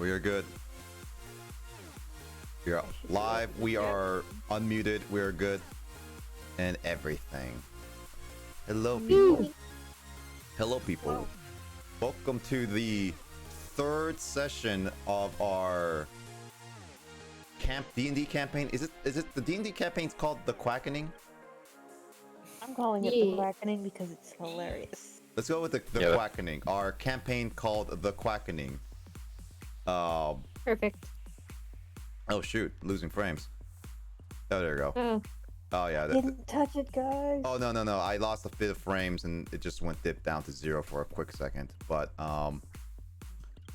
We are good. We are live. We are unmuted. We are good. And everything. Hello, people. Hello, people. Welcome to the third session of our D&D campaign. Is it the D&D campaign's called The Quackening? I'm calling it The Quackening because it's hilarious. Let's go with the Quackening. Our campaign called The Quackening. Perfect. Oh shoot, losing frames. Oh, there you go. Oh, Oh yeah. Didn't touch it, guys. Oh no. I lost a bit of frames and it just went dipped down to 0 for a quick second. But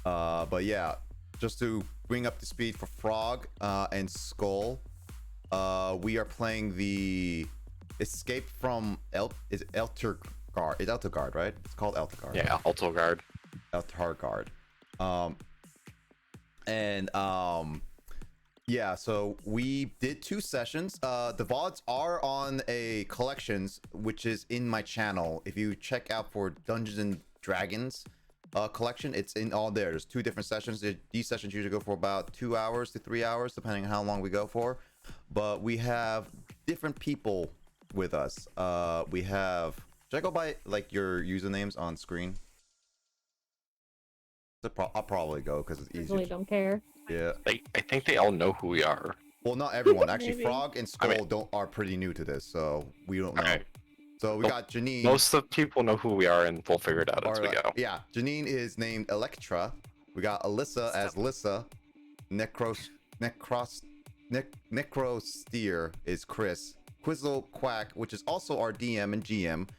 yeah, just to bring up the speed for Frog and Skull, we are playing the Escape from Elturgard. It's Elturgard, right? It's called Elturgard. Yeah, Elturgard. Elturgard. Yeah, so we did 2 sessions. The VODs are on a collections, which is in my channel. If you check out for Dungeons and Dragons collection, it's in all there. There's 2 different sessions. These sessions usually go for about 2 hours to 3 hours, depending on how long we go for. But we have different people with us. We have... Should I go by like your usernames on screen? I'll probably go because it's easier. really don't care. Yeah. I think they all know who we are. Well, not everyone. Actually, Maybe. Frog and Skull are pretty new to this, so we don't know. Okay. So we got Janine. Most of the people know who we are, and we'll figure it out as we go. Yeah, Janine is named Electra. We got Alyssa as Lissa. Necrosteer is Chris. Quizzle Quack, which is also our DM and GM,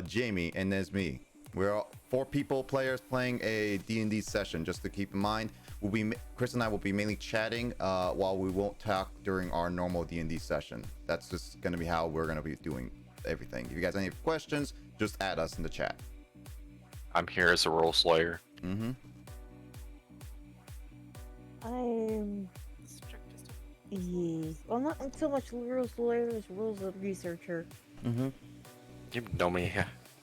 Jamie, and there's me. We're all 4 players playing a D&D session. Just to keep in mind, Chris and I will be mainly chatting while we won't talk during our normal D&D session. That's just going to be how we're going to be doing everything. If you guys have any questions, just add us in the chat. I'm here as a role slayer. Mm-hmm. I'm... well, not so much rules lawyer as rules of researcher. Mm-hmm. You know me.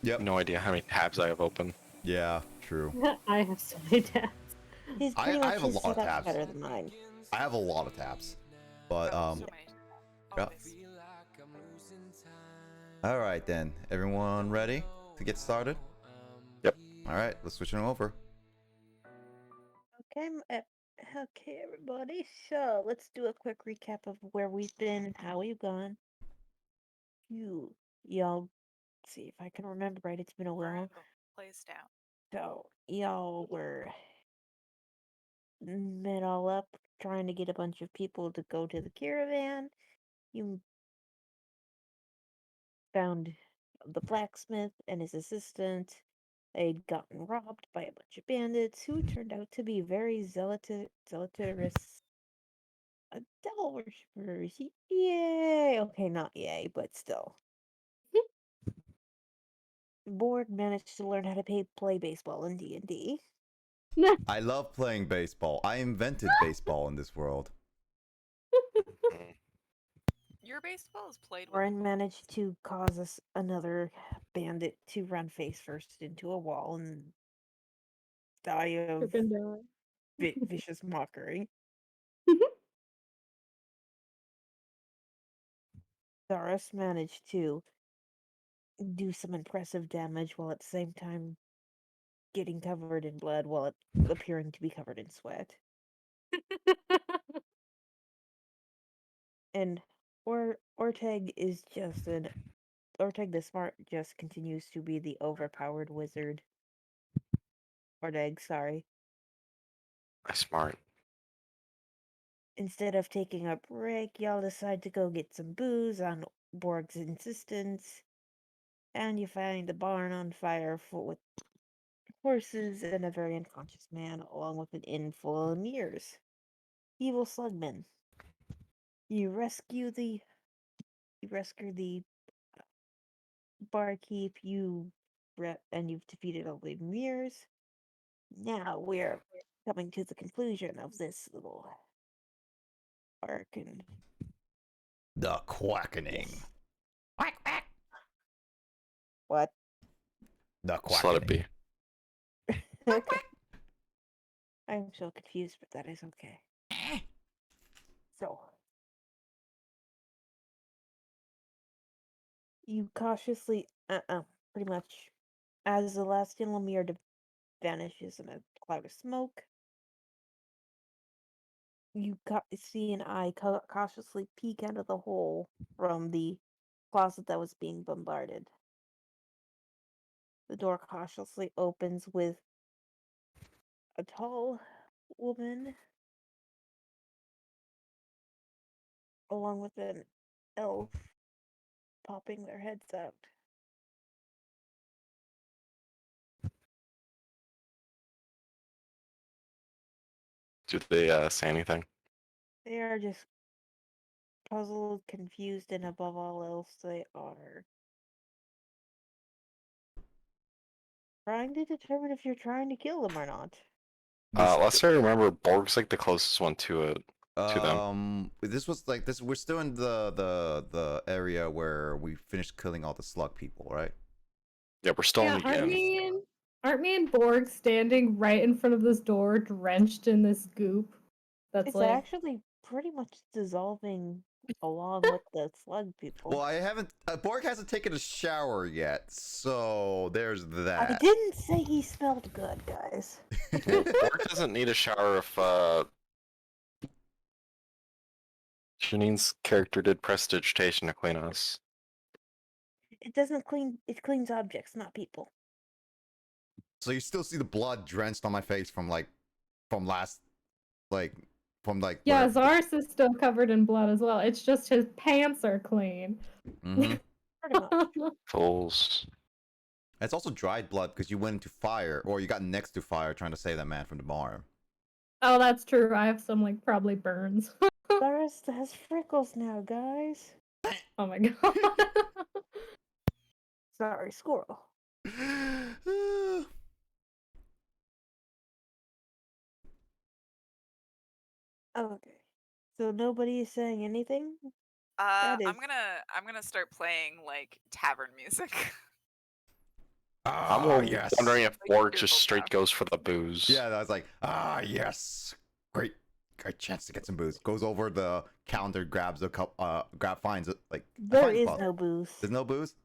Yep. No idea how many tabs I have open. Yeah, true. I have so many tabs. He's I pretty much have a lot of tabs. better than mine. I have a lot of tabs. But, yeah. All right, then. Everyone ready to get started? Yep. All right, let's switch them over. Okay, everybody. So let's do a quick recap of where we've been and how we've gone. Y'all see if I can remember right. It's been a while. Plays down. So y'all were met all up trying to get a bunch of people to go to the caravan. You found the blacksmith and his assistant. They'd gotten robbed by a bunch of bandits who turned out to be very zealotous devil worshippers. Yay! Okay, not yay, but still. Borg managed to learn how to play baseball in D&D. I love playing baseball. I invented baseball in this world. Your baseball is played with. Warren managed to cause another bandit to run face first into a wall and die of vicious mockery. Doris managed to do some impressive damage while at the same time getting covered in blood while appearing to be covered in sweat. And Orteg is just Orteg the Smart just continues to be the overpowered wizard. Orteg, sorry. Smart. Instead of taking a break, y'all decide to go get some booze on Borg's insistence, and you find the barn on fire with horses and a very unconscious man, along with an inn full of mirrors. Evil slugmen. You rescue the barkeep. And you've defeated all the mirrors. Now we're coming to the conclusion of this little arc and The Quackening. Yes. Quack quack. What? The Just let it Quackening. be. Okay. I'm so confused, but that is okay. So, you cautiously, pretty much, as the last Lemire vanishes in a cloud of smoke, you see an eye cautiously peek out of the hole from the closet that was being bombarded. The door cautiously opens with a tall woman along with an elf popping their heads out. Do they say anything? They are just puzzled, confused, and above all else, they are trying to determine if you're trying to kill them or not. Last I remember, Borg's like the closest one to it. To them. This was like this. We're still in the area where we finished killing all the slug people, right? Yeah, we're still in the inn. Aren't me and Borg standing right in front of this door, drenched in this goop? That's It's like actually pretty much dissolving along with the slug people. Well, I haven't. Borg hasn't taken a shower yet, so there's I that. didn't say he smelled good, guys. Well, Borg doesn't need a shower if Janine's character did prestidigitation to clean us. It doesn't clean. It cleans objects, not people. So you still see the blood drenched on my face from last, from yeah, where- Zars is still covered in blood as well. It's just his pants are clean. Mhm. Pretty much. Fools. It's also dried blood because you went into fire, or you got next to fire trying to save that man from the bar. Oh, that's true. I have some like probably burns. Doris has freckles now, guys. Oh my god. Sorry, squirrel. Okay. So nobody is saying anything? That is- I'm gonna start playing like tavern music. I'm Ah, yes. wondering if Like Borg Google just straight Doc. goes for the booze. Yeah, I was like, yes, great chance to get some booze. Goes over the counter, grabs a cup, finds it like There finds a is bottle. no booze. There's no booze.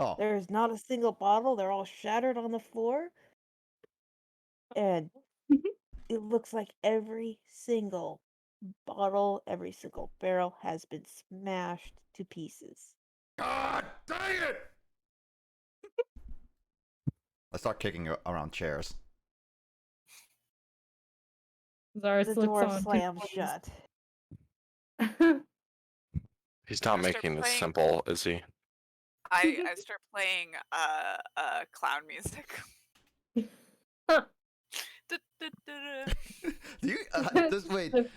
Oh, There's not a single bottle. They're all shattered on the floor. And it looks like every single bottle, every single barrel has been smashed to pieces. God dang it! I start kicking around chairs. Zars The looks door on. slams shut. He's not Start making this playing- simple, is he? I start playing clown music. Do you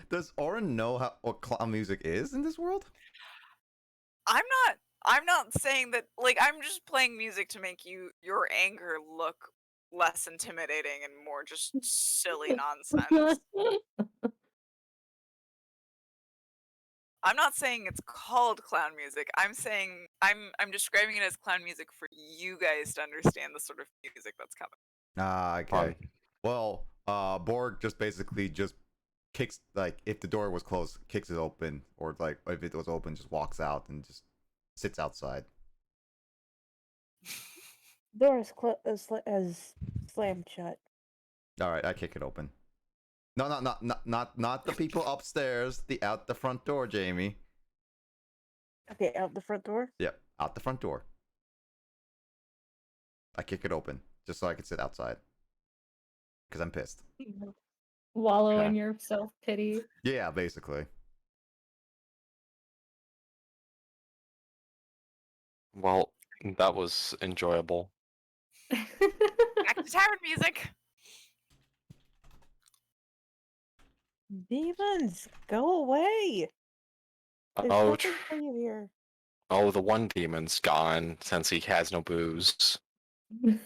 does Oren know what clown music is in this world? I'm not saying that, like, I'm just playing music to make your anger look less intimidating and more just silly nonsense. I'm not saying it's called clown music. I'm saying I'm describing it as clown music for you guys to understand the sort of music that's coming. Ah, okay. Fine. Well, Borg just basically just kicks, like, if the door was closed, kicks it open, or like if it was open, just walks out and just sits outside. Door is slammed shut. All right, I kick it open. No, not the people upstairs. Out the front door, Jamie. Okay, out the front door. Yep, out the front door. I kick it open just so I can sit outside because I'm pissed. Wallow in Okay. your self-pity. Yeah, basically. Well, that was enjoyable. Back to tavern music. Demons, go away! There's Oh, nothing for you here. oh, the one demon's gone since he has no booze. The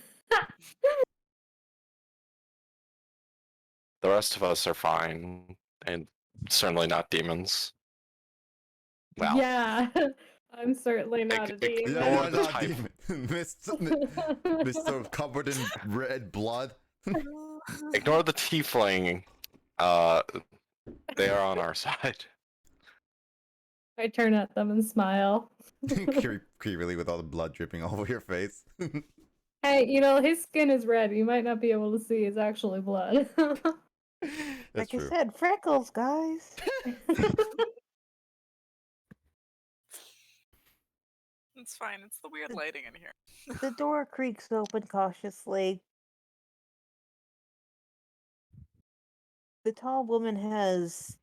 rest of us are fine, and certainly not demons. Well, Yeah, I'm certainly not a demon. Yeah, Ignore the not type. demon. Mr. Covered in red blood. Ignore the tiefling. They are on our side. I turn at them and smile. Creepily with all the blood dripping all over your face. Hey, you know, his skin is red. You might not be able to see it's actually blood. That's Like true. I said, freckles, guys. It's fine. It's the weird lighting in here. The door creaks open cautiously. The tall woman has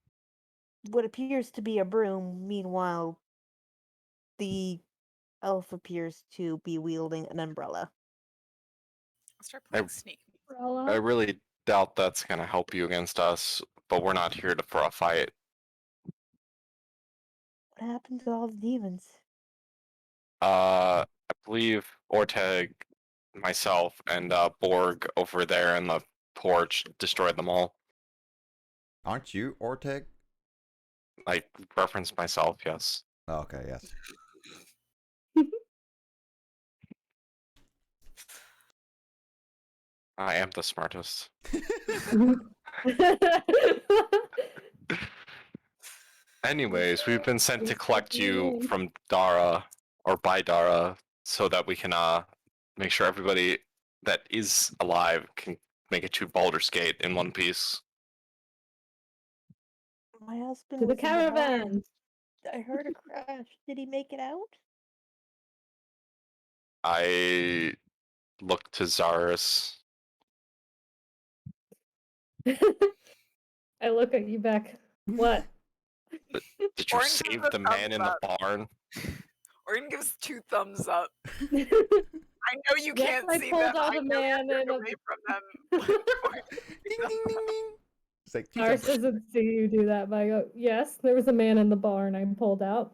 what appears to be a broom. Meanwhile, the elf appears to be wielding an umbrella. I'll start playing sneak. I really doubt that's gonna help you against us, but we're not here for a fight. What happened to all the demons? I believe Orteg, myself, and Borg over there in the porch destroyed them all. Aren't you Orteg? I referenced myself, yes. Oh, okay, yes. I am the smartest. Anyways, we've been sent to collect you from Dara, or by Dara, so that we can make sure everybody that is alive can make it to Baldur's Gate in one piece. My husband To the was in the barn. caravan. I heard a crash. Did he make it out? I look to Zaris. I look at you back. What? Did you Orin save gives a the man in the thumbs barn? Orin gives 2 thumbs up. I know you Yes, can't I see pulled them. out I a know man you're in a- away from them. Ding ding ding ding. It's like Ours doesn't see you do that, but I go, yes, there was a man in the barn I pulled out.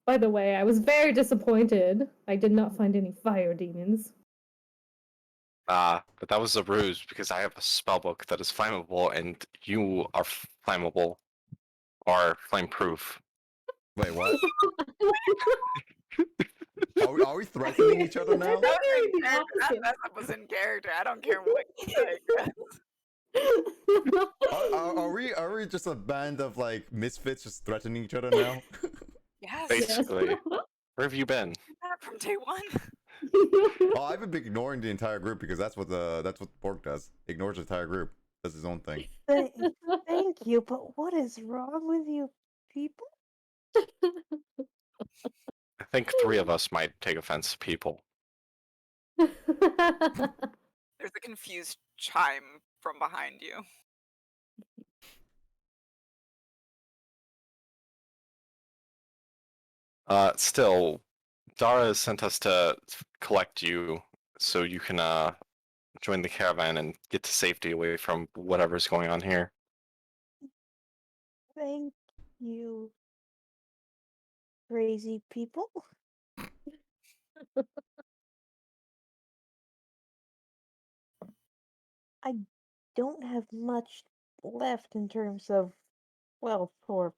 By the way, I was very disappointed. I did not find any fire demons. But that was a ruse because I have a spellbook that is flammable and you are flammable. Or flame-proof. Wait, what? Are we threatening each other now? That was in The character. That opposite. mess-up was in character. I don't care what you say. Are we just a band of like misfits just threatening each other now? Yes. Basically. Where have you been? That from day one. Oh, I've been ignoring the entire group because that's what Borg does. Ignores the entire group. Does his own thing. Thank you, but what is wrong with you people? I think 3 of us might take offense to people. There's a confused chime from behind you. Still, Dara has sent us to collect you so you can join the caravan and get to safety away from whatever's going on here. Thank you, crazy people. I don't have much left in terms of, well, for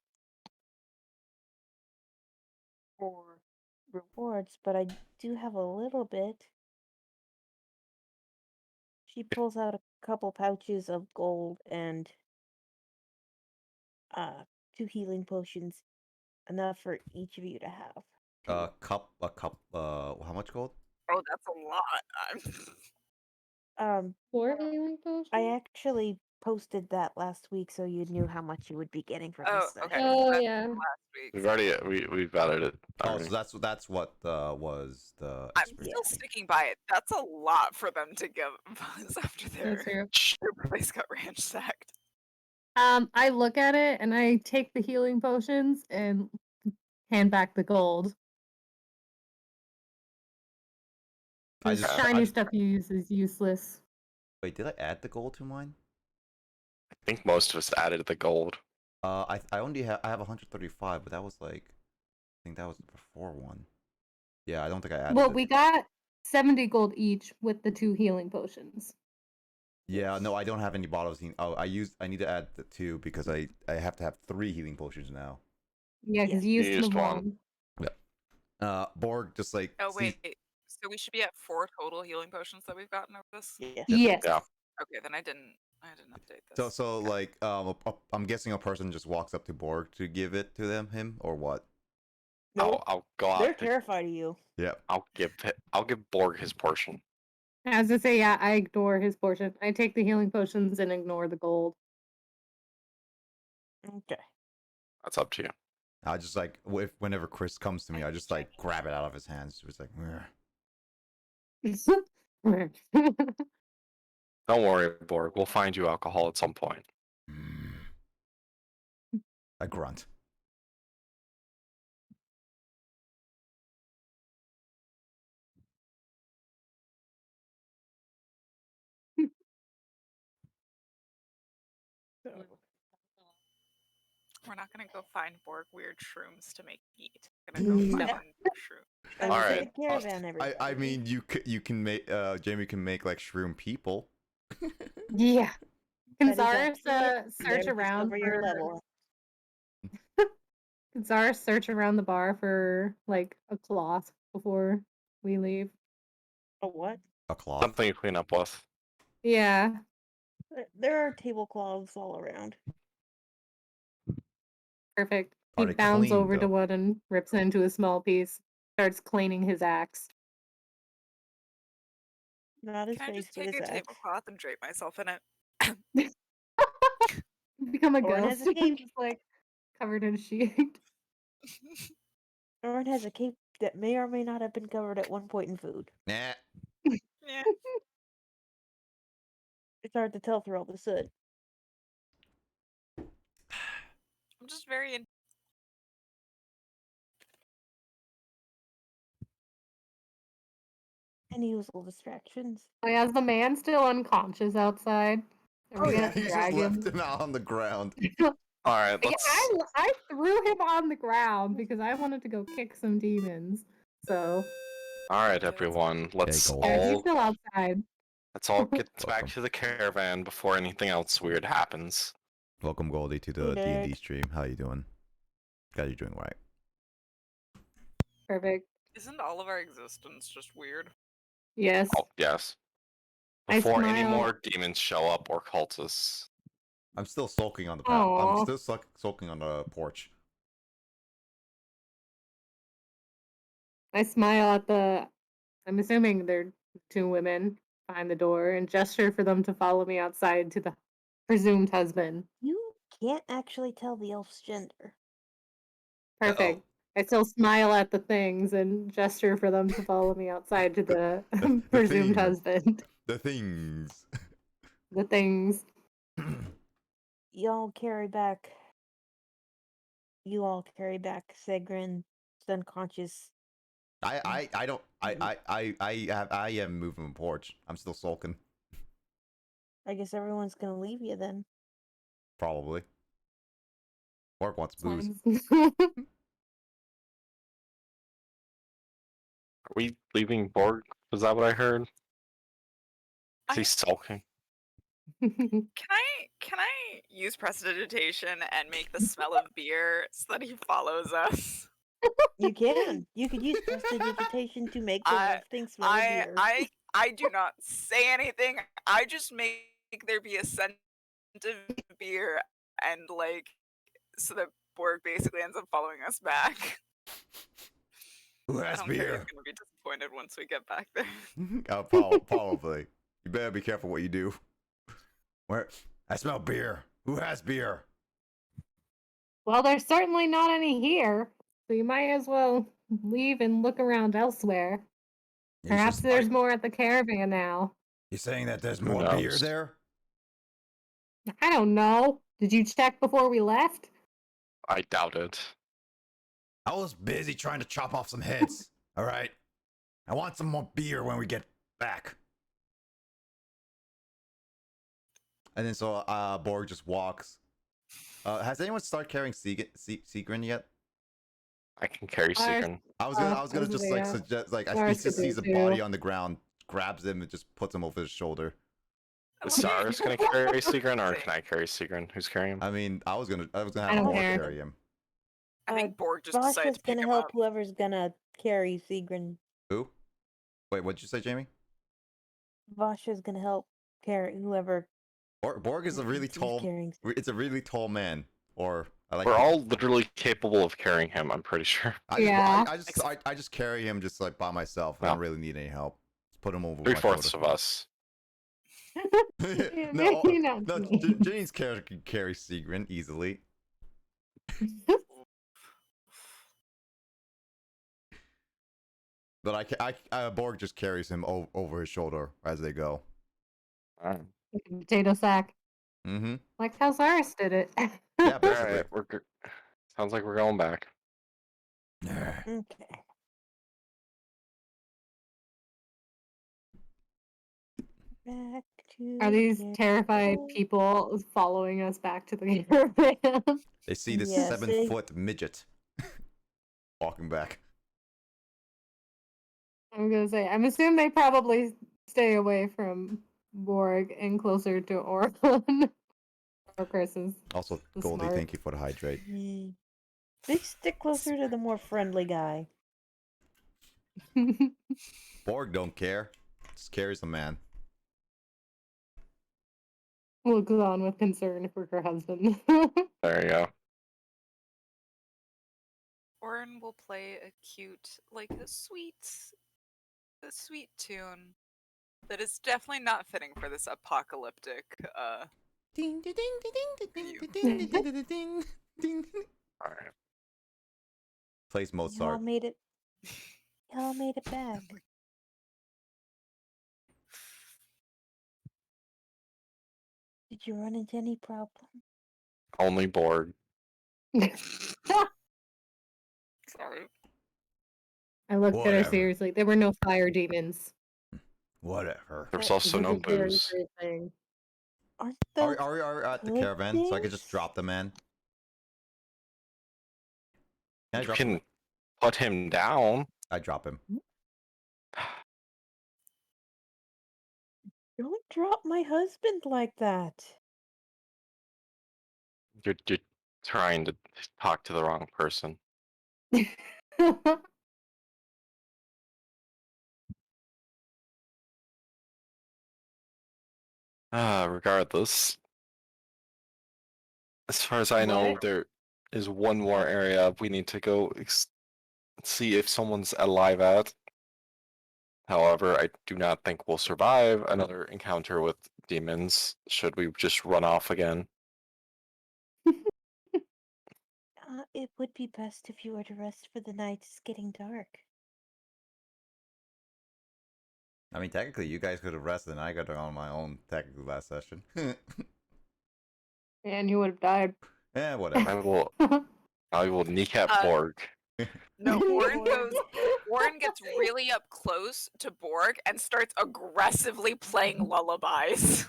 rewards, but I do have a little bit. She pulls out a couple pouches of gold and 2 healing potions, enough for each of you to have. A cup. How much gold? Oh, that's a lot. 4 healing potions? I actually posted that last week so you knew how much you would be getting from Oh, this session. okay. Oh, That's yeah. last week. We've already we've added it. Oh, already. so that's what was the. I'm experience. still sticking by it. That's a lot for them to give us after That's their true. place got ransacked. I look at it and I take the healing potions and hand back the gold. I The just- shiny I- stuff you use is useless. Wait, did I add the gold to mine? I think most of us added the gold. I only have 135, but that was like, I think that was the before one. Yeah, I don't think I added. Well, it. we got 70 gold each with the 2 healing potions. Yeah, no, I don't have any bottles. Oh, I need to add the 2 because I have to have 3 healing potions now. Yeah, because you You used used the one. one. Borg just like. Oh sees- wait, so we should be at 4 total healing potions that we've gotten over this. Yes. Yes. Yeah. Okay, then I didn't I didn't update this. So like, I'm guessing a person just walks up to Borg to give it to him, or what? Nope. I'll go They're out. terrified of you. Yeah. I'll give Borg his portion. As I say, yeah, I ignore his portion. I take the healing potions and ignore the gold. Okay. That's up to you. I just like whenever Chris comes to me, I just like grab it out of his hands. It was like, "Meh." Don't worry, Borg. We'll find you alcohol at some point. I grunt. We're not gonna go find Borg weird shrooms to make eat. We're gonna go No. find shrooms. I All was right. in the caravan, everybody. I mean, you can make Jamie can make like shroom people. Yeah. Can That is Zara accurate. search They're around over your for? level. Can Zara search around the bar for like a cloth before we leave? A what? A cloth. Something you clean up with. Yeah. There are tablecloths all around. Perfect. Are He they bounds clean, over to though? one and rips it into a small piece. Starts cleaning his axe. Not his Can I face, just but take his a axe. tablecloth and drape myself in it? Become a Orin has ghost. a cape. Just like covered in sheet. Orin has a cape that may or may not have been covered at one point in food. Nah. Yeah. It's hard to tell through all the soot. I'm just very Any useful distractions. Is the man still unconscious outside? Are Oh we yeah, gonna he just drag left him? him out on the ground. All right, Yeah, let's. I threw him on the ground because I wanted to go kick some demons. So All right, everyone. Let's gold. yeah, he's all still outside. get back Welcome. to the caravan before anything else weird happens. Welcome, Goldie, to the Hey, D&D Derek. stream. How you doing? Glad you're doing right. Perfect. Isn't all of our existence just weird? Yes. Oh yes. I Before any smile. more demons show up or cultists. I'm still sulking on the Aw. I'm still sulking on the porch. I smile at the. I'm assuming they're two women behind the door and gesture for them to follow me outside to the presumed husband. You can't actually tell the elf's gender. Perfect. I still smile at the things and gesture for them to follow me outside to the The presumed thing. husband. The things. The things. Y'all carry back. You all carry back Segrin, unconscious. I don't I am moving the porch. I'm still sulking. I guess everyone's gonna leave you then. Probably. Borg wants booze. Are we leaving Borg? Was that what I heard? Is I- he sulking? Can I use prestidigitation and make the smell of beer so that he follows us? You can. You could use prestidigitation to make the wolf thing smell of beer. I do not say anything. I just make there be a scent of beer and like so that Borg basically ends up following us back. Who I has don't think beer? he's gonna be disappointed once we get back there. Probably. You better be careful what you do. Where? I smell beer. Who has beer? Well, there's certainly not any here, so you might as well leave and look around elsewhere. Perhaps there's more at the caravan now. You saying that there's Who more beer knows? there? I don't know. Did you check before we left? I doubt it. I was busy trying to chop off some heads. All right. I want some more beer when we get back. And then so Borg just walks. Has anyone started carrying Seagrin yet? I can carry Seagrin. I was gonna just like suggest like he Lars just could do sees a too. body on the ground, grabs him and just puts him over his shoulder. Is Cyrus gonna carry Seagrin, or can I carry Seagrin? Who's carrying him? I mean, I was gonna I have don't Borg care. carry him. I think Borg just Vosh decided is to pick gonna him help up. whoever's gonna carry Segrin. Who? Wait, what'd you say, Jamie? Vosh is gonna help carry whoever Borg is a really He's tall. carrying- It's a really tall man. Or I like. We're all literally capable of carrying him, I'm pretty sure. Yeah. I just carry him just like by myself. I No. don't really need any help. Just put him over my 3/4 shoulder. of us. no, Maybe not no. me. Janine's character can carry Sigrun easily. But Borg just carries him over his shoulder as they go. Alright. Potato sack. Mm-hmm. Like how Cyrus did it. Yeah, basically. Alright, sounds like we're going back. Okay. Back to Are these the terrified caravan. people following us back to the caravan? They see this Yes, 7-foot midget walking back. I'm gonna say, I'm assuming they probably stay away from Borg and closer to Orlin. Or Chris's. Also, That's Goldie, smart. thank you for the hydrate. They stick closer to the more friendly guy. Borg don't care. Just carries the man. Looks on with concern for her husband. There you go. Orin will play a cute, like a sweet tune that is definitely not fitting for this apocalyptic. Ding ding ding ding ding ding ding ding ding ding. Alright. Plays Y'all Mozart. made it. Y'all made it back. Did you run into any problem? Only Borg. Sorry. I looked at her Whatever. seriously. There were no fire demons. Whatever. There was That also This no is a very booze. weird thing. Aren't Are those we at the good caravan? So I could just things? drop the man. Can I You drop can him? put him down. I drop him. Don't drop my husband like that. You're trying to talk to the wrong person. Regardless, as far as I know, What? there is one more area we need to go see if someone's alive at. However, I do not think we'll survive another encounter with demons should we just run off again. It would be best if you were to rest for the night. It's getting dark. I mean, technically, you guys could have rested, and I got on my own technically last session. And you would have died. Yeah, whatever. I will kneecap Uh, Borg. No, Orin gets really up close to Borg and starts aggressively playing lullabies.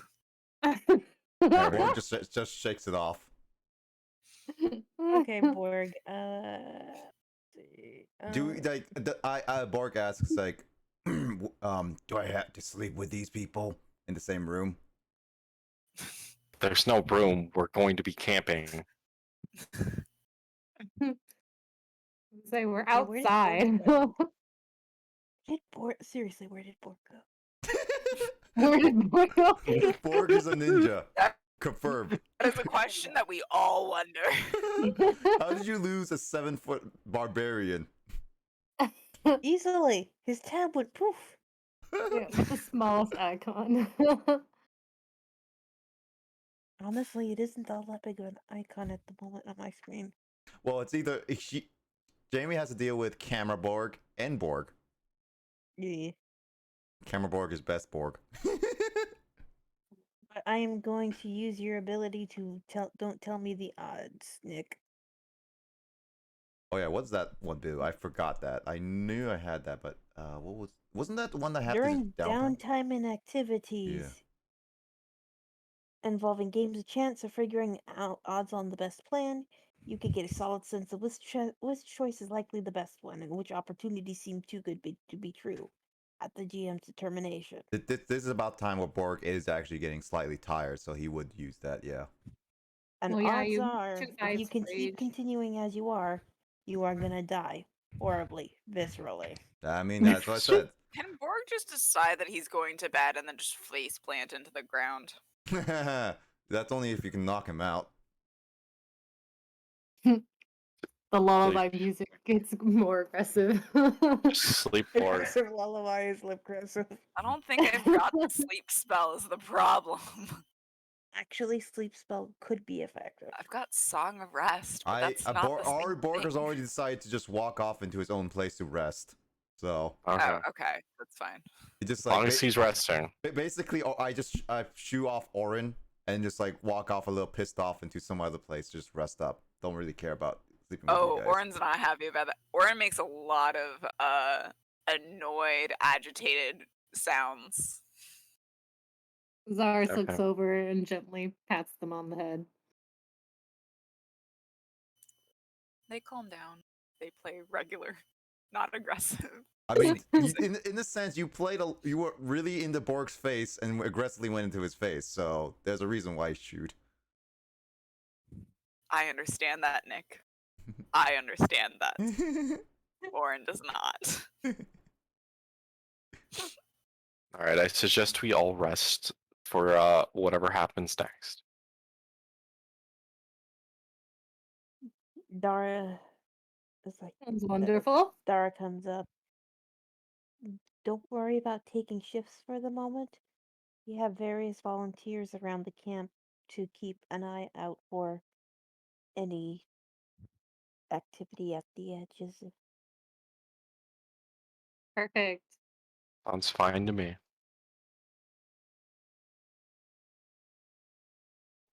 Borg just shakes it off. Okay, Borg. See. Do Borg asks like, do I have to sleep with these people in the same room? There's no room. We're going to be camping. Say we're Yeah, where did Borg outside. go? Seriously, where did Borg go? Where did Borg go? Borg is a ninja. That Confirmed. is a question that we all wonder. How did you lose a 7-foot barbarian? Easily. His tab went poof. Yeah, with the smallest icon. Honestly, it isn't all that big of an icon at the moment on my screen. Well, it's either Jamie has to deal with Camera Borg and Borg. Yeah. Camera Borg is best Borg. But I am going to use your ability to don't tell me the odds, Nick. Oh yeah, what's that one do? I forgot that. I knew I had that, but wasn't that the one that had During to downtime? downtime and activities involving games of chance or figuring out odds on the best plan, you could get a solid sense of which choice is likely the best one and which opportunities seem too good to be true at the GM's determination. This is about time where Borg is actually getting slightly tired, so he would use that, yeah. And Well, yeah, odds you are, two if you sides can rage. keep continuing as you are gonna die horribly, viscerally. I mean, that's what I said. Can Borg just decide that he's going to bed and then just face plant into the ground? That's only if you can knock him out. The lullaby music gets more aggressive. Sleep Borg. Aggressive lullaby is lip aggressive. I don't think I've got the sleep spell is the problem. Actually, sleep spell could be effective. I've got Song of Rest, but that's not the Our same Borg has thing. already decided to just walk off into his own place to rest. So Okay. Oh, okay, that's fine. it just As long like as he's resting. basically, I shoo off Orin and just like walk off a little pissed off into some other place, just rest up. Don't really care about sleeping with Oh, you guys. Orin's not happy about that. Orin makes a lot of annoyed, agitated sounds. Zara Okay. looks over and gently pats them on the head. They calm down. They play regular, not aggressive. I mean, in the sense, you were really in the Borg's face and aggressively went into his face. So there's a reason why he shoot. I understand that, Nick. I understand that. Orin does not. All right, I suggest we all rest for whatever happens next. Dara is like, Sounds wonderful. Dara comes up. Don't worry about taking shifts for the moment. We have various volunteers around the camp to keep an eye out for any activity at the edges. Perfect. Sounds fine to me.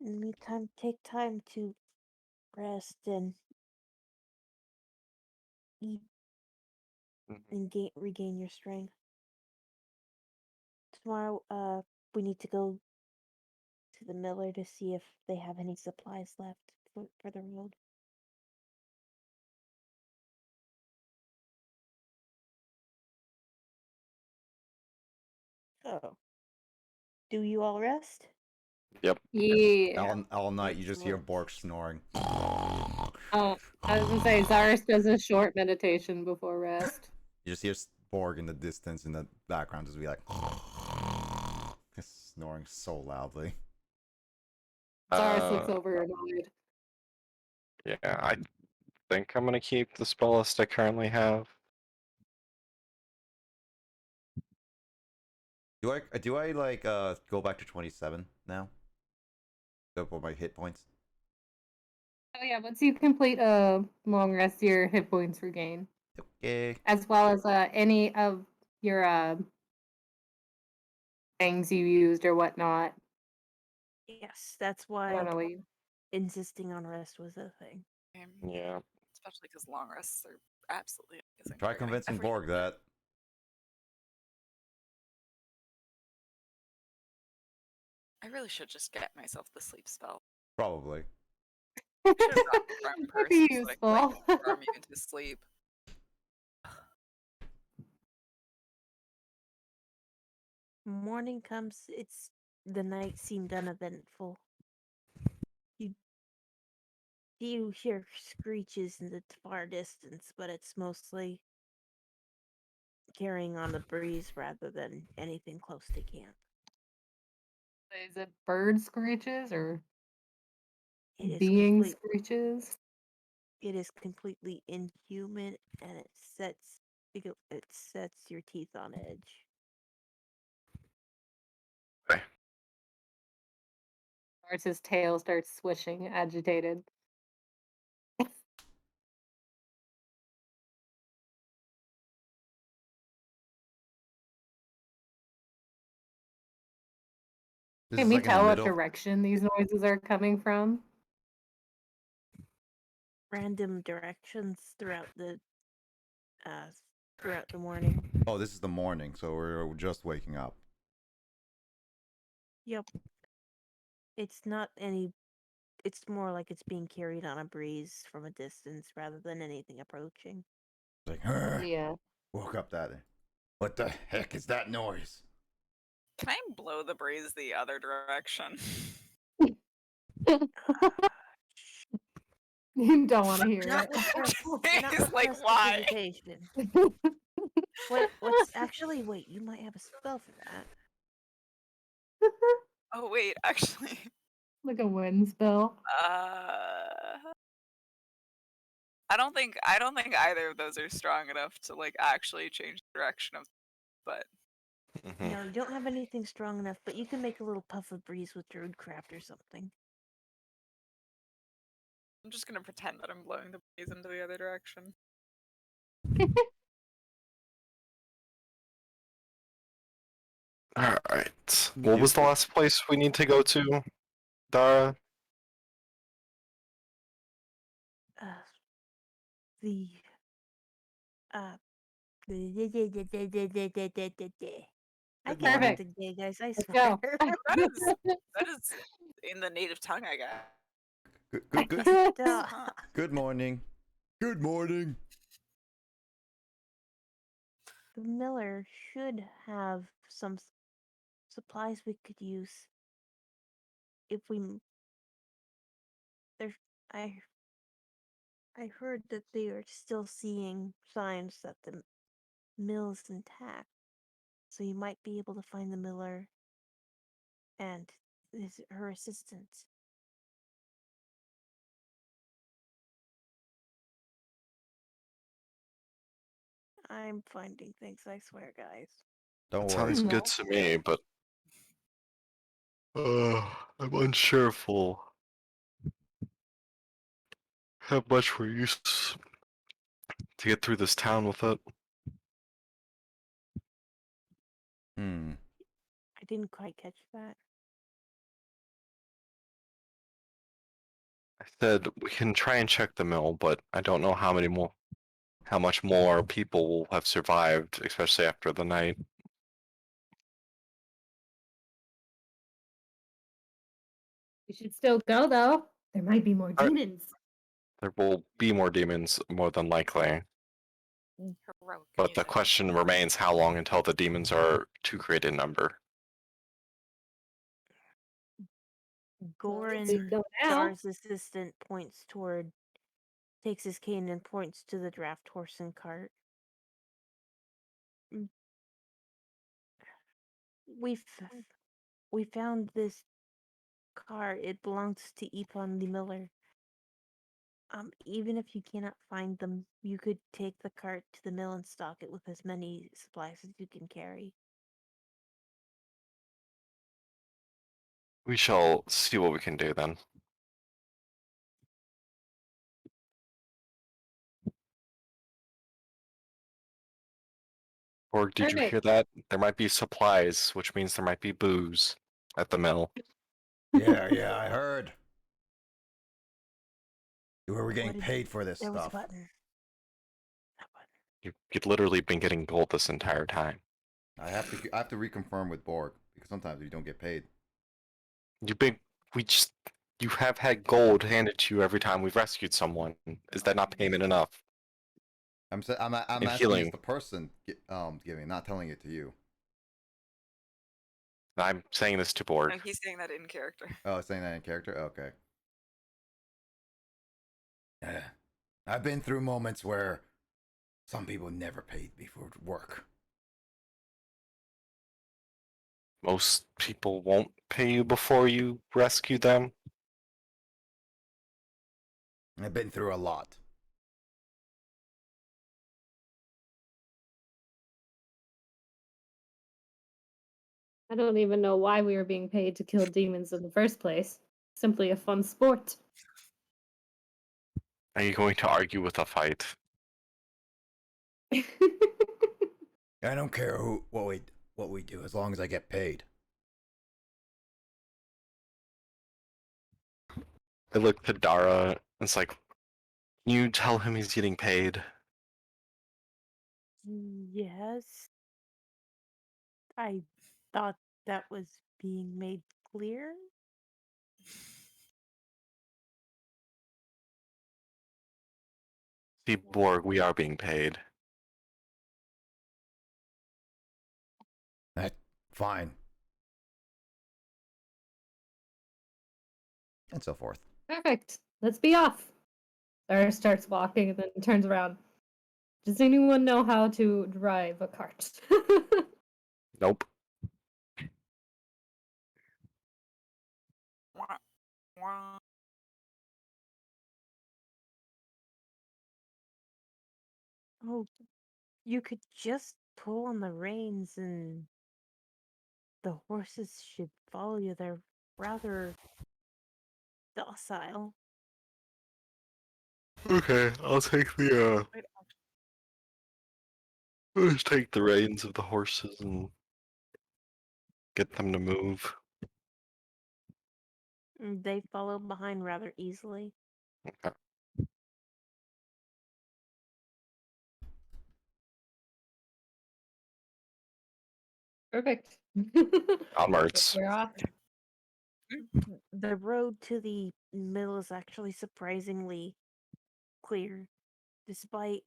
In the meantime, take time to rest and eat and regain your strength. Tomorrow, we need to go to the miller to see if they have any supplies left for the road. So, do you all rest? Yep. Yeah. All night, you just hear Excellent. Borg snoring. Oh, I was gonna say Zaris does a short meditation before rest. You just hear Borg in the distance in the background, just be like, snoring so loudly. Zaris looks Uh, over annoyed. yeah, I think I'm gonna keep the spell list I currently have. Do I like go back to 27 now? For my hit points. Oh yeah, once you complete a long rest, your hit points regain, Okay. as well as any of your things you used or whatnot. Yes, that's I why don't know what you. insisting on rest was a thing. Yeah. Especially because long rests are absolutely amazing. Try They're gonna convincing everything Borg that. I really should just get myself the sleep spell. Probably. Should have brought the charm That'd be purse so I could, like, useful. charm you into sleep. Morning comes, the night seemed uneventful. You hear screeches in the far distance, but it's mostly carrying on the breeze rather than anything close to camp. Is it bird screeches or It is being complete, screeches? it is completely inhuman, and it sets your teeth on edge. Zaris's tail starts swishing, agitated. This Can is we like in the tell what middle. direction these noises are coming from? Random directions throughout the morning. Oh, this is the morning, so we're just waking up. Yep. It's not any. It's more like it's being carried on a breeze from a distance rather than anything approaching. Like, Yeah. woke up that. What the heck is that noise? Can I blow the breeze the other direction? You don't want to hear Not it. with It's like, why? prestidigitation. Wait, you might have a spell for that. Oh wait, actually, Like a wind spell. I don't think either of those are strong enough to like actually change the direction of. But Mhm. No, you don't have anything strong enough, but you can make a little puff of breeze with Druidcraft or something. I'm just gonna pretend that I'm blowing the breeze into the other direction. All right. What was the last place we need to go to, Dara? The I can't Perfect. read today, guys. I Let's swear. go. That is in the native tongue, I guess. Stop. Good morning. Good morning. The miller should have some supplies we could use if we. There, I heard that they are still seeing signs that the mill is intact, so you might be able to find the miller and her assistant. I'm finding things, I swear, guys. Don't That worry. sounds good to me, but I'm unsure if we'll have much for use to get through this town with it. Hmm. I didn't quite catch that. I said we can try and check the mill, but I don't know how much more people will have survived, especially after the night. We should still go though. There might be more Alright. demons. There will be more demons, more than likely. Heroic But the music. question remains how long until the demons are too great in number. We Goran, go now. Dar's assistant, takes his cane and points to the draft horse and cart. We found this cart. It belongs to Epon the miller. Even if you cannot find them, you could take the cart to the mill and stock it with as many supplies as you can carry. We shall see what we can do then. Or did you hear that? There might be supplies, which means there might be booze at the mill. Yeah, I heard. Where are we getting What did- paid for this There was a stuff? button. That button. You've literally been getting gold this entire time. I have to reconfirm with Borg because sometimes we don't get paid. You have had gold handed to you every time we've rescued someone. Is that not payment enough? I'm And asking healing. as the person giving, not telling it to you. I'm saying this to Borg. No, he's saying that in character. Oh, saying that in character? Okay. I've been through moments where some people never paid me for work. Most people won't pay you before you rescue them. I've been through a lot. I don't even know why we were being paid to kill demons in the first place. Simply a fun sport. Are you going to argue with a fight? I don't care what we do as long as I get paid. I look to Dara. And it's like, can you tell him he's getting paid? Yes. I thought that was being made clear. See, Borg, we are being paid. Fine. And so forth. Perfect. Let's be off. Dara starts walking and then turns around. Does anyone know how to drive a cart? Nope. wrong. Oh, you could just pull on the reins and the horses should follow you. They're rather docile. Okay, I'll take the let's take the reins of the horses and get them to move. They follow behind rather easily. Okay. Perfect. Onwards. We're off. The road to the mill is actually surprisingly clear, despite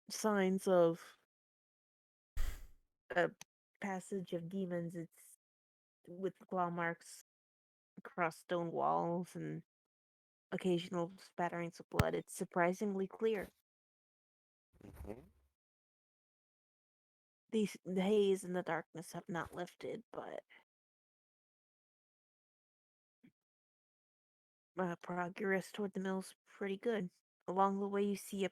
signs of a passage of demons. It's with claw marks across stone walls and occasional spatterings of blood. It's surprisingly clear. The haze and the darkness have not lifted, but progress toward the mill's pretty good. Along the way, you see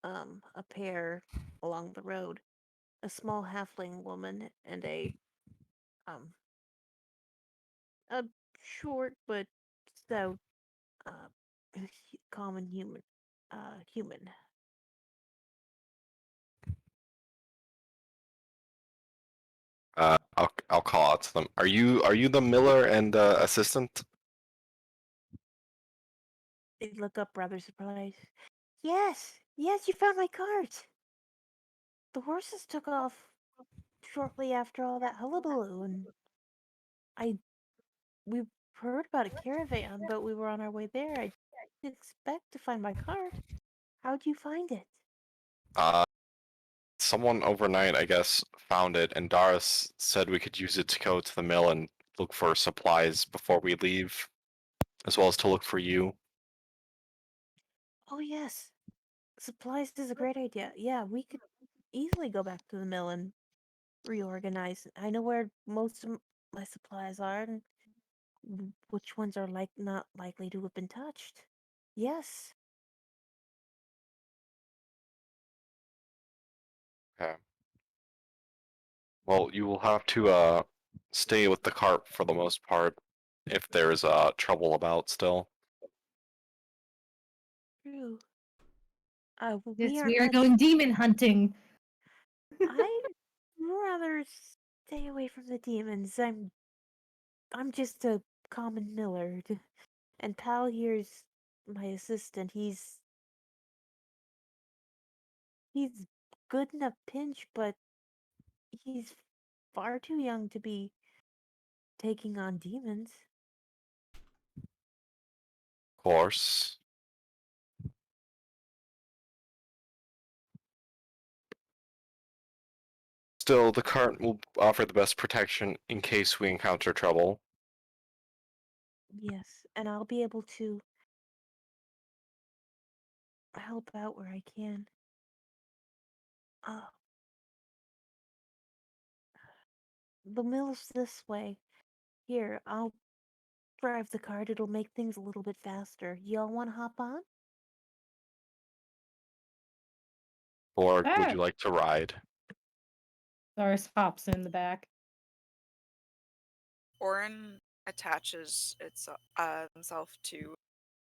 a pair along the road, a small halfling woman and um a short but stout common human. I'll call out to them. Are you the miller and assistant? They look up rather surprised. Yes, yes, you found my cart. The horses took off shortly after all that hullabaloo, and we heard about a caravan, but we were on our way there. I didn't expect to find my cart. How'd you find it? Someone overnight, I guess, found it, and Doris said we could use it to go to the mill and look for supplies before we leave, as well as to look for you. Oh yes, supplies is a great idea. Yeah, we could easily go back to the mill and reorganize. I know where most of my supplies are and which ones are not likely to have been touched. Yes. Okay. Well, you will have to stay with the cart for the most part, if there's trouble about still. True. We Yes, aren't we are meant going demon hunting. I'd rather stay away from the demons. I'm just a common miller. And Pal here's my assistant. He's good in a pinch, but he's far too young to be taking on demons. Of course. Still, the cart will offer the best protection in case we encounter trouble. Yes, and I'll be able to help out where I can. Uh, the mill's this way. Here, I'll drive the cart. It'll make things a little bit faster. Y'all want to hop on? Borg, would Ah. you like to ride? Doris hops in the back. Orin attaches himself to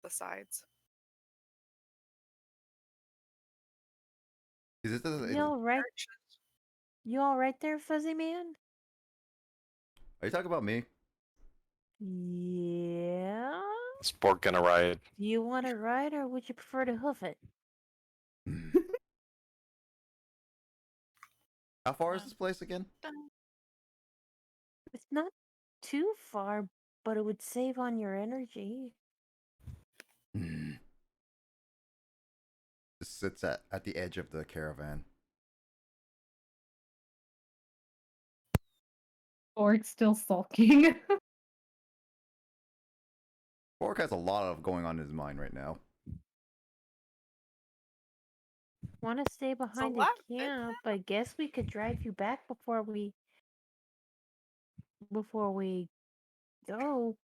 the sides. Is it You all right? You all right there, Fuzzy Man? Are you talking about me? Yeah. Is Borg gonna ride? Do you want to ride, or would you prefer to hoof it? How far is this place again? It's not too far, but it would save on your energy. This sits at the edge of the caravan. Borg's still sulking. Borg has a lot of going on in his mind right now. Want to stay behind the camp? I guess we could drive you back before we go.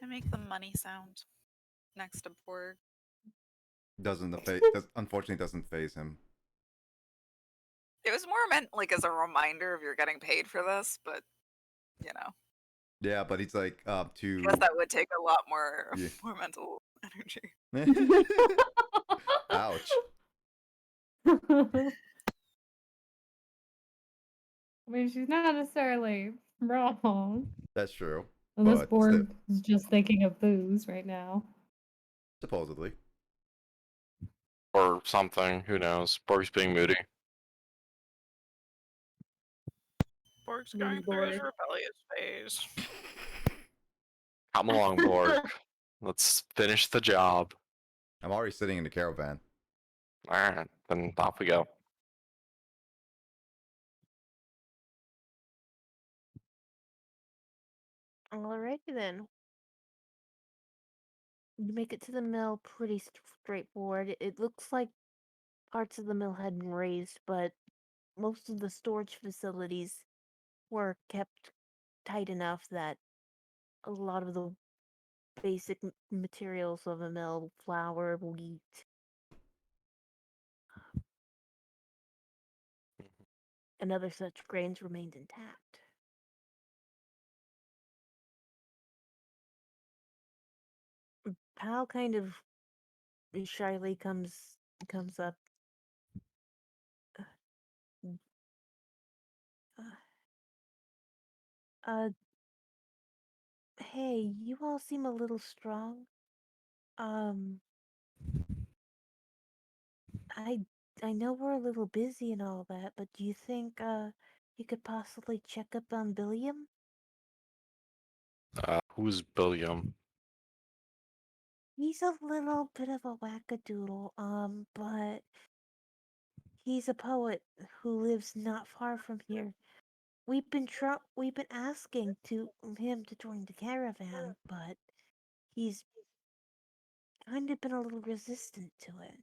I make the money sound next to Borg. Unfortunately doesn't phase him. It was more meant like as a reminder of you're getting paid for this, but you know, Yeah, but he's like I to guess that would take a lot more Yeah. more mental energy. Ouch. I mean, she's not necessarily wrong. That's true. Unless But Borg is just thinking of booze right now. supposedly. Or something. Who knows? Borg's being moody. Borg's Moody going through his Borg. rebellious phase. Come along, Borg. Let's finish the job. I'm already sitting in the caravan. Alright, then off we go. Alrighty then. You make it to the mill pretty straightforward. It looks like parts of the mill had been raised, but most of the storage facilities were kept tight enough that a lot of the basic materials of a mill, flour, wheat, and other such grains remained intact. Pal kind of shyly comes up. Uh, hey, you all seem a little strong. I I know we're a little busy and all that, but do you think you could possibly check up on Billiam? Who's Billiam? He's a little bit of a wackadoodle, but he's a poet who lives not far from here. We've been asking him to join the caravan, but he's kind of been a little resistant to it.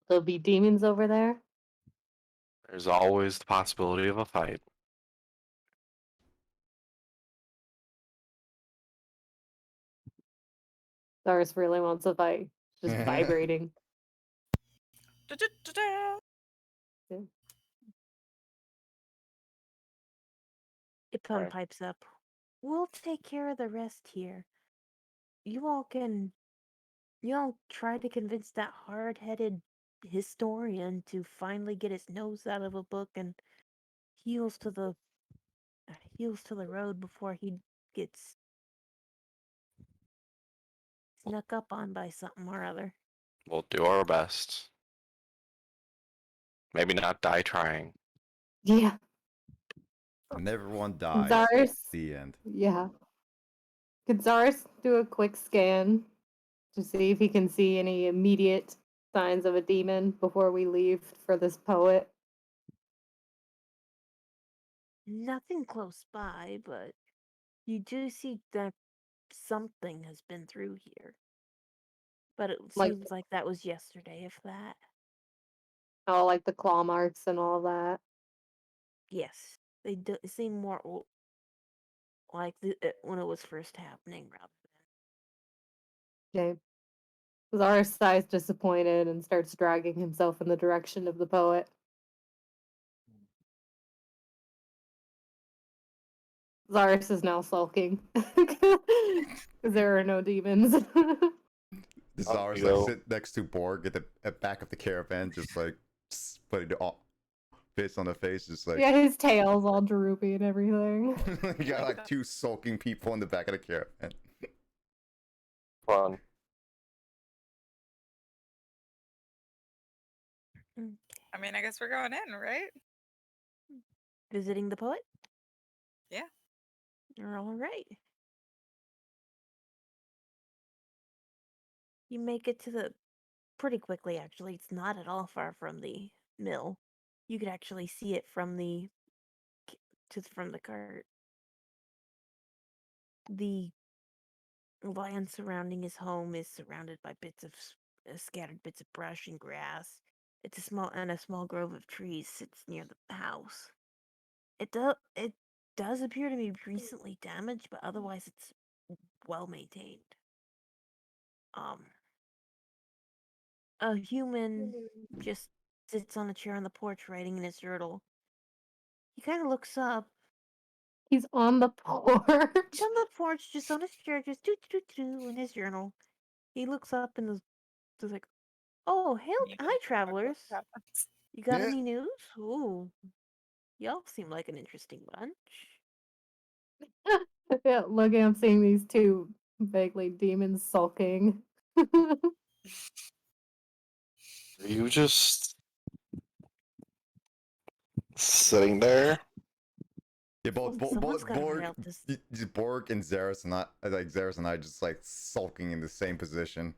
There'll be demons over there. There's always the possibility of a fight. Doris really wants a fight. Just vibrating. Da-da-da-da. Ipon Alright. pipes up. We'll take care of the rest here. You all try to convince that hard-headed historian to finally get his nose out of a book and heels to the road before he gets snuck up on by something or other. We'll do our best. Maybe not die trying. Yeah. And everyone dies. Zaris. The end. Yeah. Could Zaris do a quick scan to see if he can see any immediate signs of a demon before we leave for this poet? Nothing close by, but you do see that something has been through here. But it Like- seems like that was yesterday, if that. Oh, like the claw marks and all that. Yes, they seem more like when it was first happening rather than. Okay. Zaris sighs disappointed and starts dragging himself in the direction of the poet. Zaris is now sulking because there are no demons. The Up Czar's you like go. sit next to Borg at the back of the caravan, just like putting the fist on the face, just like Yeah, his tail's all droopy and everything. you got like two sulking people in the back of the caravan. Fun. I mean, I guess we're going in, right? Visiting the poet? Yeah. All right. You make it to the pretty quickly, actually. It's not at all far from the mill. You could actually see it from the from the cart. The land surrounding his home is surrounded by scattered bits of brush and grass. It's a small grove of trees sits near the house. It does appear to be recently damaged, but otherwise it's well maintained. A human just sits on a chair on the porch writing in his journal. He kind of looks up. He's on the porch. He's on the porch, just on his chair, just doo in his journal. He looks up and is like, "Oh, hi, travelers. You got Yeah. any news? Ooh, y'all seem like an interesting bunch." Yeah, look, I'm seeing these two vaguely demons sulking. Are you just sitting there? Yeah, both Someone's gotta write out this. Borg and Xeris and Xeris and I just like sulking in the same position.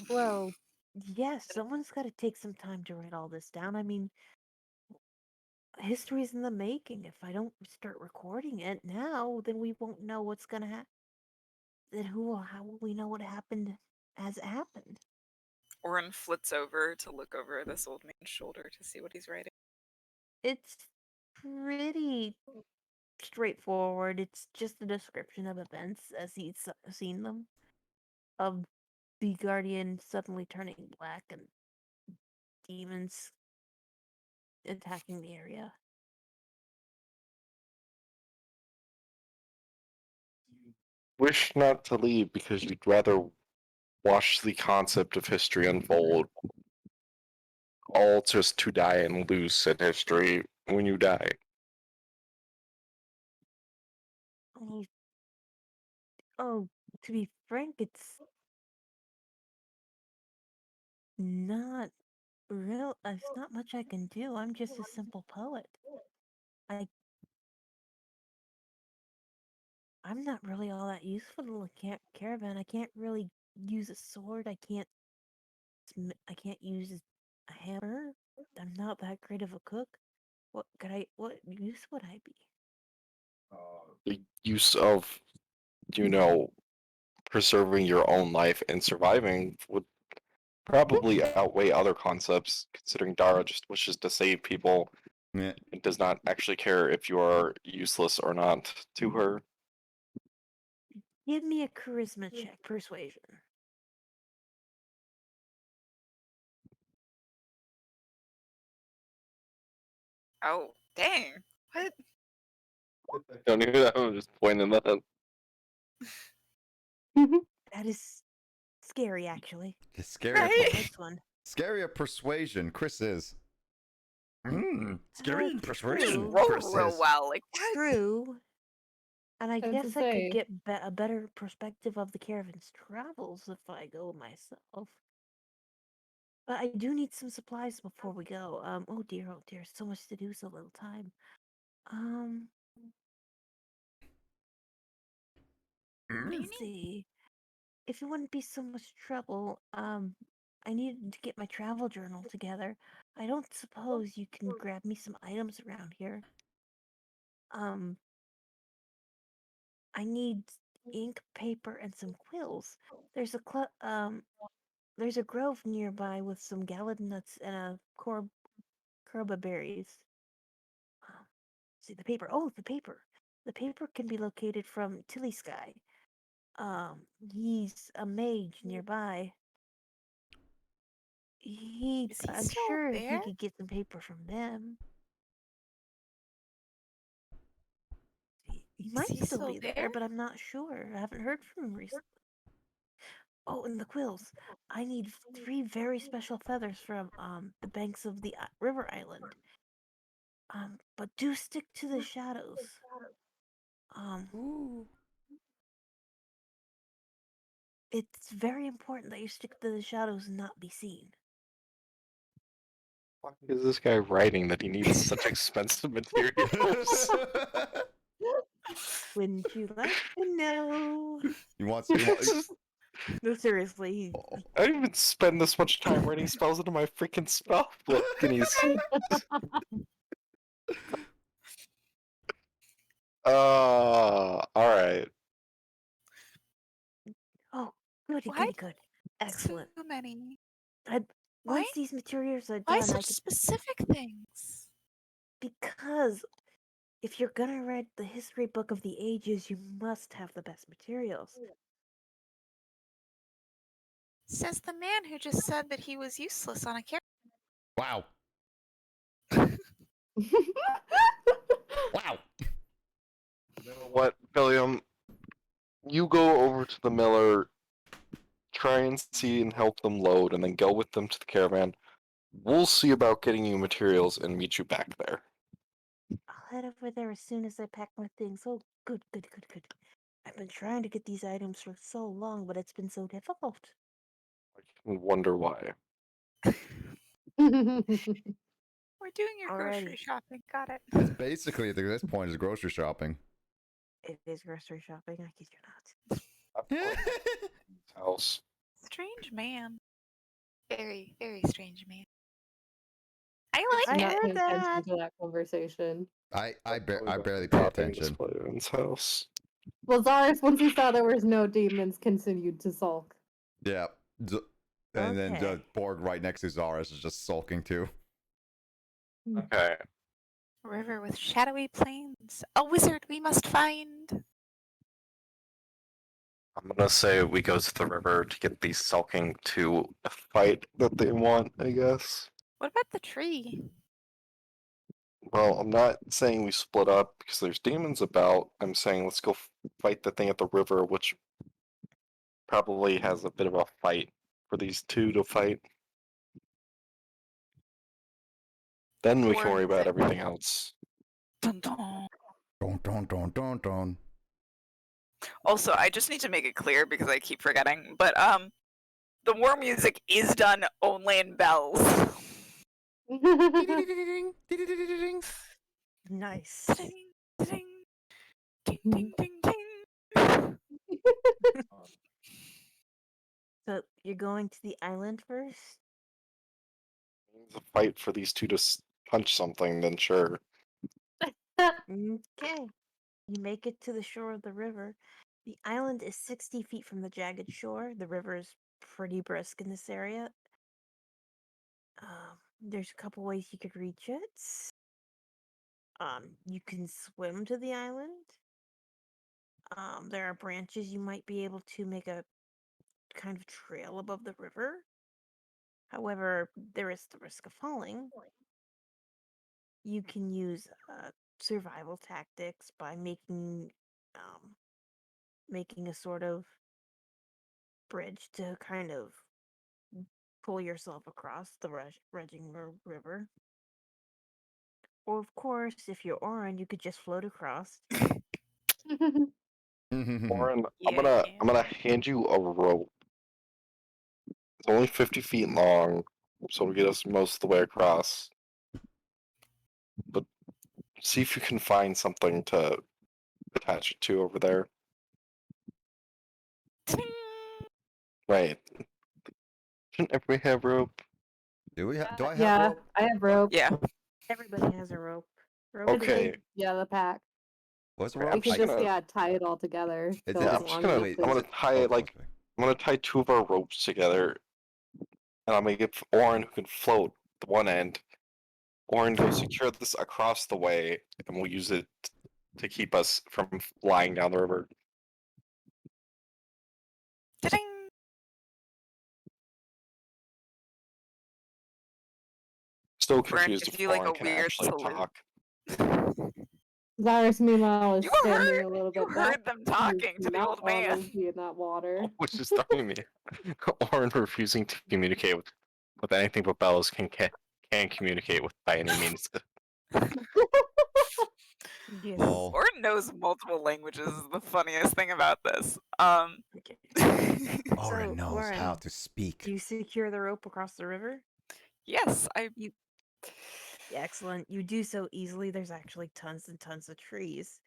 Well, yes, someone's got to take some time to write all this down. I mean, history's in the making. If I don't start recording it now, then we won't know what's gonna happen. Then how will we know what happened as it happened? Orin flits over to look over this old man's shoulder to see what he's writing. It's pretty straightforward. It's just a description of events as he's seen them, of the Guardian suddenly turning black and demons attacking the area. Wish not to leave because you'd rather watch the concept of history unfold. All just to die and lose in history when you die. Oh, to be frank, it's not real. There's not much I can do. I'm just a simple poet. I'm not really all that useful to the caravan. I can't really use a sword. I can't use a hammer. I'm not that great of a cook. What use would I be? The use of, preserving your own life and surviving would probably outweigh other concepts, considering Dara just wishes to save people Yeah. and does not actually care if you are useless or not to her. Give me a charisma check, persuasion. Oh, dang. What? Don't do that. I'm just pointing that out. That is scary, actually. It's scary. Right? Nice one. Scary of persuasion. Chris is. Scary and That's persuasion. true. Roll Chris real is. well. Like, what? True. And I That's guess to I could say. get a better perspective of the caravan's travels if I go myself. But I do need some supplies before we go. Oh dear, so much to do, so little time. What do you Let's need? see. If it wouldn't be so much trouble, I needed to get my travel journal together. I don't suppose you can grab me some items around here. I need ink, paper, and some quills. There's a grove nearby with some galad nuts and a corba berries. See the paper. Oh, the paper. The paper can be located from Tilly Sky. He's a mage nearby. Is he I'm still sure he there? could get some paper from them. He might he still still be there, there? but I'm not sure. I haven't heard from him recently. Oh, and the quills. I need 3 very special feathers from the banks of the river island. But do stick to the shadows. Ooh. It's very important that you stick to the shadows and not be seen. What is this guy writing that he needs such expensive materials? Wouldn't you like to know? He wants. No, seriously. I didn't even spend this much time writing spells into my freaking spell book, and he's. Alright. Oh, goody, Why good. Excellent. so many? Why? Once these materials are Why done, I such can specific things? because if you're gonna write the history book of the ages, you must have the best materials. Says the man who just said that he was useless on a character. Wow. Wow. You know what, William? You go over to the miller, try and see and help them load, and then go with them to the caravan. We'll see about getting you materials and meet you back there. I'll head over there as soon as I pack my things. Oh, good, good, good, good. I've been trying to get these items for so long, but it's been so difficult. I can wonder why. We're doing your grocery Alrighty. shopping. Got it. It's basically at this point is grocery shopping. It is grocery shopping, I kid you not. I'm going to his house. Strange man. Very, very strange man. I I like Not it. heard paying attention that. to that conversation. I Going barely to pay robbing attention. this William's house. Well, Zaris, once he saw there was no demons, continued to sulk. Yeah. And then Okay. Borg right next to Zaris is just sulking too. Okay. River with shadowy plains. A wizard we must find. I'm gonna say we go to the river to get these sulking to a fight that they want, I guess. What about the tree? Well, I'm not saying we split up because there's demons about. I'm saying let's go fight the thing at the river, which probably has a bit of a fight for these two to fight. Then we can Or worry about the- everything else. Dun, dun. Don't. Also, I just need to make it clear because I keep forgetting, but the war music is done only in bells. Nice. Ding, ding, ding, ding, ding, ding. So you're going to the island first? It's a fight for these two to punch something, then sure. Okay. You make it to the shore of the river. The island is 60 feet from the jagged shore. The river is pretty brisk in this area. There's a couple ways you could reach it. You can swim to the island. There are branches you might be able to make a kind of trail above the river. However, there is the risk of falling. You can use survival tactics by making a sort of bridge to kind of pull yourself across the raging river. Or of course, if you're Orin, you could just float across. Warren, Yeah. I'm gonna hand you a rope. It's only 50 feet long, so it'll get us most of the way across. But see if you can find something to attach it to over there. Ting. Right. Shouldn't everybody have rope? Do I have Yeah, rope? I have rope. Yeah. Everybody has a rope. Rope I think Okay. Yeah, the pack. What's the I'm rope? We can just just gonna- tie it all together. It's- till Yeah, it's I'm just long gonna. enough wait, I'm to- gonna tie it like. I'm gonna tie two of our ropes together, and I'm gonna get Orin who can float the one end. Orin, go secure this across the way, and we'll use it to keep us from flying down the river. Ding. Still Orin confused gives if you like Orin a can weird actually salute. talk. Zaris, meanwhile, is You standing heard- a little You bit back. heard them He talking does to the not old want man. to be in that water. Which is throwing me. Orin refusing to communicate with anything but bells can communicate with by any means. Yes. Lol. Orin knows multiple languages is the funniest thing about this. Okay. Orin So, knows Orin, how to speak. Do you secure the rope across the river? Yes, Excellent. You do so easily. There's actually tons and tons of trees.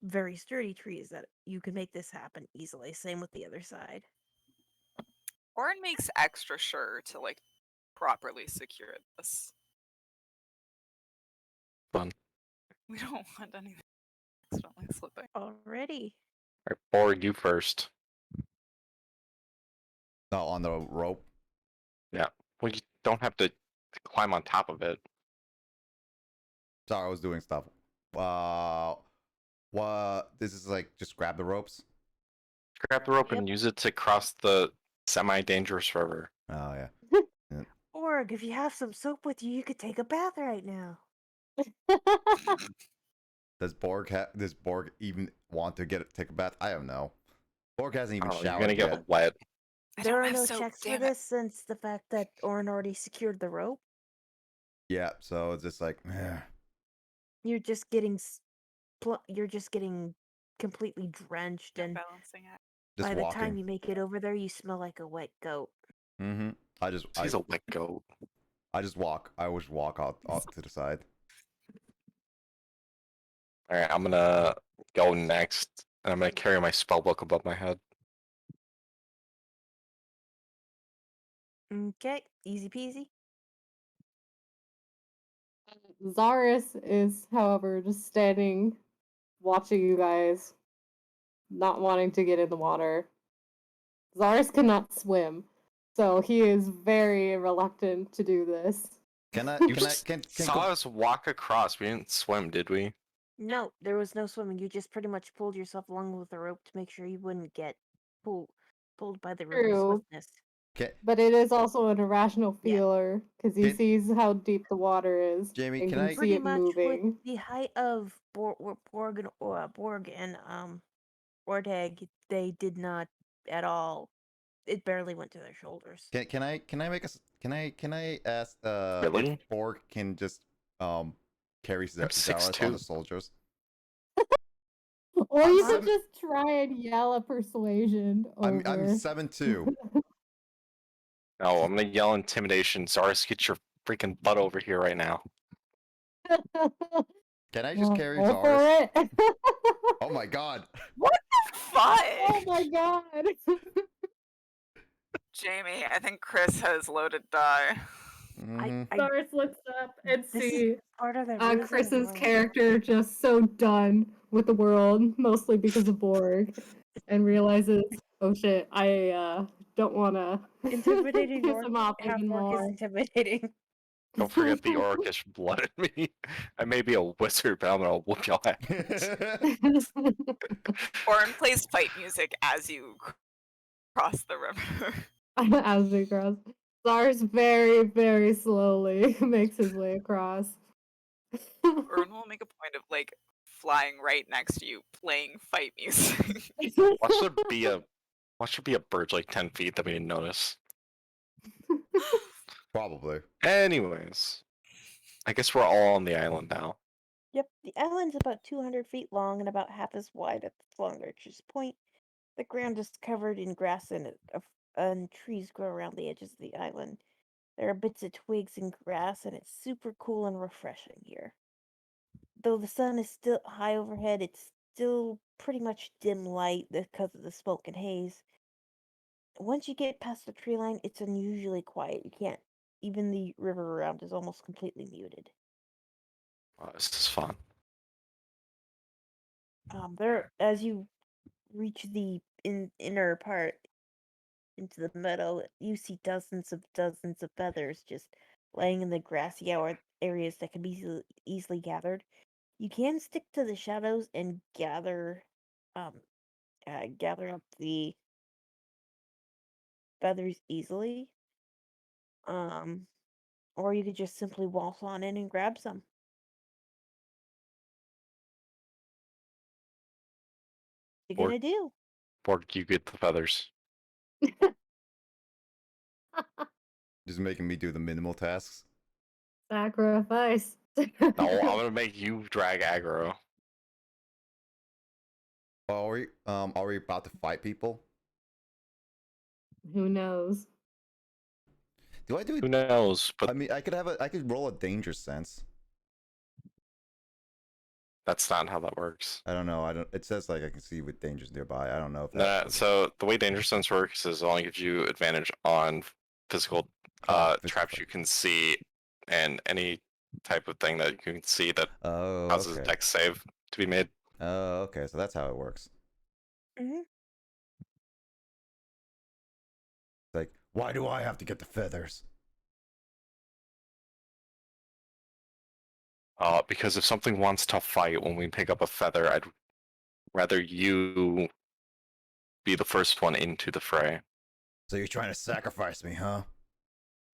Very sturdy trees that you can make this happen easily. Same with the other side. Orin makes extra sure to like properly secure this. Fun. We don't want anything accidentally slipping. Already. Alright, Borg, you first. No, on the rope. Yeah. Well, you don't have to climb on top of it. Sorry, I was doing stuff. What? This is like just grab the ropes. Grab the rope Yep. and use it to cross the semi-dangerous river. Oh yeah. Borg, if you have some soap with you, you could take a bath right now. Does Borg even want to take a bath? I don't know. Borg hasn't even Oh, you're showered gonna get yet. wet. I There don't are have no soap, checks for damn it. this since the fact that Orin already secured the rope. Yeah, so it's just like, You're just getting you're just getting completely drenched, No and balancing act. just by the time walking. you make it over there, you smell like a wet goat. Mm-hmm. He's a wet goat. I just walk. I always walk out to the side. All right, I'm gonna go next, and I'm gonna carry my spell book above my head. Okay, easy peasy. Zaris is, however, just standing, watching you guys, not wanting to get in the water. Zaris cannot swim, so he is very reluctant to do this. Can I? You saw us walk across. We didn't swim, did we? No, there was no swimming. You just pretty much pulled yourself along with the rope to make sure you wouldn't get pulled by the river's True. swiftness. But it is also an irrational Yeah. feeler because he sees how deep the water is. Jamie, and can can I- see Pretty it much moving. with the height of Borg and Orteg, they did not at all. It barely went to their shoulders. Can I make a can I ask Really? if Borg can just carry I'm Zaris on 6'2". the soldiers? Or I'm you could seven- just try and yell a persuasion over. I'm 7'2". No, I'm gonna yell intimidation. Zaris, get your freaking butt over here right now. Can I just carry Go Zaris? for it. Oh my god. Fun! Oh my god. Jamie, I think Chris has loaded die. Mhm. Zaris looks up and This is see part of the reason Chris's why- character just so done with the world, mostly because of Borg, and realizes, oh shit, I don't want to Intimidating piss orc, him off half even orc is more. intimidating. Don't forget the orcish blood in me. I may be a wizard, but I'm gonna whoop your ass. Orin plays fight music as you cross the river. As we cross. Zaris very, very slowly makes his way across. Orin will make a point of like flying right next to you, playing fight music. Watch there be a bird like 10 feet that we didn't notice. Probably. Anyways, I guess we're all on the island now. Yep, the island's about 200 feet long and about half as wide at its largest point. The ground is covered in grass and trees grow around the edges of the island. There are bits of twigs and grass, and it's super cool and refreshing here. Though the sun is still high overhead, it's still pretty much dim light because of the smoke and haze. Once you get past the tree line, it's unusually quiet. You can't. Even the river around is almost completely muted. Oh, this is fun. As you reach the inner part into the meadow, you see dozens of feathers just laying in the grassy areas that can be easily gathered. You can stick to the shadows and gather up the feathers easily. Or you could just simply waltz on in and grab some. What you Or- gonna do? Borg, you get the feathers. Just making me do the minimal tasks. Sacrifice. No, I'm gonna make you drag aggro. Are we about to fight people? Who knows? Do I do Who knows? But I mean, I could roll a danger sense. that's not how that works. I don't know. It says like I can see with dangers nearby. I don't know if Nah, that's so the way danger sense works is it only gives you advantage on physical physical traps threat. you can see and any type of thing that you can see that Oh, causes okay. dex save to be made. Oh, okay. So that's how it works. Mm-hmm. Like, why do I have to get the feathers? Because if something wants to fight when we pick up a feather, I'd rather you be the first one into the fray. So you're trying to sacrifice me, huh?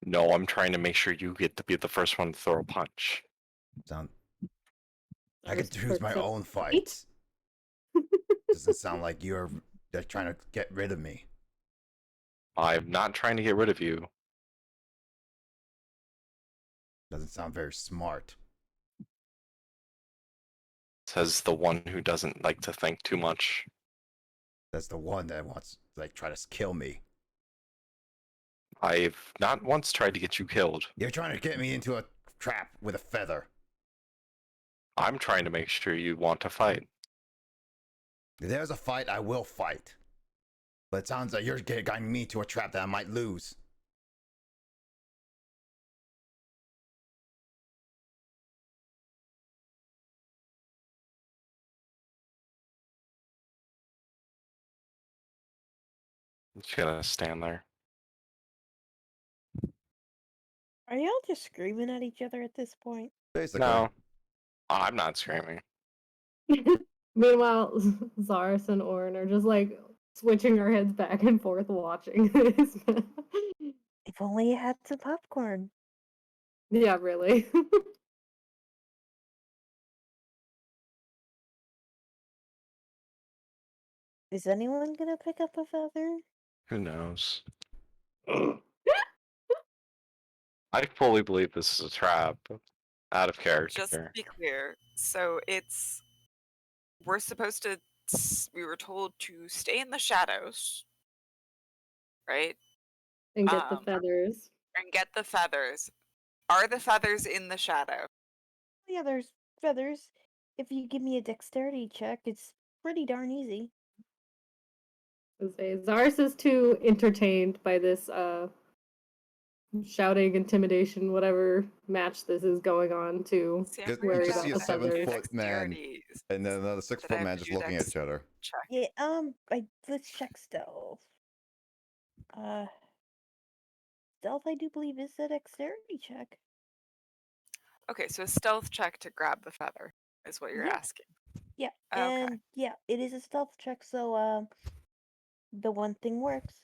No, I'm trying to make sure you get to be the first one to throw a punch. Sound. I Zaris could choose my perks up. own fights. Doesn't sound like you're trying to get rid of me. I'm not trying to get rid of you. Doesn't sound very smart. Says the one who doesn't like to think too much. That's the one that wants to try to kill me. I've not once tried to get you killed. You're trying to get me into a trap with a feather. I'm trying to make sure you want to fight. If there's a fight, I will fight. But it sounds like you're getting me to a trap that I might lose. Just gonna stand there. Are y'all just screaming at each other at this point? Basically. No, I'm not screaming. Meanwhile, Zaris and Orin are just like switching our heads back and forth watching this. If only you had some popcorn. Yeah, really. Is anyone gonna pick up a feather? Who knows? I fully believe this is a trap. Out of character. Just to be clear, so we're supposed to. We were told to stay in the shadows, right? And get the feathers. And get the feathers. Are the feathers in the shadow? Yeah, there's feathers. If you give me a dexterity check, it's pretty darn easy. Zaris is too entertained by this shouting, intimidation, whatever match this is going on to worry just about see a the feathers. 7-foot man and then another 6-foot man just looking at each other. Check. Yeah, let's check stealth. Stealth, I do believe, is a dexterity check. Okay, so a stealth check to grab the feather is what you're Yeah. asking. Yeah, Okay. and yeah, it is a stealth check, so the one thing works.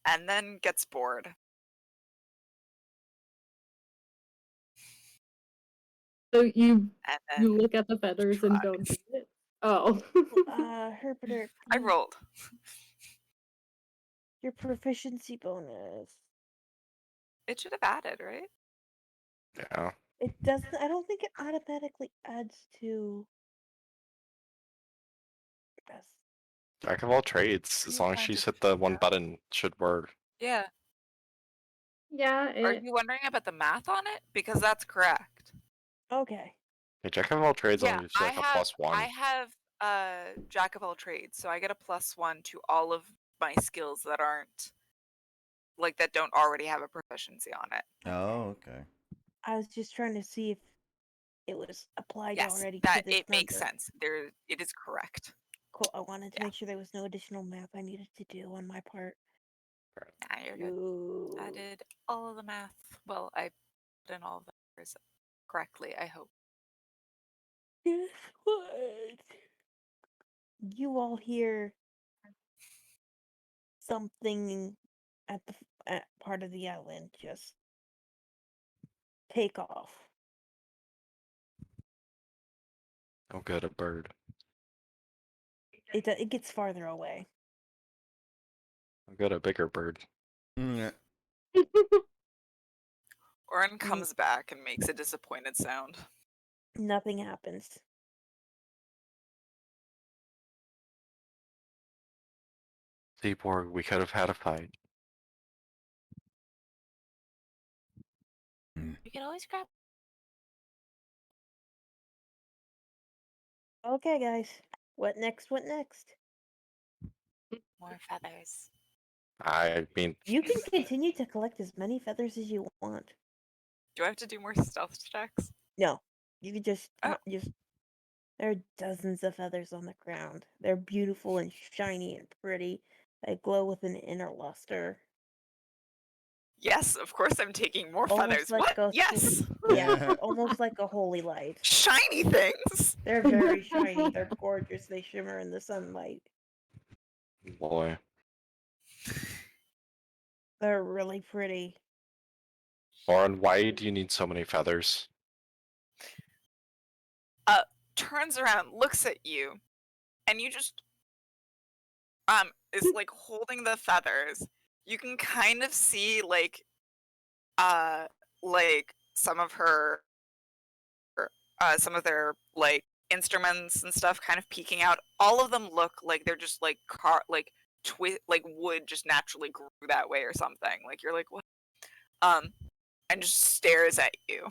And then gets bored. So you And look at the feathers and don't do it? Oh. Herpeter, I rolled. your proficiency bonus. It should have added, right? Yeah. It doesn't. I don't think it automatically adds to. Jack of all trades. As long as she's hit the one button, should work. Yeah. Yeah. Are you wondering about the math on it? Because that's correct. Okay. Yeah, Jack of all trades Yeah, only gives you like a +1. I have Jack of all trades, so I get a +1 to all of my skills that aren't that don't already have a proficiency on it. Oh, okay. I was just trying to see if it was applied Yes, already that to this it makes number. sense. It is correct. Cool. I wanted to make sure there was no additional math I needed to do on my part. Nah, you're good. I did all of the math. Well, I put in all of the numbers correctly, I hope. Guess what? You all hear something at part of the island just take off. Oh, good, a bird. It gets farther away. Oh, good, a bigger bird. Yeah. Orin comes back and makes a disappointed sound. Nothing happens. See, Borg, we could have had a fight. You can always grab. Okay, guys. What next? What next? More feathers. I mean, You can continue to collect as many feathers as you want. Do I have to do more stealth checks? No, you can just Oh. just There are dozens of feathers on the ground. They're beautiful and shiny and pretty. They glow with an inner luster. Yes, of course I'm taking more Almost feathers. like What? a Yes! Yeah, almost like a holy light. Shiny things! They're very shiny. They're gorgeous. They shimmer in the sunlight. Boy. They're really pretty. Oren, why do you need so many feathers? Turns around, looks at you, and you just is like holding the feathers. You can kind of see like some of her some of their like instruments and stuff kind of peeking out. All of them look like they're just like like wood just naturally grew that way or something. Like you're like, what? And just stares at you.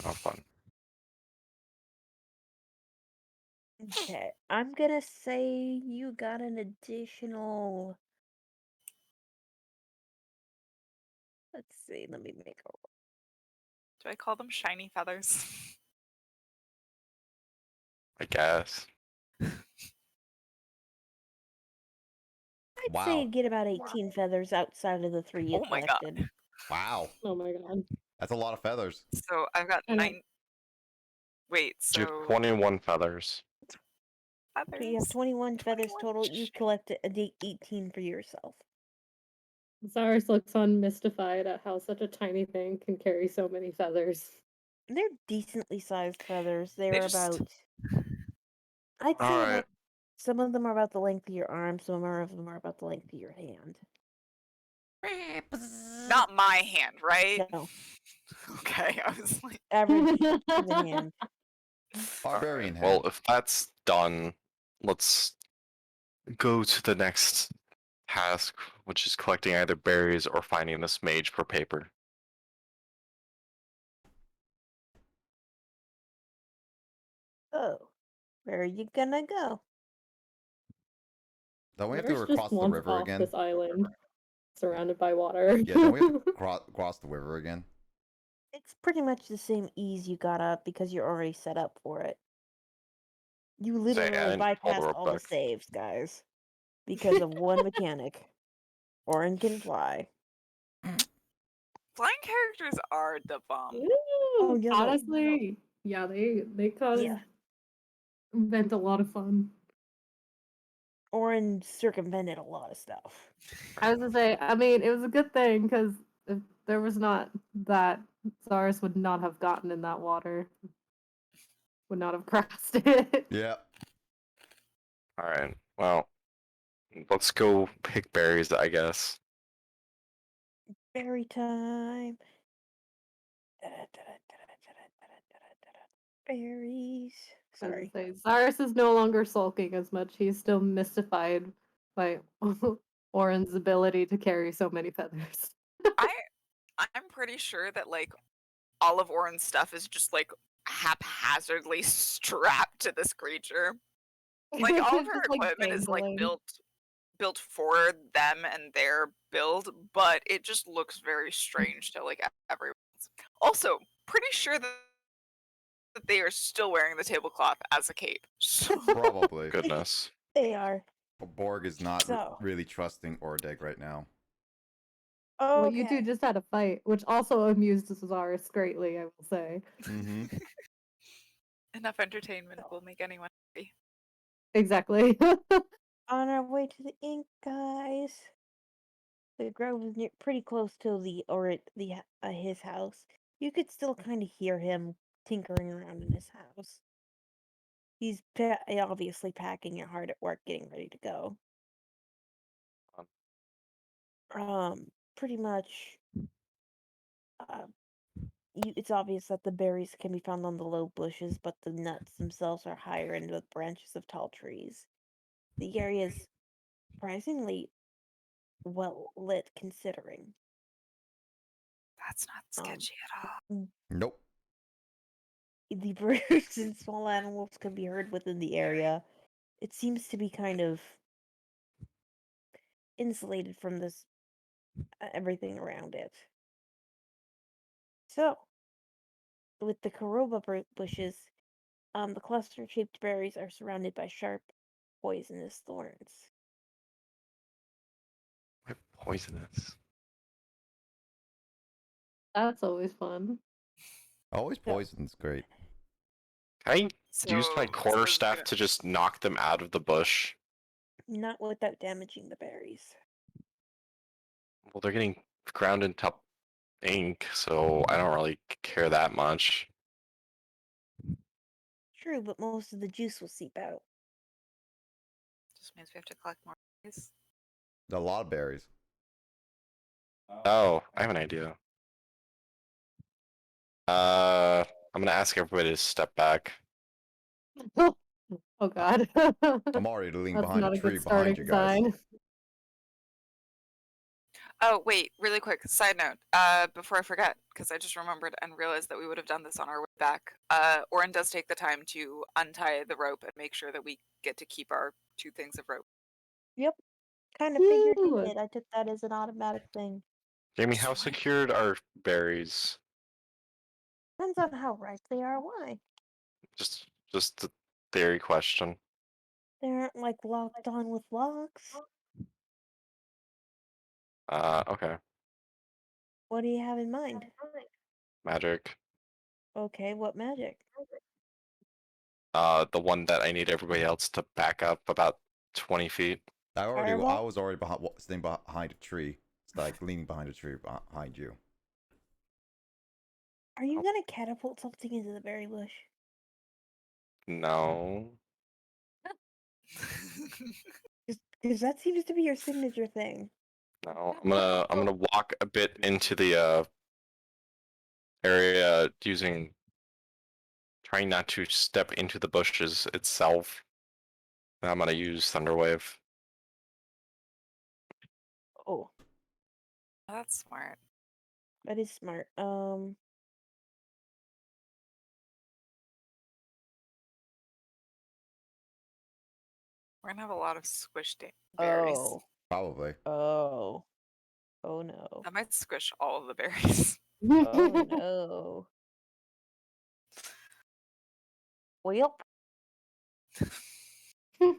Oh, fun. Okay, I'm gonna say you got an additional. Let's see. Let me make a. Do I call them shiny feathers? I guess. I'd Wow. say you get about 18 feathers outside of the 3 you Oh my god. collected. Wow. Oh my god. That's a lot of feathers. So I've got I know. 9. Wait, You have so 21 feathers. Okay, you have feathers. 21 feathers 21. total. You collected 18 for yourself. Zars looks on mystified at how such a tiny thing can carry so many feathers. They're decently sized feathers. They They're just about. I'd say Alright. about. Some of them are about the length of your arm. Some of them are about the length of your hand. not my hand, right? No, Okay, I was like, average human hand. Barbarian Well, hand. if that's done, let's go to the next task, which is collecting either berries or finding this mage for paper. Oh, where are you gonna go? Don't we have to Zars cross just the wants river off again? this island, surrounded by water. Yeah, don't we have to cross the river again? It's pretty much the same ease you got up because you're already set up for it. You Say, literally and all the bypassed rope all the back. saves, guys, because of one mechanic. Orin can fly. flying characters are the bomb. Oh, yeah, no. Honestly, yeah, they cause Yeah. invent a lot of fun. Orin circumvented a lot of stuff. I was gonna say, I mean, it was a good thing because if there was not that, Zars would not have gotten in that water. Would not have crossed it. Yeah. Alright, well, let's go pick berries, I guess. Berry time. Berries. I was Sorry. gonna say, Zars is no longer sulking as much. He's still mystified by Oren's ability to carry so many feathers. I'm pretty sure that like all of Oren's stuff is just like haphazardly strapped to this creature. Like all of her Just, like, equipment is like dangling. built for them and their build, but it just looks very strange to like everyone. Also, pretty sure that they are still wearing the tablecloth as a cape. So Probably. Goodness. They are. Borg is not So. really trusting Ordeg right now. Well, you Okay. two just had a fight, which also amused Zars greatly, I will say. Mm-hmm. enough entertainment will make anyone happy. Exactly. On our way to the ink, guys. The grove is pretty close to his house. You could still kind of hear him tinkering around in his house. He's obviously packing it hard at work, getting ready to go. Pretty much. It's obvious that the berries can be found on the low bushes, but the nuts themselves are higher in the branches of tall trees. The area is surprisingly well lit, considering. That's not sketchy at all. Nope. The birds and small animals can be heard within the area. It seems to be kind of insulated from this everything around it. So, with the caroba bushes, The cluster-shaped berries are surrounded by sharp, poisonous thorns. What poisonous? That's always fun. Always Yeah. poison's great. Can I So, use my so quarterstaff the- to just knock them out of the bush? Not without damaging the berries. Well, they're getting ground into ink, so I don't really care that much. True, but most of the juice will seep out. just means we have to collect more berries. A lot of berries. Oh, I have an idea. I'm gonna ask everybody to step back. Oh god. I'm already leaning That's behind a not a tree good behind starting you guys. sign. Oh, wait, really quick, side note, before I forget, because I just remembered and realized that we would have done this on our way back. Orin does take the time to untie the rope and make sure that we get to keep our 2 things of rope. Yep. Kind of figured he Woo! did. I took that as an automatic thing. Jamie, how Right. secured are berries? Depends on how ripe they are. Why? Just a theory question. They aren't like locked on with locks. Okay. What do you have in mind? Magic. Okay, what magic? The one that I need everybody else to back up about 20 feet. I Fireball? was already sitting behind a tree. It's like leaning behind a tree behind you. Are you gonna catapult something into the berry bush? No. Because that seems to be your signature thing. No. I'm gonna walk a bit into the area trying not to step into the bushes itself. And I'm gonna use Thunderwave. Oh, That's smart. that is smart. We're gonna have a lot of squished berries. Probably. Oh no. That might squish all of the berries. Oh no. Well, I'm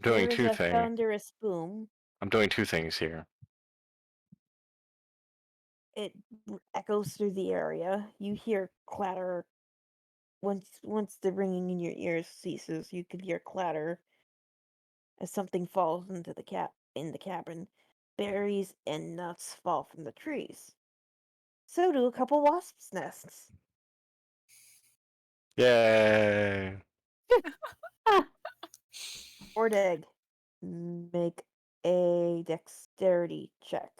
doing there is two a things. thunderous boom. I'm doing 2 things here. It echoes through the area. You hear clatter. Once the ringing in your ears ceases, you can hear clatter as something falls into the cabin. Berries and nuts fall from the trees. So do a couple wasps' nests. Yay! Ordag, make a dexterity check.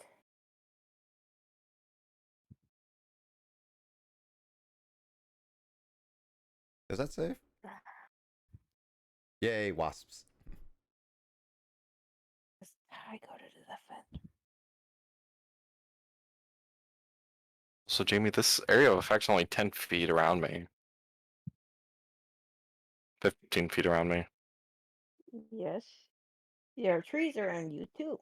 Is that safe? Yay, wasps. I go to defend. So Jamie, this area of effect's only 10 feet around me. 15 feet around me. Yes. There are trees around you too.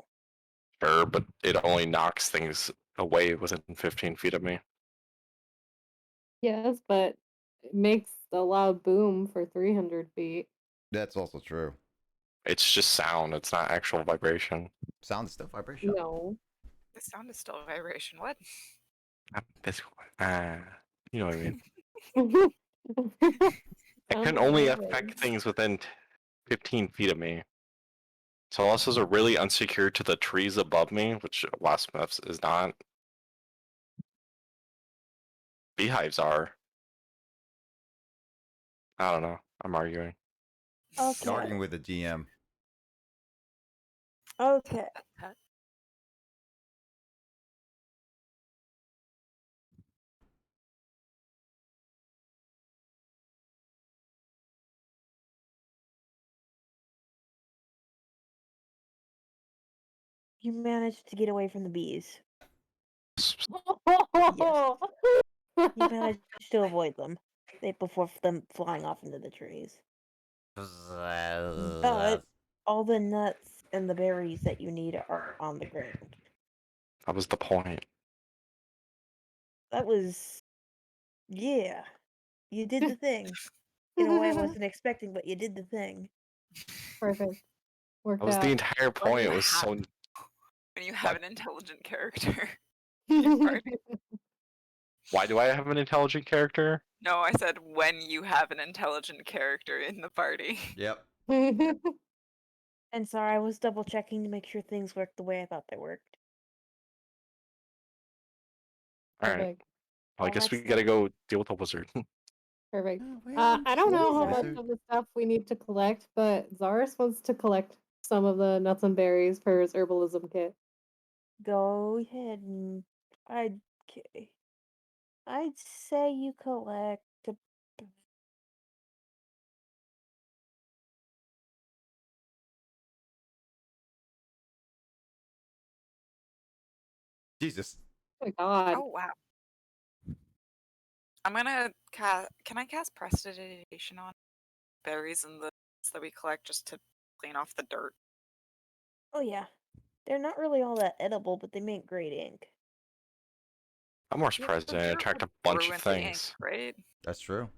Sure, but it only knocks things away within 15 feet of me. Yes, but it makes a loud boom for 300 feet. That's also true. It's just sound, it's not actual vibration. Sound is still vibration. No. The sound is still a vibration. What? You know what I mean. It It can sounds only like affect it. things within 15 feet of me. So unless those are really unsecured to the trees above me, which Wasp Nest is not. Beehives are. I don't know. I'm arguing. Okay. Arguing with the GM. Okay. You managed to get away from the bees. You managed to avoid them before them flying off into the trees. But all the nuts and the berries that you need are on the ground. That was the point. That was, yeah. You did the thing. In a way I wasn't expecting, but you did the thing. Perfect. Worked That was the out. entire When point. you It was so. have- when you have What? an intelligent character. in your party. Why do I have an intelligent character? No, I said when you have an intelligent character in the party. Yep. And sorry, I was double checking to make sure things worked the way I thought they worked. All right. Perfect. Well, I All guess we that's gotta go deal with the wizard. Perfect. Oh, wait, I don't What know is how that? much of the stuff we need to collect, but Zaris wants to collect some of the nuts and berries for his herbalism kit. Go ahead and okay. I'd say you collect Jesus. Oh my god. Oh wow. I'm gonna cast. Can I cast prestidigitation on berries and the that we collect just to clean off the dirt? Oh yeah. They're not really all that edible, but they make great ink. I'm more Yeah, surprised the I didn't dirt attract would a bunch brew of into ink, things. right? That's true.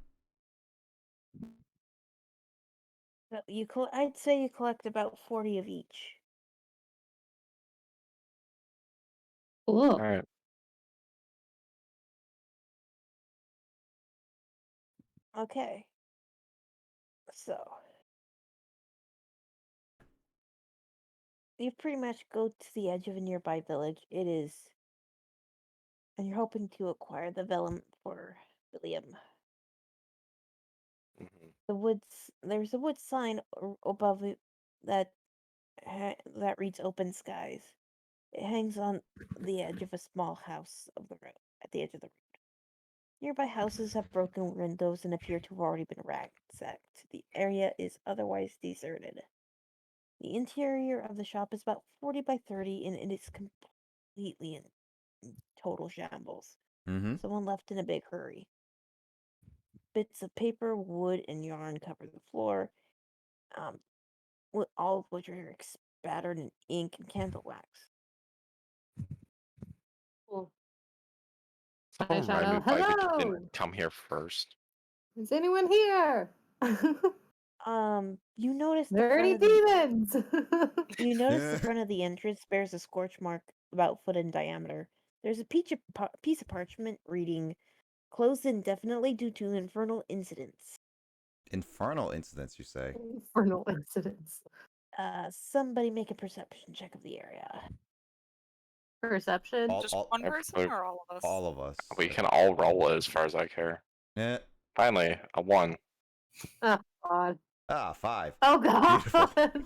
So I'd say you collect about 40 of each. Cool. All right. Okay. So you pretty much go to the edge of a nearby village. It is, and you're hoping to acquire the vellum for William. Mhm. There's a wood sign above it that that reads "Open Skies." It hangs on the edge of a small house of the road at the edge of the road. Nearby houses have broken windows and appear to have already been ransacked. The area is otherwise deserted. The interior of the shop is about 40 by 30 and it is completely in total shambles. Mm-hmm. Someone left in a big hurry. Bits of paper, wood, and yarn cover the floor, all of which are spattered in ink and candle wax. Cool. Someone shout remind me out, why we "Hello!" didn't come here first. Is anyone here? You notice the Dirty front of the demons! you notice the front of the entrance bears a scorch mark about a foot in diameter. There's a piece of parchment reading "Closed indefinitely due to infernal incidents." Infernal incidents, you say? Infernal incidents. Somebody make a perception check of the area. Perception. Just one person Everybody- or all of us? all of us. We can all roll it as far as I care. Eh. Finally, a 1. Oh god. Ah, 5. Oh god. Beautiful.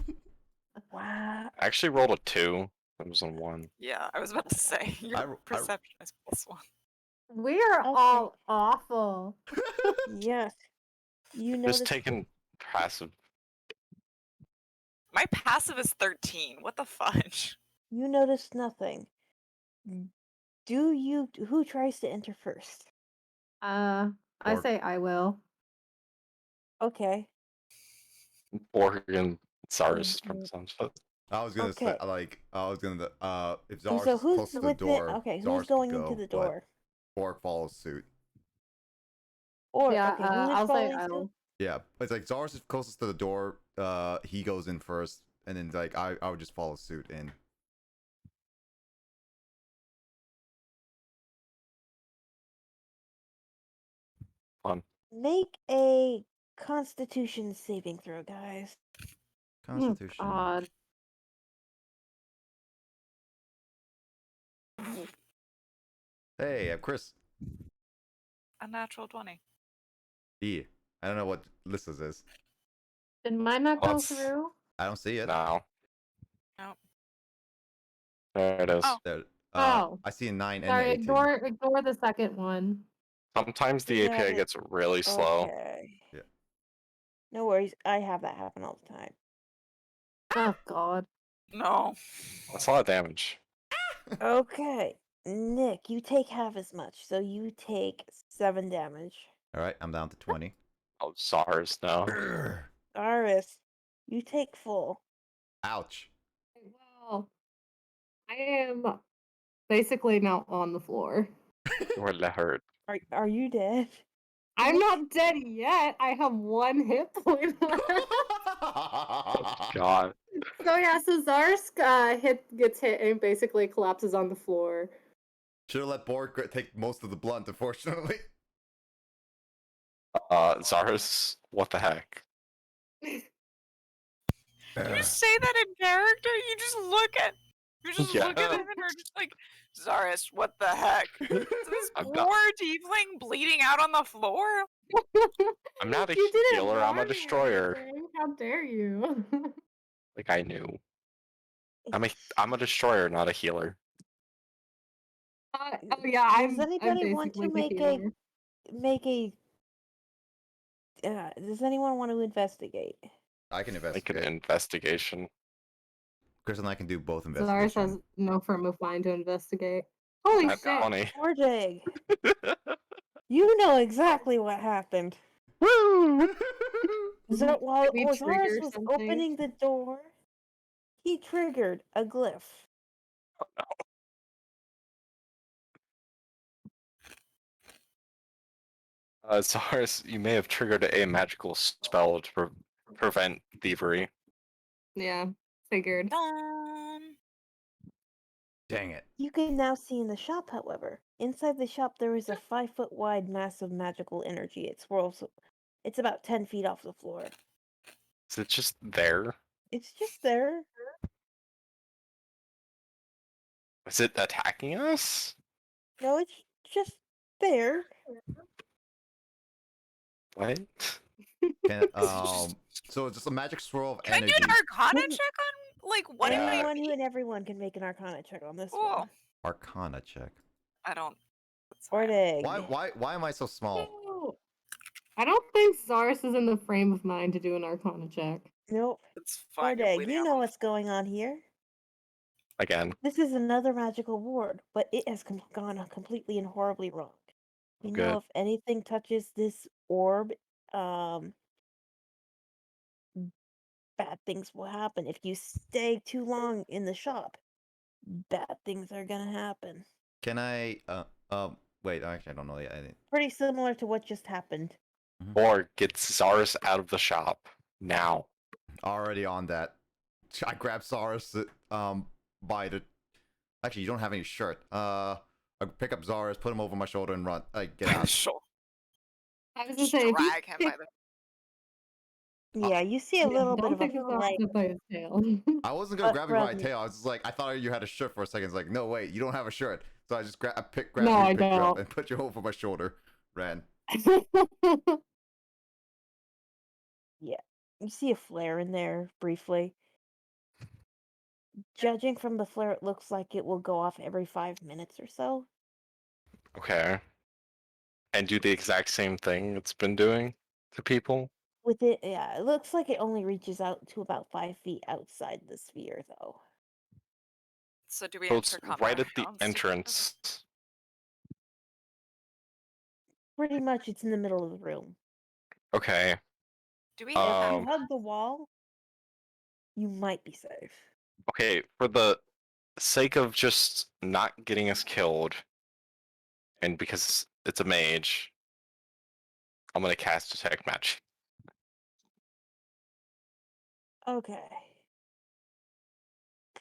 Wow. I actually rolled a 2. It was a 1. Yeah, I was about to say your perception is +1. We are all awful. Yes. You Just notice taking passive. My passive is 13. What the fudge? you notice nothing. Who tries to enter first? I Borg. say I will. Okay. Borg and Zaris from Mhm. sounds of it. I was gonna Okay. say, like, if And Zars so is who's close to the with door, it? Okay, Zars who's could going go, into the but door? Borg follows suit. Or Yeah, okay, who is I'll say following I suit? will. Yeah, it's like Zars is closest to the door. He goes in first, and then like I would just follow suit in. Fun. Make a Constitution saving throw, guys. Constitution. God. Hey, I'm Chris. A natural 20. E. I don't know what Lissa's is. Did mine not go Let's- through? I don't see it. No. No. There it is. Oh. There. Oh. I see a 9 and Sorry, an 18. ignore the second one. Sometimes the Yeah, API but- gets really slow. Okay. Yeah. No worries. I have that happen all the time. Oh god. No. That's a lot of damage. Okay. Nick, you take half as much, so you take 7 damage. All right, I'm down to 20. Oh, Zaris, no. Aris, you take full. Ouch. Well, I am basically now on the floor. You were hurt. Are you dead? I'm not dead yet. I have 1 hit point left. God. So yeah, so Zarsk gets hit and basically collapses on the floor. Should have let Borg take most of the blunt, unfortunately. Zaris, what the heck? You say that in character. You just look at Yeah. him and are just like, Zaris, what the heck? Is this I'm poor not- tiefling bleeding out on the floor? I'm not a You didn't healer, I'm a warn me or destroyer. anything. How dare you? Like I knew. I'm a destroyer, not a healer. Oh yeah, Does I'm anybody want basically to the healer. make a? Does anyone want to investigate? I can Make an investigate. investigation. Chris and I can do both Zaris investigation. has no firm of mind to investigate. Holy That's shit! funny. Ordig, you know exactly what happened. Woo! So while we Ozaris trigger was something? opening the door, he triggered a glyph. Zaris, you may have triggered a magical spell to prevent thievery. Yeah, figured. Dang it. You can now see in the shop, however. Inside the shop, there is a 5-foot wide mass of magical energy. It swirls. It's about 10 feet off the floor. Is it just there? It's just there. Is it attacking us? No, it's just there. What? Can, so it's just a magic swirl of Can you energy. an Arcana Can- check on like what it Yeah. might Anyone be? who and everyone can make an Arcana check on this Cool. one. Arcana check. I don't. That's fine. Ordig. Why am I so small? No. I don't think Zaris is in the frame of mind to do an Arcana check. Nope. It's fine. you're Ordig, bleeding you out know on the what's going on here. Again. This is another magical ward, but it has gone completely and horribly wrong. You know, Good. if anything touches this orb, bad things will happen. If you stay too long in the shop, bad things are gonna happen. Can I wait, actually I don't know yet. Pretty similar to what just happened. Borg, get Zaris out of the shop. Now. Already on that. I grab Zaris by the actually you don't have any shirt. I pick up Zaris, put him over my shoulder and run. Get out. Sure. I was Just just saying, drag him by the. Yeah, you see a little bit don't of a pick his flight. up by his tail. I wasn't gonna But grab you by my from- tail. I was just like, I thought you had a shirt for a second. It's like, no, wait, you don't have a shirt. So I just grabbed No, you, I picked you up, don't. and put you over my shoulder. Ran. You see a flare in there briefly. Judging from the flare, it looks like it will go off every 5 minutes or so. Okay. And do the exact same thing it's been doing to people? With it, yeah, it looks like it only reaches out to about 5 feet outside the sphere, though. So do we So enter it's combat right at the rounds together? entrance. Pretty much, it's in the middle of the room. Okay. Do we If you have? hug the wall, you might be safe. Okay, for the sake of just not getting us killed, and because it's a mage, I'm gonna cast Detect Magic. Okay.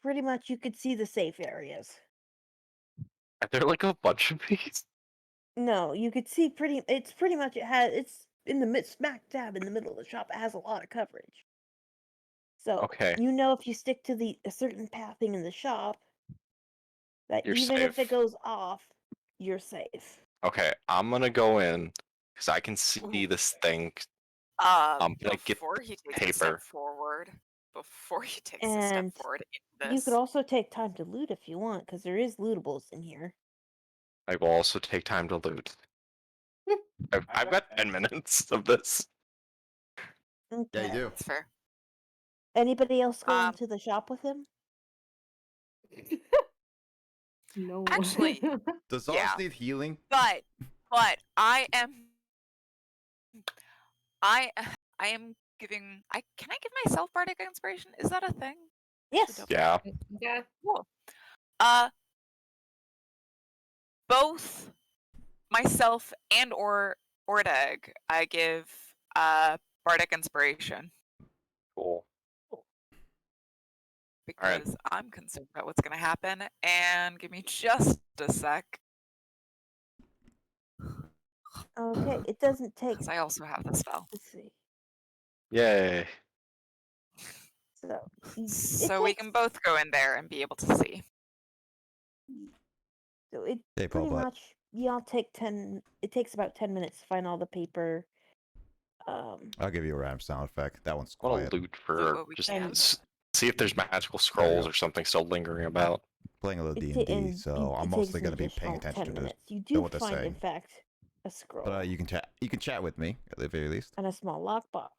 Pretty much, you could see the safe areas. Are there like a bunch of these? No, you could see it's pretty much, it's in the smack dab in the middle of the shop. It has a lot of coverage. So, Okay. you know if you stick to a certain pathing in the shop, that You're even if it safe. goes off, you're safe. Okay, I'm gonna go in because I can see this thing. I'm gonna get Before he takes a paper. step forward, And into you this, could also take time to loot if you want, because there is lootables in here. I will also take time to loot. I've got 10 minutes of this. Yeah, you Okay. do. that's fair. Anybody else go Um, into the shop with him? No. Actually, Does Zaris Yeah. need healing? but I am giving. Can I give myself bardic inspiration? Is that a thing? Yes. Yeah. yeah. Cool. Both myself and or Ordeg, I give Bardic Inspiration Cool. Alright. because I'm concerned about what's going to happen. And give me just a sec, Okay, it doesn't take. because I also have the spell. Let's see. Yay. So, it So we takes- can both go in there and be able to see. So it Hey, pretty Paul, much y'all take 10. It takes about 10 minutes to find all the paper. I'll give you a random sound effect. That one's I want quiet. to loot for what we just can. see if there's magical There scrolls you or something still lingering about. Playing a little it D&D, and so it I'm takes mostly an going to be paying additional attention 10 to minutes. You know do what they're find, in saying. fact, a scroll But you can chat with me at the very least. and a small lockbox.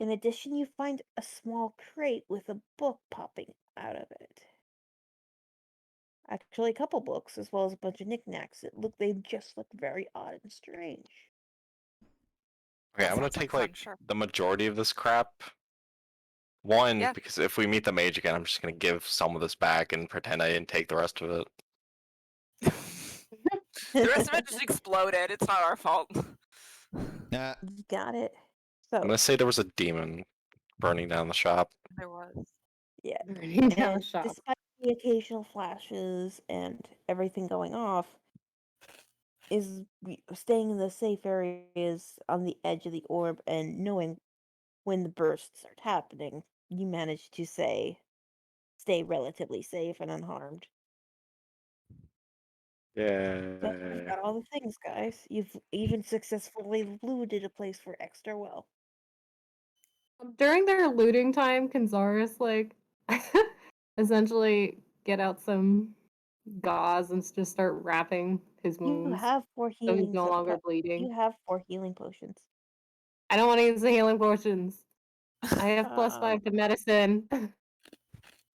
In addition, you find a small crate with a book popping out of it. Actually, a couple books, as well as a bunch of knickknacks. They just look very odd and strange. Okay, That I'm gonna sounds like take fun, like sure. the majority of this crap. One, Yeah. because if we meet the mage again, I'm just gonna give some of this back and pretend I didn't take the rest of it. The rest of it just exploded. It's not our fault. Yeah. You got it. I'm So, gonna say there was a demon burning down the shop. There was. yeah. Burning down the And shop. despite the occasional flashes and everything going off, staying in the safe areas on the edge of the orb and knowing when the bursts start happening, you manage to stay relatively safe and unharmed. Yeah. So you've got all the things, guys. You've even successfully looted a place for extra well. During their looting time, can Zaris like essentially get out some gauze and just start wrapping his You wounds have 4 so he's healing. no longer bleeding? You have 4 healing potions. I don't want to use the healing potions. I have +5 to medicine.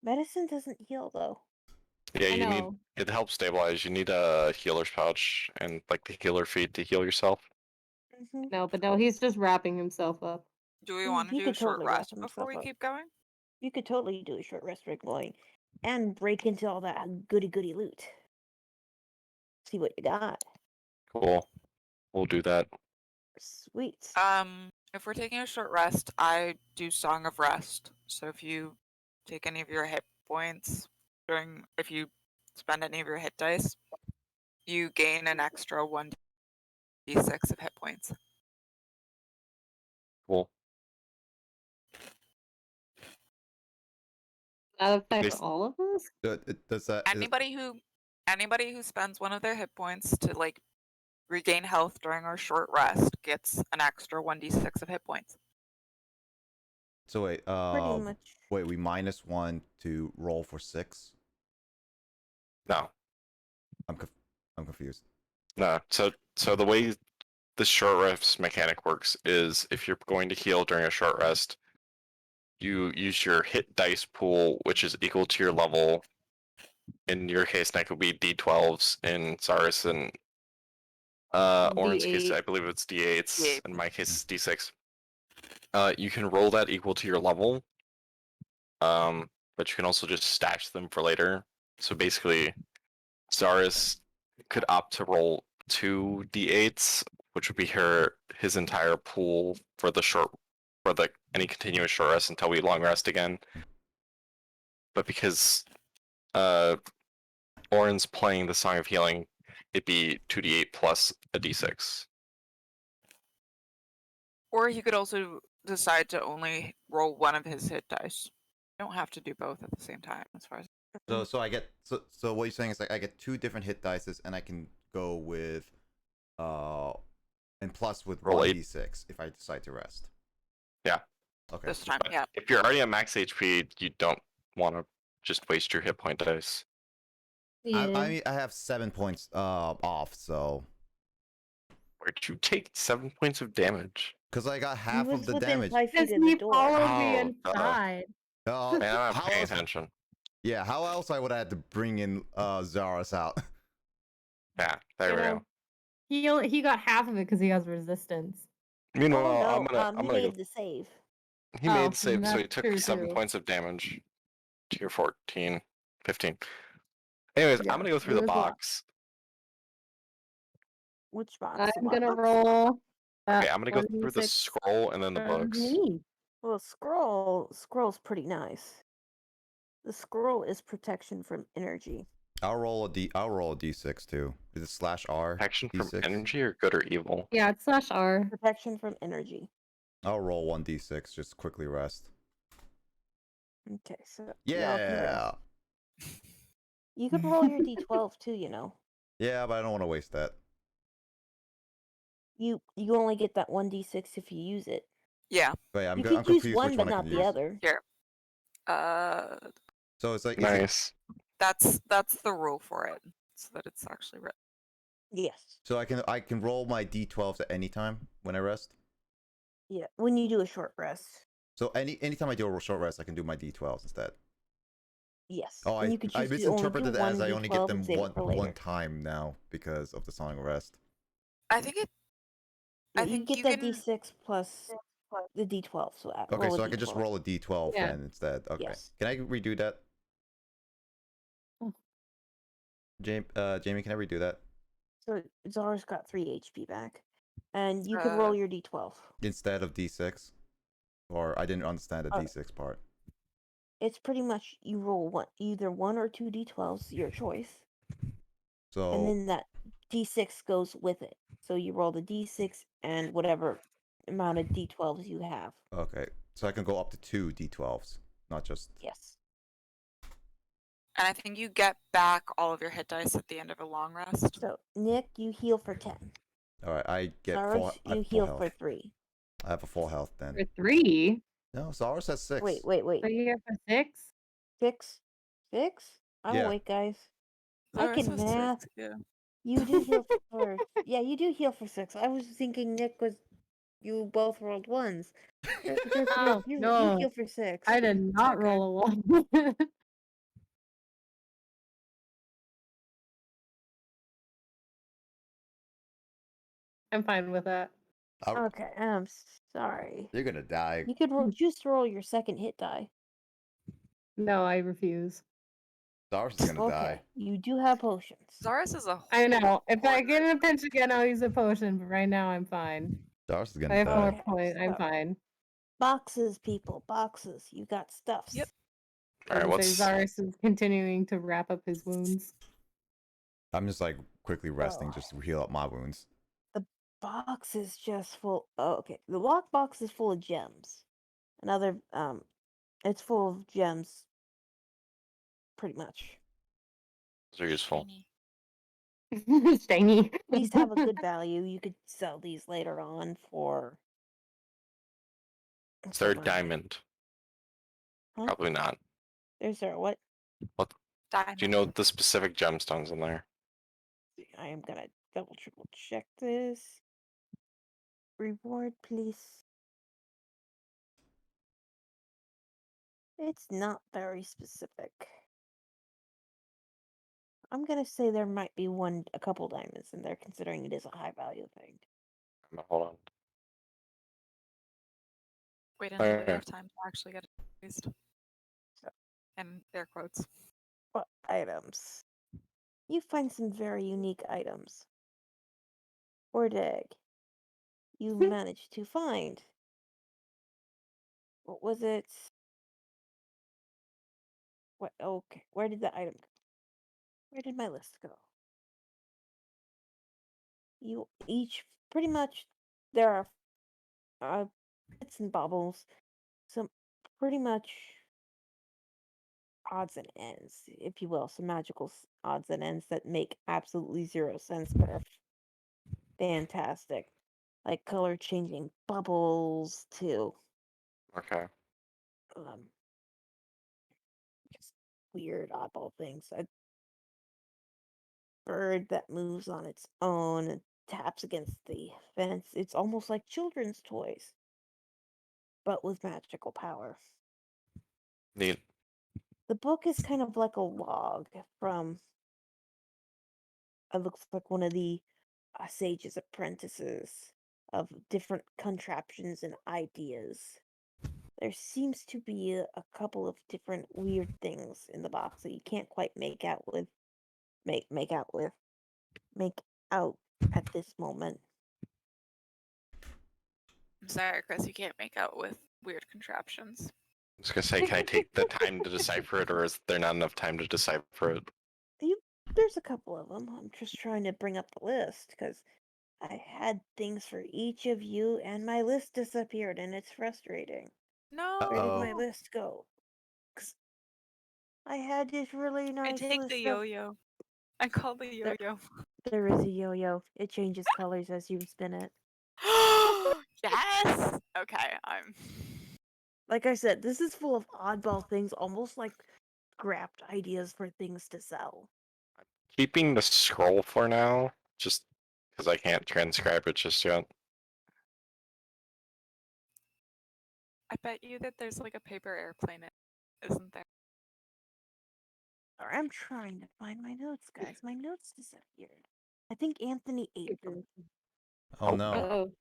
Medicine doesn't heal though. Yeah, I you need know. it helps stabilize. You need a healer's pouch and like the healer feed to heal yourself. Hmm No, he's just wrapping himself up. Do we want to He do a could short totally wrap rest before himself we up. keep going? You could totally do a short rest break going and break into all that goody loot. See what you got. Cool. We'll do that. Sweet. If we're taking a short rest, I do Song of Rest. So if you take any of your hit points if you spend any of your hit dice, you gain an extra 1d6 of hit points. Cool. That affects Bas- all of us? Does that Anybody who spends one of their hit points to like regain health during our short rest gets an extra 1d6 of hit points. so wait, Pretty much. wait, we -1 to roll for 6? No. I'm confused. No. So the way the short rest mechanic works is if you're going to heal during a short rest, you use your hit dice pool, which is equal to your level. In your case, that could be D12s. In Zaris and Oren's case, I D8. believe it's D8s. D8. In my case, it's D6. You can roll that equal to your level. But you can also just stash them for later. So basically, Zaris could opt to roll 2 D8s, which would be his entire pool for any continuous short rest until we long rest again. But because Oren's playing the Song of Healing, it'd be 2d8 plus a d6. Or he could also decide to only roll one of his hit dice. You don't have to do both at the same time, as far as. So I get so what you're saying is like I get 2 different hit dices and I can go with and plus with Roll 1d6 if I decide to rest. Yeah. Okay. This time, But yeah. if you're already at max HP, you don't want to just waste your hit point dice. I have 7 points off, so Where'd you take 7 points of damage? because I got He half was of the within damage. 5 Because feet of the he door. followed me Oh, inside. Oh, Man, I'm not how paying else? attention. Yeah, how else I would have had to bring in Zaris out? Yeah, there we go. He got half of it because he has resistance. Meanwhile, Oh I'm no, gonna he go. made the save. He Oh, made save, so he that's took true, 7 too. points of damage to your 14, 15. Anyways, Yeah, I'm gonna go through it the was a lot. box. Which box? The I'm gonna lockbox? roll. Okay, I'm gonna go through the 1d6 scroll and then the from books. me. Well, scroll's pretty nice. The scroll is protection from energy. I'll roll a d6 too. Is it /R? Protection from D6? energy or good or evil? Yeah, it's /R. Protection from energy. I'll roll 1d6. Just quickly rest. Okay, so y'all can rest. Yeah. You could roll your d12 too, you know. Yeah, but I don't want to waste that. You only get that 1d6 if you use it. Yeah. Wait, I'm You I'm could use confused one, which but one I not can the use. other. Here. So it's like, is it, Nice. That's the rule for it, so that it's actually written. Yes. so I can roll my d12s at any time when I rest. Yeah, when you do a short rest. So anytime I do a short rest, I can do my d12s instead. Yes. Oh, and you could I choose to only do misinterpreted it one as I only get d12 them and save it for later. one time now because of the song rest. I think it. Yeah, I you think get you that can. d6 plus the d12. So Okay, roll so a I can just d12. roll a d12 Yeah. then instead. Okay. Yes. Can I redo that? Oh. Jamie, can I redo that? So Zara's got 3 HP back. And you could roll your d12. Instead of d6? Or I didn't understand the Uh, d6 part. It's pretty much you roll either 1 or 2 d12s, your choice. So And then that d6 goes with it. So you roll the d6 and whatever amount of d12s you have. okay. So I can go up to 2 d12s, not just Yes. And I think you get back all of your hit dice at the end of a long rest. So Nick, you heal for 10. Alright, I get Cyrus, I you have full heal health. for 3. I have a full health then. For 3. No, Cyrus has 6. Wait. So you're here for 6? 6? 6? I'm Yeah. awake, guys. I Zara can says math. 6, yeah. You do heal for... Yeah, you do heal for 6. I was thinking Nick was... You both rolled 1s. No, You no. heal for 6. I did not okay. roll a 1. I'm fine with that. Okay, I'm sorry. You're gonna die. You could choose to roll your second hit die. No, I refuse. Cyrus is gonna Okay, die. you do have potions. Zaris is a. I know. If I get hoarder. in a pinch again, I'll use a potion, but right now I'm fine. Cyrus is I gonna have die. more Okay, point. I'm so- fine. Boxes, people. Boxes. You got stuffs. Yep. All right, what's Zaris is continuing to wrap up his wounds. I'm just like quickly resting just to heal up my wounds. The box is just full. Oh, okay. The lockbox is full of gems. Another, it's full of gems. Pretty much. those are useful? Shiny. These have a good value. You could sell these later on for. some Third money. diamond. Huh? Probably not. Is there what? What? Diamond. Do you know the specific gemstones in there? I am gonna double triple check this. Reward, please. It's not very specific. I'm gonna say there might be a couple diamonds in there, considering it is a high value thing. Hold on. Wait until we Okay. have time to actually get it used. So. And air quotes. What items? You find some very unique items. Word egg. You managed to find. What was it? What? Okay. Where did the item go? Where did my list go? You each pretty much. There are bits and bobbles. Some pretty much odds and ends, if you will, some magical odds and ends that make absolutely 0 sense but are fantastic. Like color changing bubbles to Okay. just weird oddball things. A bird that moves on its own and taps against the fence. It's almost like children's toys, but with magical power. Neat. The book is kind of like a log from. It looks like one of the sage's apprentices of different contraptions and ideas. There seems to be a couple of different weird things in the box that you can't quite make out at this moment. I'm sorry, Chris, you can't make out with weird contraptions. I was gonna say, can I take the time to decipher it, or is there not enough time to decipher it? There's a couple of them. I'm just trying to bring up the list because I had things for each of you, and my list disappeared, and it's frustrating. No. Where did my Uh-oh. list go? 'Cause I had this really I nice take list the of. yo-yo. I call the yo-yo. There is a yo-yo. It changes colors as you spin it. Yes. Okay, I'm. Like I said, this is full of oddball things, almost like scrapped ideas for things to sell. Keeping the scroll for now, just because I can't transcribe it just yet. I bet you that there's like a paper airplane, isn't there? Or I'm trying to find my notes, guys. My notes disappeared. I think Anthony ate them. Oh Oh. no. Oh.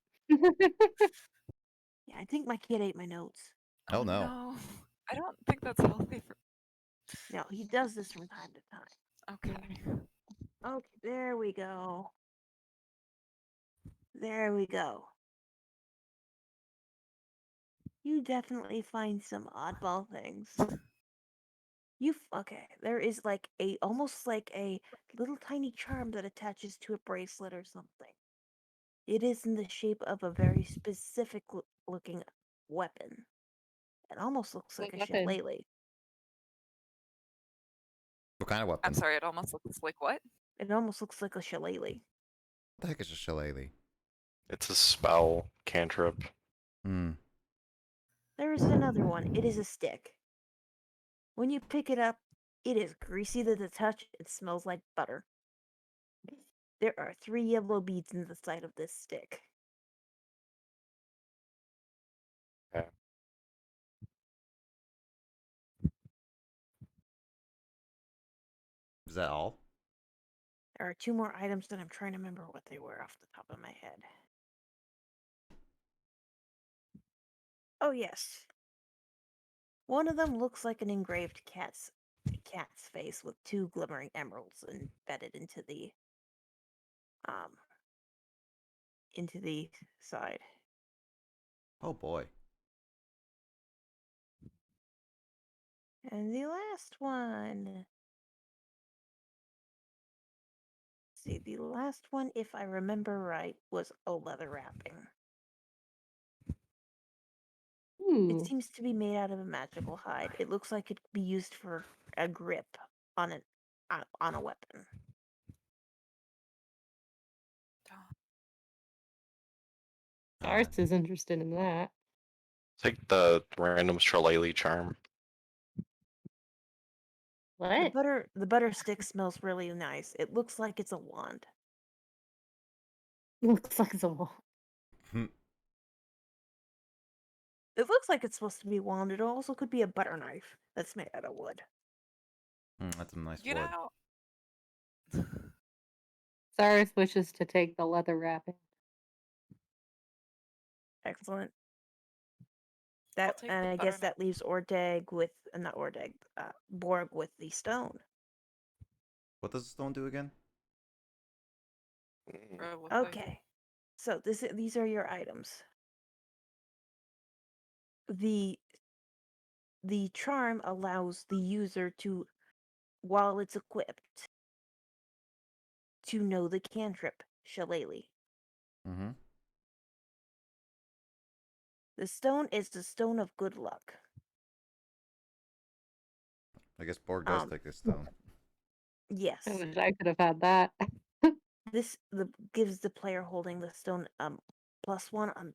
Yeah, I think my kid ate my notes. Hell Oh, no. no. I don't think that's healthy for. No, he does this from time to time. Okay. Okay, there we go. There we go. You definitely find some oddball things. Okay, there is like almost like a little tiny charm that attaches to a bracelet or something. It is in the shape of a very specific looking weapon. It almost looks like What a weapon? shillelagh. What kind of weapon? I'm sorry, it almost looks like what? It almost looks like a shillelagh. What the heck is a shillelagh? It's a spell cantrip. Hmm. There is another one. It is a stick. When you pick it up, it is greasy to the touch. It smells like butter. There are 3 yellow beads in the side of this stick. Okay. Is that all? There are 2 more items that I'm trying to remember what they were off the top of my head. Oh yes. One of them looks like an engraved cat's face with 2 glimmering emeralds embedded into the side. Oh boy. And the last one. See, the last one, if I remember right, was a leather wrapping. It Ooh. seems to be made out of a magical hide. It looks like it could be used for a grip on a weapon. Cyrus is interested in that. It's like the random shillelagh charm. What? The butter stick smells really nice. It looks like it's a wand. Looks like it's a wall. It looks like it's supposed to be a wand. It also could be a butter knife that's made out of wood. That's some nice You wood. know, Cyrus wishes to take the leather wrapping. Excellent. I'll That take and the I butter guess that leaves Ordeg with not Ordeg, Borg with the stone. What does the stone do again? what do I do? Okay, so these are your items. The charm allows the user to, while it's equipped, to know the cantrip shillelagh. Mm-hmm. The stone is the stone of good luck. I guess Borg does take this stone. Yes. I wish I could have had that. This gives the player holding the stone +1 on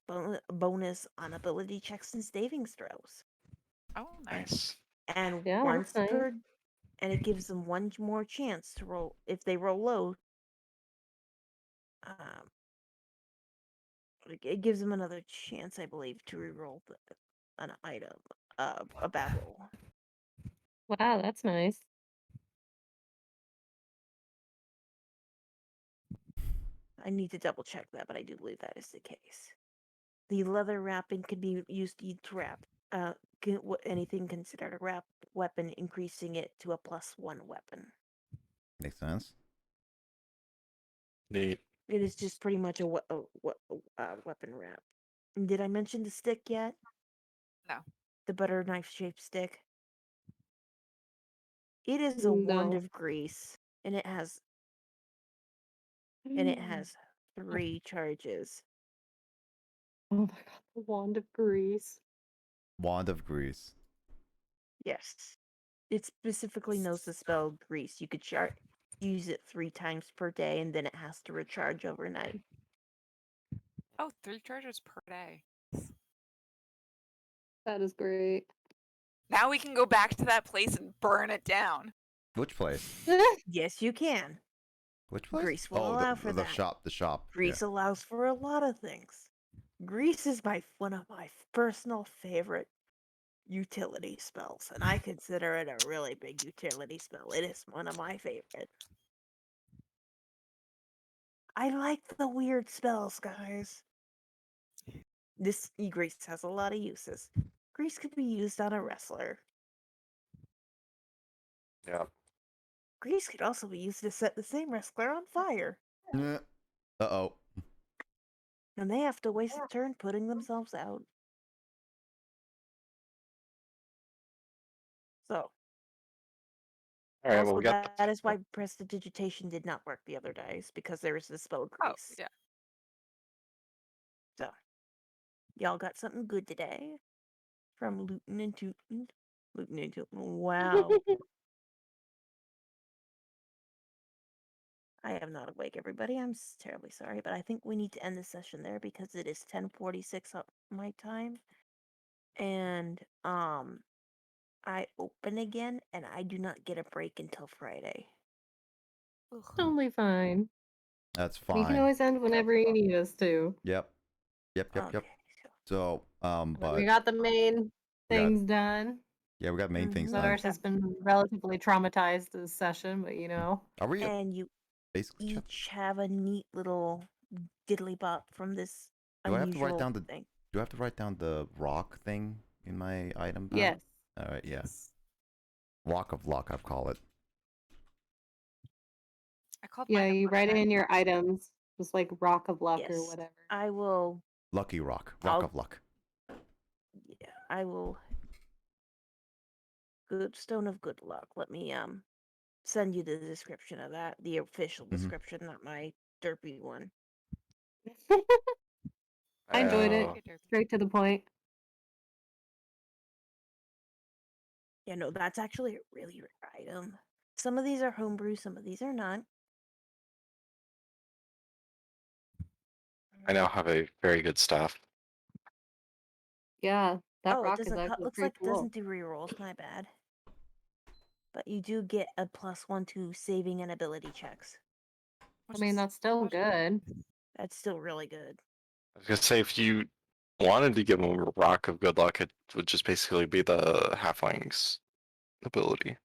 bonus on ability checks and saving throws. Oh, nice. And Yeah, once that's nice. per, and it gives them one more chance to roll if they roll low. It gives them another chance, I believe, to reroll an item, a bad roll. Wow, that's nice. I need to double check that, but I do believe that is the case. The leather wrapping can be used to wrap anything considered a wrap weapon, increasing it to a +1 weapon. Makes sense. Neat. It is just pretty much a weapon wrap. Did I mention the stick yet? No. The butter knife shaped stick. It is a wand No. of grease, and it has Mm. 3 charges. Oh my god, the wand of grease. Wand of grease. Yes. It specifically knows the spell grease. You could use it 3 times per day, and then it has to recharge overnight. Oh, 3 charges per day. That is great. Now we can go back to that place and burn it down. Which place? Yes, you can. Which place? Grease will Oh, allow for the that. shop. The shop. Grease allows for a lot of things. Grease is one of my personal favorite utility spells, and I consider it a really big utility spell. It is one of my favorites. I like the weird spells, guys. This grease has a lot of uses. Grease could be used on a wrestler. Yeah. Grease could also be used to set the same wrestler on fire. Yeah. Uh-oh. And they have to waste a turn putting themselves out. So, All right. also Well, we got. that is why prestidigitation did not work the other days, because there was the spell Oh, grease. yeah. So, y'all got something good today from Lootin' and Tootin'. Lootin' and Tootin'. Wow. I am not awake, everybody. I'm terribly sorry, but I think we need to end the session there because it is 10:46 my time. And I open again and I do not get a break until Friday. Ugh. Totally fine. That's We can fine. always end whenever you need us to. Yep. Okay. So, But but we got the main we got- things done. yeah, we got main things Mhm. done. Lars has been relatively traumatized this session, but you know. Are we And you basically? each have a neat little diddly bop from this Do I have to write unusual down the? thing. Do I have to write down the rock thing in my item? pile? Yes. All right. Yeah. Rock of luck, I call it. I called Yeah, mine a you write it butter in your items, just like Rock of Luck or Yes. whatever. I will. Lucky rock. Rock of luck. Yeah, I will. Good stone of good luck. Let me send you the description of that, the official description, not my derpy one. I enjoyed it. knife. Straight to the point. Yeah, no, that's actually a really rare item. Some of these are homebrew, some of these are not. I now have a very good staff. Yeah, that Oh, it rock is doesn't. actually Looks pretty like it cool. doesn't do rerolls. My bad. But you do get a +1 to saving and ability checks. I mean, that's still good. That's still really good. I was gonna say if you wanted to give him a rock of good luck, it would just basically be the halfling's ability.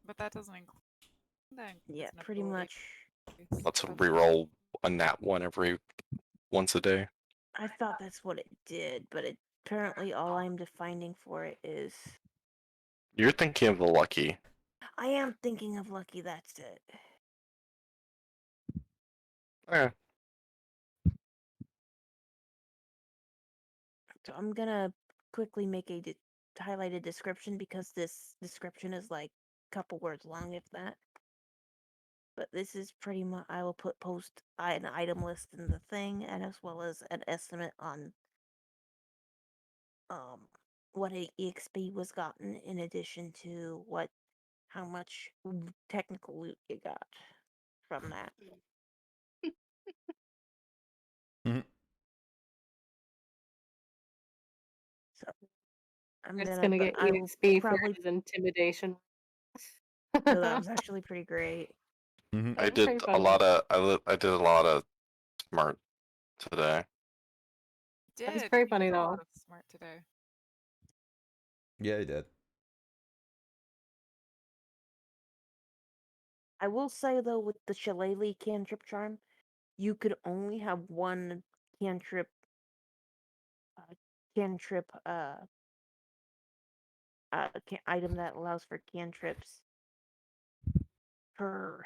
But that doesn't include. That includes Yeah, an pretty ability. much. Let's reroll a nat one every once a day. I thought that's what it did, but apparently all I'm defining for it is. You're thinking of the lucky. I am thinking of lucky. That's it. Okay. So I'm gonna quickly make a highlighted description because this description is like a couple words long, if that. But this is pretty much. I will post an item list in the thing, and as well as an estimate on what EXP was gotten, in addition to how much technical loot you got from that. Mhm. So I'm It's gonna. gonna But get I will EXP for probably. his intimidation. No, that was actually pretty great. Mhm. I That's did pretty a funny. lot of I did a lot of smart today. Did very you funny, did a though. lot of smart today. Yeah, he did. I will say though, with the Shillelagh cantrip charm, you could only have one cantrip cantrip item that allows for cantrips per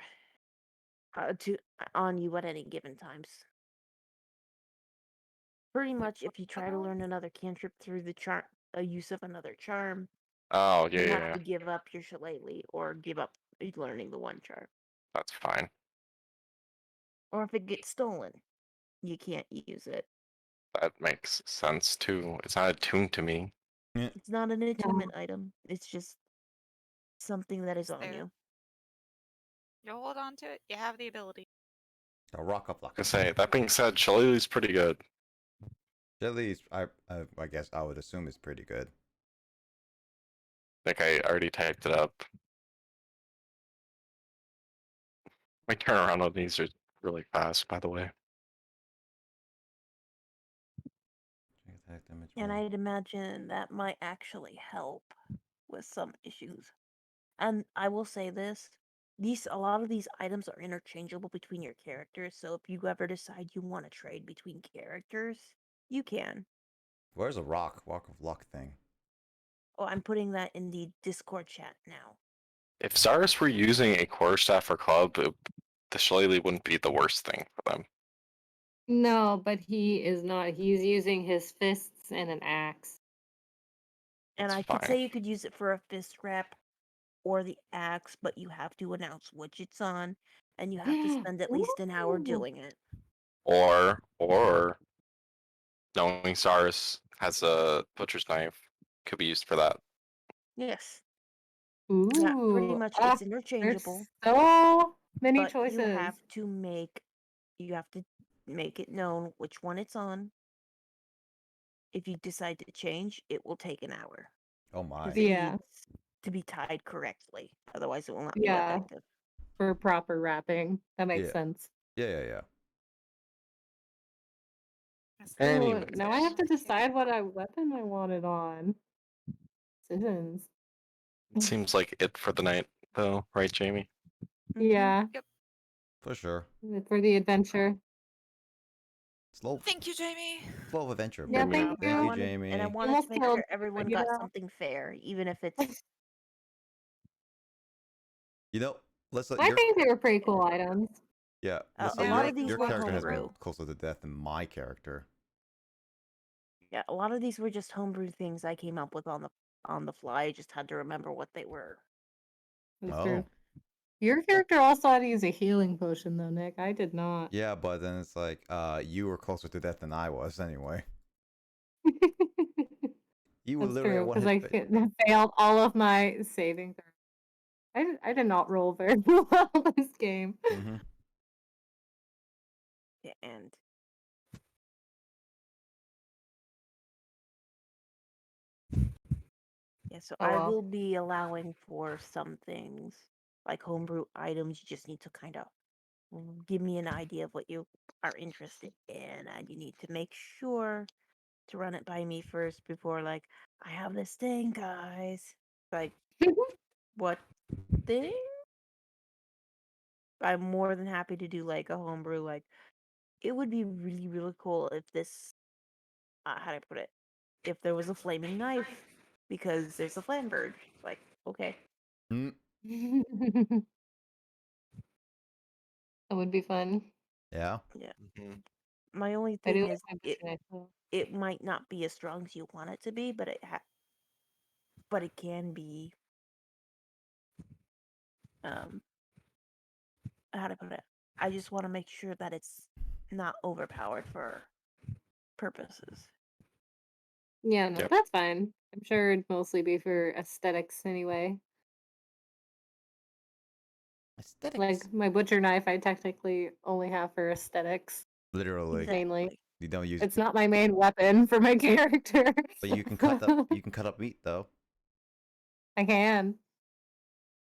on you at any given times. Pretty much, if you try to learn another cantrip through the use of another charm, Oh, yeah, you yeah, have yeah. to give up your shillelagh or give up learning the one charm. That's fine. Or if it gets stolen, you can't use it. That makes sense too. It's not attuned to me. It's not an attunement item. It's just something that is on there. you. You hold on to it. You have the ability. A rock of luck. I say, that being said, Shillelagh's pretty good. Jelly's, I guess I would assume is pretty good. Like, I already typed it up. My turnaround on these are really fast, by the way. And I'd imagine that might actually help with some issues. And I will say this, a lot of these items are interchangeable between your characters, so if you ever decide you want to trade between characters, you can. Where's a rock of luck thing? Oh, I'm putting that in the Discord chat now. If Zarus were using a quarterstaff or club, the Shillelagh wouldn't be the worst thing for them. No, but he is not. He's using his fists and an axe. And That's I could fine. say you could use it for a fist wrap or the axe, but you have to announce which it's on, and you have to spend at least an hour Ooh. doing it. Or knowing Zarus has a butcher's knife could be used for that. Yes. Ooh. Yeah, pretty much it's There's interchangeable. so many But choices. you have to make it known which one it's on. If you decide to change, it will take an hour. Oh my. 'Cause it Yeah. needs to be tied correctly. Otherwise, it will not be Yeah. effective. For proper wrapping. That makes Yeah. sense. Yeah. Ooh, Anyways. now I have to decide what weapon I want it on. Decisions. It seems like it for the night, though, right, Jamie? Yeah. For sure. For the adventure. Slow Thank you, Jamie. flow of adventure. Yeah, baby. thank Thank you. you, Jamie. And I wanted Almost to make killed sure everyone me, you got know. something fair, even if it's You know, let's I think they were pretty cool items. yeah. Let's a say lot of these your were character has been homebrew. closer to death than my character. Yeah, a lot of these were just homebrew things I came up with on the fly. I just had to remember what they were. That's Oh. true. Your character also had to use a healing potion, though, Nick. I did not. Yeah, but then it's like, you were closer to death than I was anyway. You were That's literally true, at one because hit. I failed all of my saving throws. I did not roll very well this game. Mm-hmm. Yeah, and yeah, so Oh, I well. will be allowing for some things like homebrew items. You just need to kind of give me an idea of what you are interested in, and you need to make sure to run it by me first before, like, I have this thing, guys. Like, what thing? I'm more than happy to do like a homebrew. Like, it would be really, really cool if this, how do I put it? If there was a flaming knife, because there's a flamberge. Like, okay. Mm. That would be fun. Yeah. Yeah. Mm-hmm. My only I do thing like is my butcher knife, though. it might not be as strong as you want it to be, but it can be how to put it. I just want to make sure that it's not overpowered for purposes. Yeah, no, Yep. that's fine. I'm sure it'd mostly be for aesthetics anyway. Aesthetics. Like my butcher knife, I technically only have for aesthetics. Literally. Mainly. You don't use It's not my main weapon for my character. but you can cut up meat though. I can.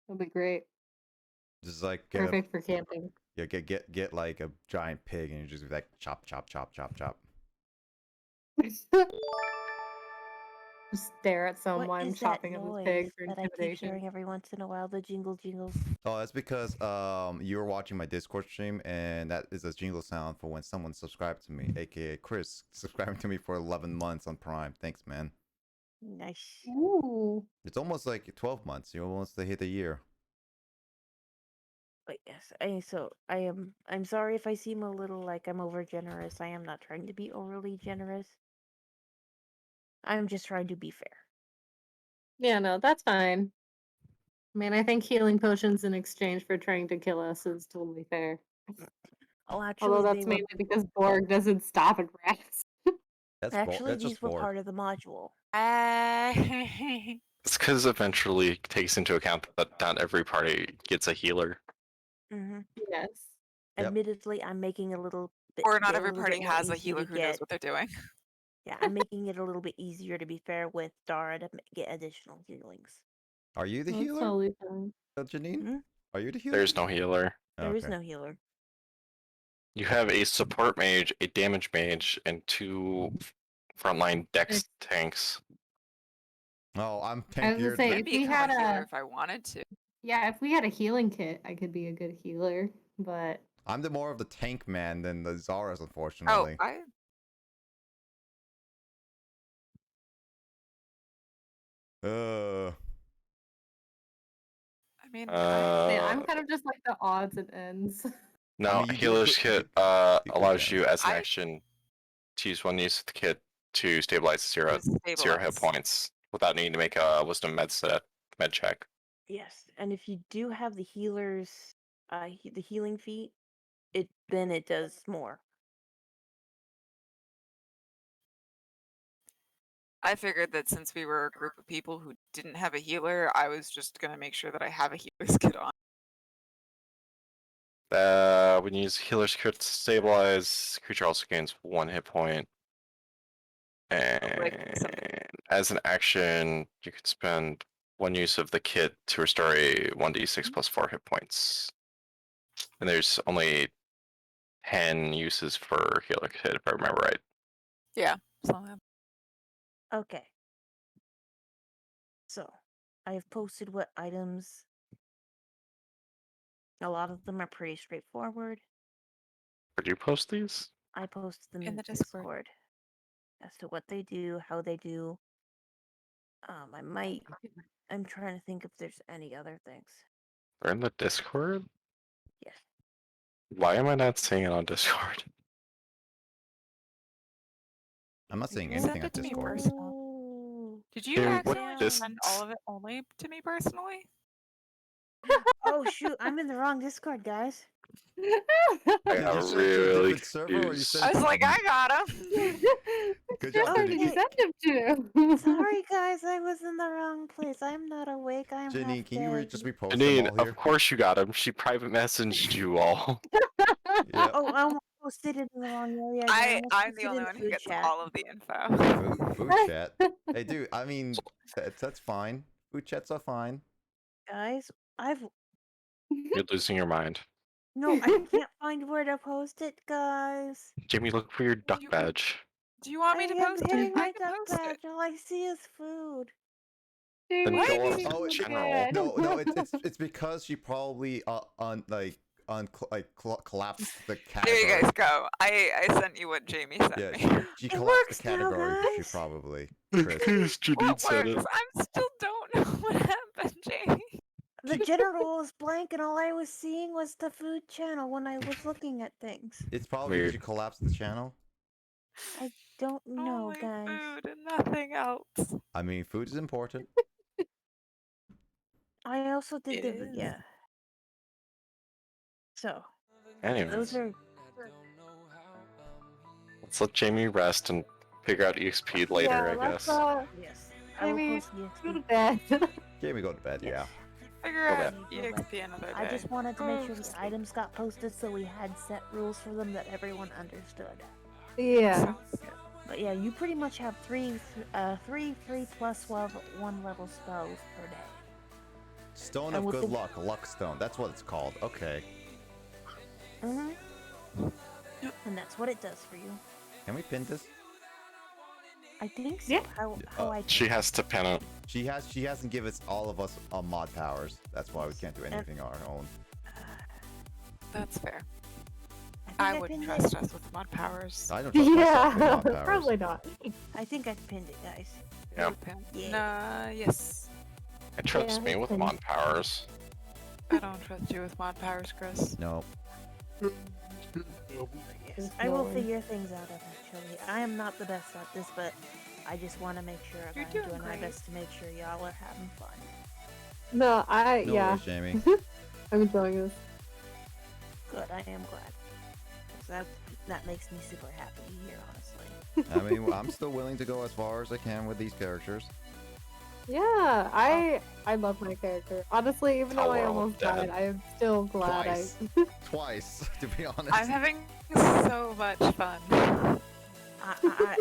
It'll be great. Just like Perfect for camping. Yeah, get like a giant pig and you just like chop. Just stare at What someone is that chopping up this pig noise for that I keep intimidation. hearing every once in a while? The jingles. Oh, that's because you were watching my Discord stream and that is a jingle sound for when someone subscribed to me, aka Chris, subscribing to me for 11 months on Prime. Thanks, man. Nice. Ooh. It's almost like 12 months. You almost hit a year. But yes, I'm sorry if I seem a little like I'm over generous. I am not trying to be overly generous. I'm just trying to be fair. Yeah, no, that's fine. I mean, I think healing potions in exchange for trying to kill us is totally fair. Oh, Although actually, that's mainly because Borg doesn't stop at rats. Actually, That's these just were Borg. part of the module. It's because eventually it takes into account that not every party gets a healer. Mm-hmm. Yes. Yep. Admittedly, I'm making a little bit. Or not a every little party bit more has a easy to healer who knows get. what they're doing. Yeah, I'm making it a little bit easier to be fair with Dara to get additional healings. Are you the That's healer, totally fine. Janine? Hmm? Are you the healer? There's no healer. There is Okay. no healer. You have a support mage, a damage mage, and 2 frontline dex tanks. Oh, I'm I was gonna tankier. say, I'd if we become had a healer a if I wanted to. yeah, if we had a healing kit, I could be a good healer. But I'm the more of the tank man than the Zaras, Oh, unfortunately. I mean, I'm Uh, kind of just like the odds and ends. no, I mean, you do healer's good- kit good allows you damage. as an I- action to use one use of the kit to stabilize zero hit stabilize. points without needing to make a wisdom med check. Yes, and if you do have the healers, the healing feat, then it does more. I figured that since we were a group of people who didn't have a healer, I was just gonna make sure that I have a healer's kit on. When you use healer's kit to stabilize, creature also gains 1 hit point. And as an action, you could spend 1 use of the kit to restore a 1d6 plus 4 hit points. And there's only 10 uses for healer kit, if I remember right. Yeah. So, Okay. So, I have posted what items. A lot of them are pretty straightforward. Did you post these? I posted them In in the the Discord. Discord as to what they do, how they do. I'm trying to think if there's any other things. They're in the Discord? Yes. Why am I not seeing it on Discord? I'm not seeing You anything sent on it to me Discord. personally. Oh. Did you Dude, what accidentally dis- send all of it only to me personally? Oh shoot! I'm in the wrong Discord, guys. I Did got you send it to a really different server or you confused. sent I it was to like, I got him. Good Where job, did you Janine. send him to? Sorry, guys. I was in the wrong place. I'm not awake. I'm half Janine, can you dead. just repost them Janine, all here? of course you got him. She private messaged you all. Yep. Oh, I almost posted it in the wrong area. I'm the only one who gets all of the info. Food chat. Hey, dude, I mean, that's fine. Food chats are fine. Guys, You're losing your mind. no, I can't find where to post it, guys. Jamie, look for your duck You- badge. Do you want me I to am post it? hitting I my can duck post badge. it. All I see is food. Then What? go up Jamie, to Oh, general. No, it's because she probably collapsed the category. There you guys go. I sent you what Jamie sent Yeah, me. she It collapsed works the now, category. She guys. probably. Because Chris. Janine What said it. works? I still don't know what happened, Jamie. The general was blank, and all I was seeing was the food channel when I was looking at things. It's probably because Weird. you collapsed the channel. I don't know, Only guys. food and nothing else. I mean, food is important. I also did It the is. yeah. So Anyways, those are let's let Jamie rest and figure out EXP later, Yeah, I let's, guess. yes. I will Jamie, post the go to XP. bed. Jamie, go to bed. Yes. Yeah. Figure Go out back. EXP another day. I just wanted to make sure Oh, the items got posted so we had set rules for them that everyone understood. Yeah. But yeah, you pretty much have three free plus 1 level spells per day. Stone And of with Good the- Luck, Luck Stone. That's what it's called. Okay. And that's what it does for you. Can we pin this? I think so. Yeah. How I She has to pin it. She hasn't given all of us mod powers. That's why we can't do anything on our own. That's fair. think I wouldn't pinned trust it. us with mod powers. I don't trust myself with Yeah, mod powers. probably not. I think I pinned it, guys. Yeah. Yeah. Nah, yes. I trust Yeah, me with pin. mod powers. I don't trust you with mod powers, Chris. No. Yes, I will figure things out eventually. I am not the best at this, but I just want to make sure that You're I'm doing doing my great. best to make sure y'all are having fun. No, No yeah. worries, Jamie. I'm enjoying this. Good, I am glad. 'Cause that makes me super happy to hear, honestly. I mean, I'm still willing to go as far as I can with these characters. Yeah, I love my character. Honestly, even though I we're all almost dead. died, I am still glad Twice. Twice, to be honest. I'm having so much fun.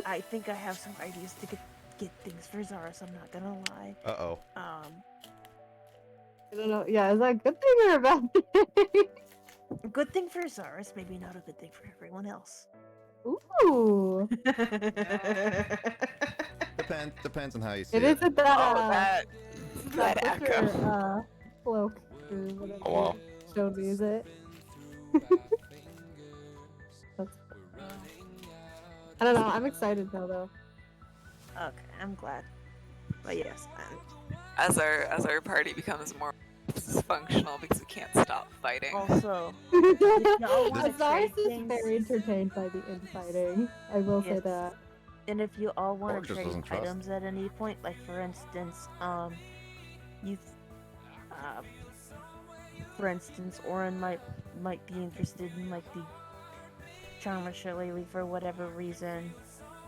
I think I have some ideas to get things for Zaris, I'm not gonna lie. Uh-oh. I don't know. Yeah, is that a good thing or a bad thing? A good thing for Zaris, maybe not a good thing for everyone else. Ooh. Depends on how you see It it. isn't that Oh, that butcher, echo. cloak or whatever Oh, wow. you showed me, is it? That's... I don't know, I'm excited now though. Okay, I'm glad. But yes, As our party becomes more dysfunctional because we can't stop fighting. also, y'all wanna Azars trade is things? very entertained by the infighting. I will say Yes. that. And if you all want Borg to just trade doesn't trust. items at any point, like for instance, for instance, Orin might be interested in like the Charmer Shillelagh for whatever reason.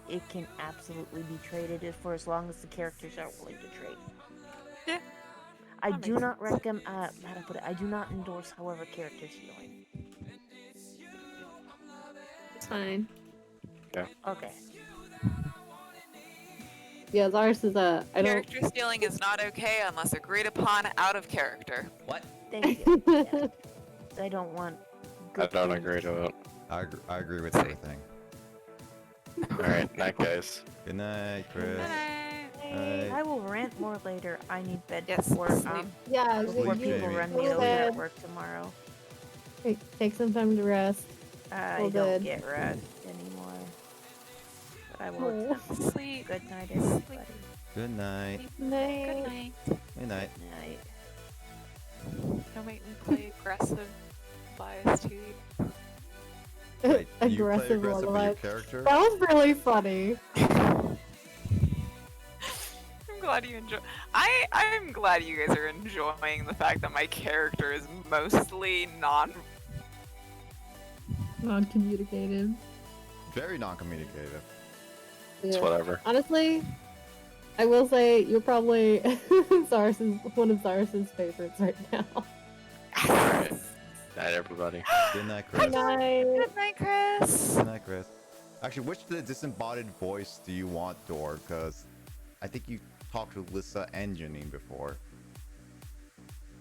It can absolutely be traded for as long as the characters are willing to trade. Yeah. I That do makes not recommend. How to put it? I do not endorse, however, character stealing. It's fine. Okay. Yeah, Azars is I don't. Character stealing is not okay unless agreed upon out of character. What? Thank you. Yeah. I don't want. I good don't things. agree to it. I agree with everything. Alright, night guys. Good night, Chris. Hey, I will rant more later. I need bed Yes, before sleep. Yeah, before Sleep, people Jamie. run Go me to over at bed. work tomorrow. Take some time to rest. I Go don't bed. get rest anymore. But I will Oh. attempt. Sleep. Good night, everybody. Good night. Good night. Good night. Night. Don't make me play aggressive bias to you. Wait, you play Aggressive aggressive with your life. character? That was really funny. I'm glad you enjoy. I'm glad you guys are enjoying the fact that my character is mostly Non-communicative. Very non-communicative. It's Yeah. whatever. Honestly, I will say you're probably one of Zaris's favorites right now. Alright. Night everybody. Good night, Chris. Good night. Good night, Chris. Good night, Chris. Actually, which disembodied voice do you want, Dor? Because I think you talked to Lissa and Janine before.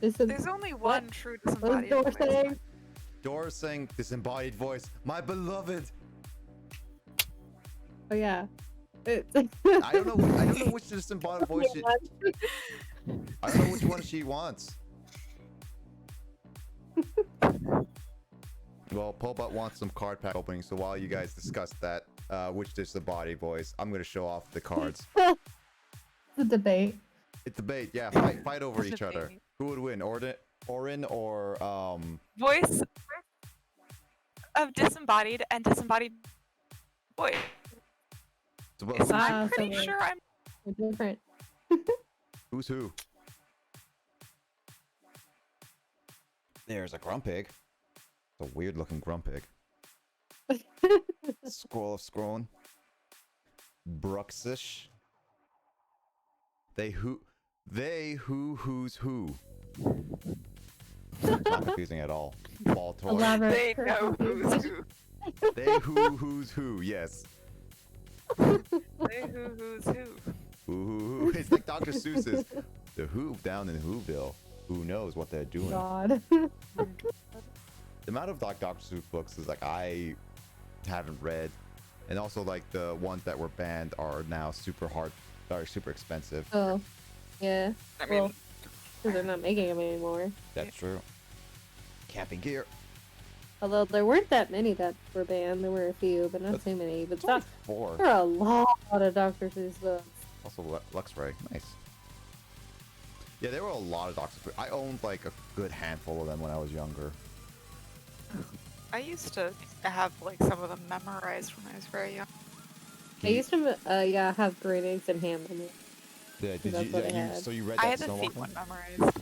There's only one true What is disembodied Dor voice. saying? Dor is saying disembodied voice. My beloved. Oh yeah. I don't know which disembodied voice. I don't know which one she wants. Well, Pobot wants some card pack opening, so while you guys discuss that, which disembodied voice, I'm gonna show off the cards. It's a debate. It's debate, yeah. Fight over each other. Who would win, Orin or Voice of disembodied and disembodied voice. so I'm so pretty we're- sure I'm. We're different. who's who? There's a Grumpig. It's a weird looking Grumpig. Scroll of Scrone. Bruxish. Who's who. Not confusing at all. Baltor. Elaborate. They know who's who. They who's who, yes. They who's who. Who. It's like Dr. Seuss's The Who down in Whoville. Who knows what they're doing. God. The amount of Dr. Seuss books is like I haven't read. And also like the ones that were banned are now super expensive. Oh. Yeah. I mean, Well, because they're not making them anymore. That's true. Camping gear. Although there weren't that many that were banned. There were a few, but not too many. But It's only there 4. are a lot of Dr. Seuss books. Also Luxray. Nice. Yeah, there were a lot of Doctor Who. I owned like a good handful of them when I was younger. I used to have like some of them memorized when I was very young. I used to, have green eggs and ham in it. Yeah, did That's you? what I You had. so you read I that had the Snow feet Walker? one memorized.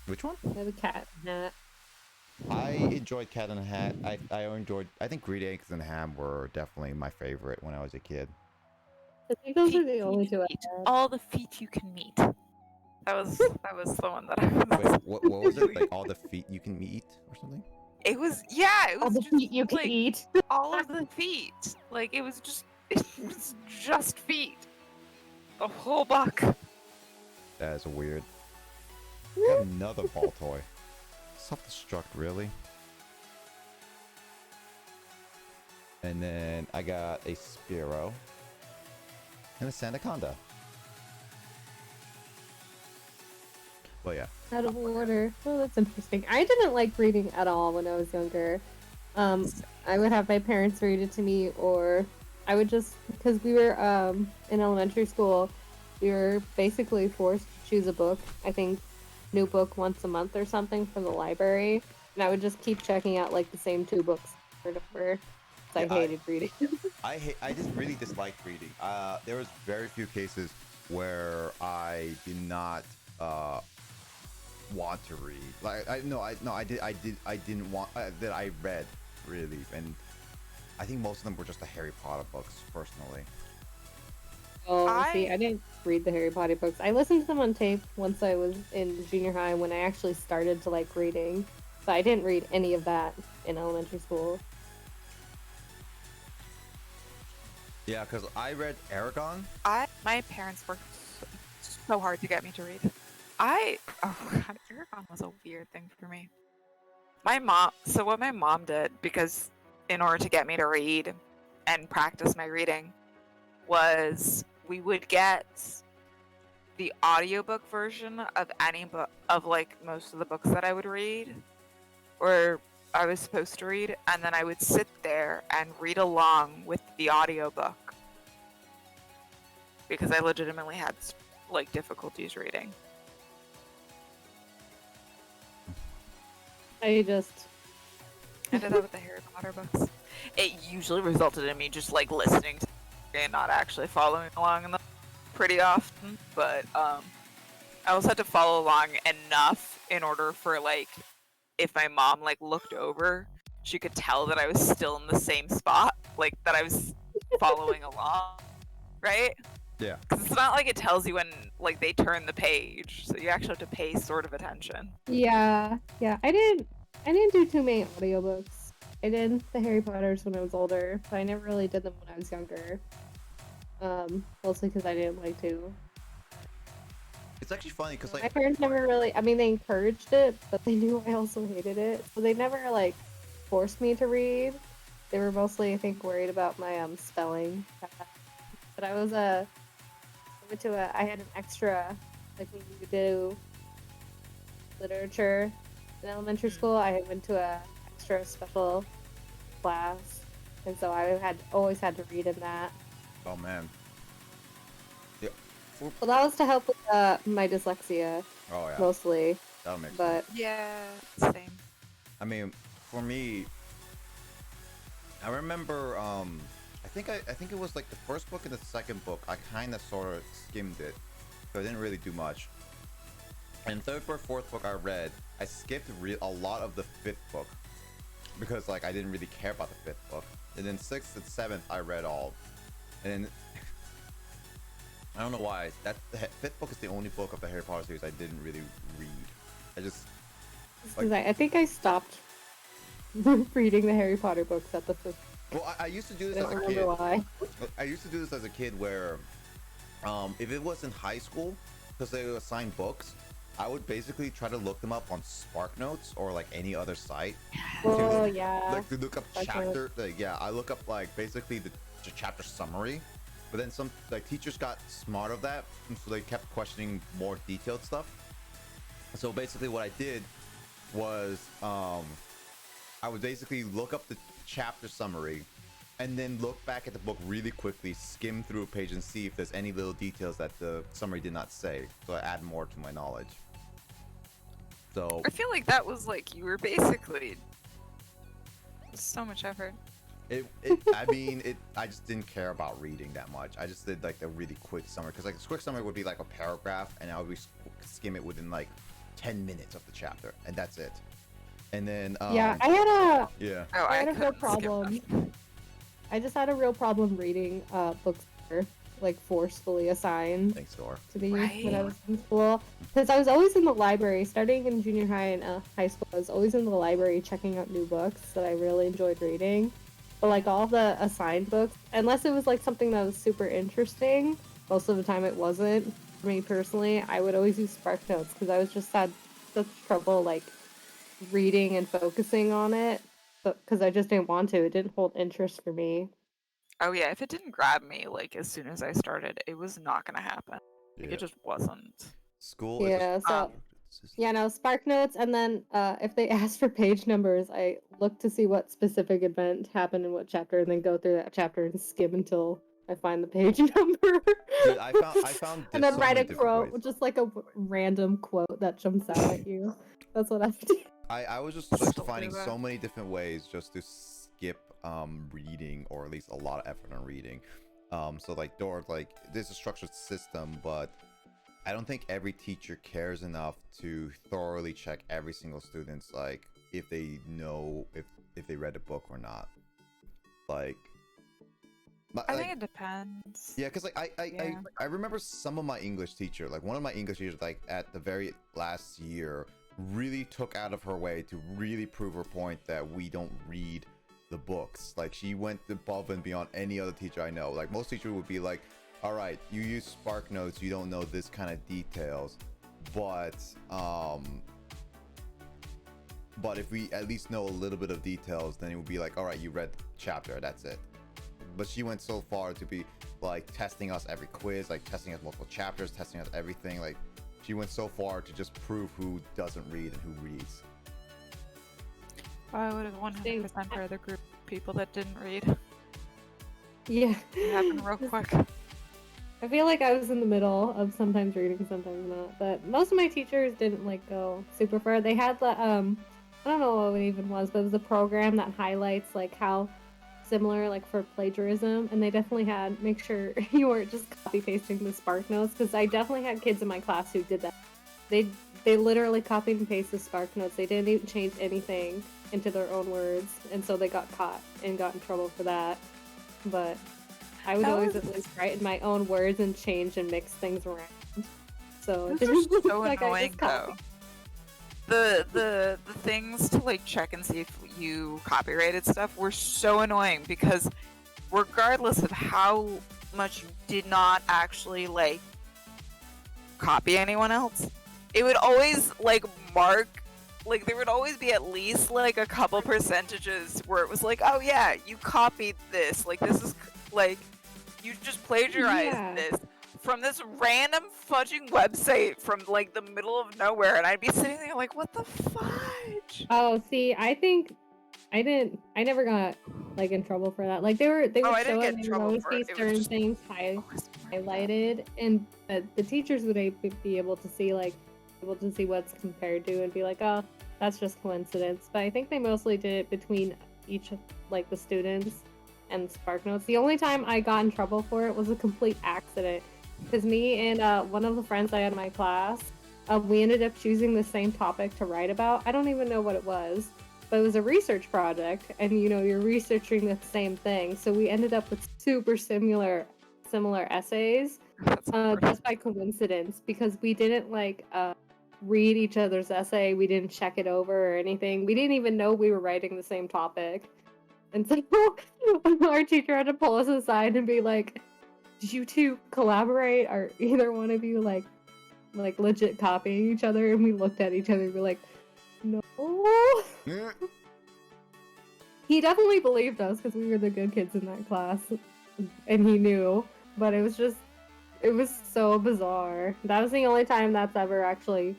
Which one? I have a cat hat. I enjoyed Cat in a Hat. I enjoyed. I think Green Eggs and Ham were definitely my favorite when I was a kid. I think those are Feet, the only feet, two I feet. had. All the feet you can meet. That was the one that I was. Wait, what was it? Like all the feet you can eat or something? It was it All was the just feet you can like eat. all of the feet. Like it was just feet. The whole book. That is weird. I got another ball toy. Self-destruct, really? And then I got a Spiro and a Sandaconda. Well, yeah. Out of order. Oh, that's interesting. I didn't like reading at all when I was younger. I would have my parents read it to me, or I would just, because we were in elementary school, we were basically forced to choose a book. I think new book once a month or something from the library, and I would just keep checking out like the same 2 books over and over. 'Cause Yeah, I hated reading. I just really disliked reading. There was very few cases where I did not want to read. Like I didn't want that I read really, and I think most of them were just the Harry Potter books personally. Oh, see, I- I didn't read the Harry Potter books. I listened to them on tape once I was in junior high when I actually started to like reading. So I didn't read any of that in elementary school. Yeah, because I read Aragon. My parents worked so hard to get me to read. Oh god, Aragon was a weird thing for me. So what my mom did, because in order to get me to read and practice my reading, was we would get the audiobook version of any book, of like most of the books that I would read or I was supposed to read, and then I would sit there and read along with the audiobook because I legitimately had like difficulties reading. I just I did that with the Harry Potter books. It usually resulted in me just like listening to and not actually following along in them pretty often, but I also had to follow along enough in order for like if my mom like looked over, she could tell that I was still in the same spot, like that I was following along, right? Yeah. Because it's not like it tells you when like they turn the page, so you actually have to pay sort of attention. yeah. I didn't do too many audiobooks. I did the Harry Potters when I was older, but I never really did them when I was younger. Mostly because I didn't like to. It's actually funny because My like parents never really, I mean, they encouraged it, but they knew I also hated it. So they never, like, forced me to read. They were mostly, I think, worried about my spelling. But I was, I had an extra, like, when you do literature in elementary school, I went to a extra special class. And so I always had to read in that. oh man. Yeah. Well, that was to help with my dyslexia, Oh yeah. mostly. That'll make But sense. Yeah, same. I mean, for me, I remember. I think it was like the first book and the second book. I kind of sort of skimmed it, so I didn't really do much. And third or fourth book I read, I skipped a lot of the fifth book because like I didn't really care about the fifth book. And then sixth and seventh I read all, and then I don't know why. The fifth book is the only book of the Harry Potter series I didn't really read. I just because I think I stopped reading the Harry Potter books at the fifth. well, I used to do I this don't as a remember kid. why. I used to do this as a kid where, if it was in high school, because they would assign books, I would basically try to look them up on SparkNotes or like any other site. Oh yeah. Like to look up SparkNotes. chapter, like yeah, I look up like basically the chapter summary. But then some like teachers got smart of that, and so they kept questioning more detailed stuff. So basically, what I did was I would basically look up the chapter summary, and then look back at the book really quickly, skim through a page, and see if there's any little details that the summary did not say. So I add more to my knowledge. So I feel like that was like you were basically so much effort. I just didn't care about reading that much. I just did like a really quick summary, because like a quick summary would be like a paragraph, and I would skim it within like 10 minutes of the chapter, and that's it. And then yeah, I had a yeah. Oh, I had a real couldn't skip problem. that. I just had a real problem reading books that were, like, forcefully assigned Thanks, Dor. to me when I Right. was in school, because I was always in the library. Starting in junior high and high school, I was always in the library checking out new books that I really enjoyed reading. But like all the assigned books, unless it was like something that was super interesting, most of the time it wasn't. For me personally, I would always use Spark Notes because I was just had such trouble like reading and focusing on it, because I just didn't want to. It didn't hold interest for me. Oh yeah, if it didn't grab me like as soon as I started, it was not gonna happen. Like Yeah. it just wasn't. School is Yeah, so Um, yeah, no, Spark Notes, and then if they ask for page numbers, I look to see what specific event happened in what chapter, and then go through that chapter and skim until I find the page number. Dude, I found and then so write many a different quote, ways. just like a random quote that jumps out at you. That's what I do. I was just Still like do finding that. so many different ways just to skip reading, or at least a lot of effort on reading. So like Dor, like there's a structured system, but I don't think every teacher cares enough to thoroughly check every single student's, like, if they know if they read a book or not. Like, I think it depends. yeah, because like I remember some of my English teacher, like one of my English teachers, like at the very last year, really took out of her way to really prove her point that we don't read the books. Like she went above and beyond any other teacher I know. Like most teachers would be like, all right, you use Spark Notes, you don't know this kind of details, but if we at least know a little bit of details, then it would be like, all right, you read the chapter, that's it. But she went so far to be like testing us every quiz, like testing us multiple chapters, testing us everything. Like she went so far to just prove who doesn't read and who reads. I would have 100% heard the group of people that didn't read. Yeah. It happened real quick. I feel like I was in the middle of sometimes reading, sometimes not. But most of my teachers didn't like go super far. They had the I don't know what it even was, but it was a program that highlights like how similar, like for plagiarism, and they definitely had make sure you weren't just copy pasting the Spark Notes, because I definitely had kids in my class who did that. They literally copied and pasted Spark Notes. They didn't even change anything into their own words, and so they got caught and got in trouble for that. But I would That always was- at least write in my own words and change and mix things around. So it Those are didn't look so like I annoying just though. copied. The things to like check and see if you copyrighted stuff were so annoying, because regardless of how much you did not actually like copy anyone else, it would always like mark, like there would always be at least like a couple percentages where it was like, oh yeah, you copied this, like this is like you just plagiarized Yeah. this from this random fudging website from like the middle of nowhere, and I'd be sitting there like, what the fudge? Oh, see, I think I never got like in trouble for that. Like they would I show didn't it, get and in there would trouble always for be it. It was certain just things highlighted, and the teachers would be able to see what's compared to and be like, oh, that's just coincidence. But I think they mostly did it between each of like the students and Spark Notes. The only time I got in trouble for it was a complete accident, because me and one of the friends I had in my class, we ended up choosing the same topic to write about. I don't even know what it was, but it was a research project, and you're researching the same thing. So we ended up with super similar essays, That's awkward. just by coincidence, because we didn't like read each other's essay. We didn't check it over or anything. We didn't even know we were writing the same topic. And so our teacher had to pull us aside and be like, did you two collaborate? Are either one of you like legit copying each other? And we looked at each other and were like, no. He definitely believed us because we were the good kids in that class, and he knew. But it was so bizarre. That was the only time that's ever actually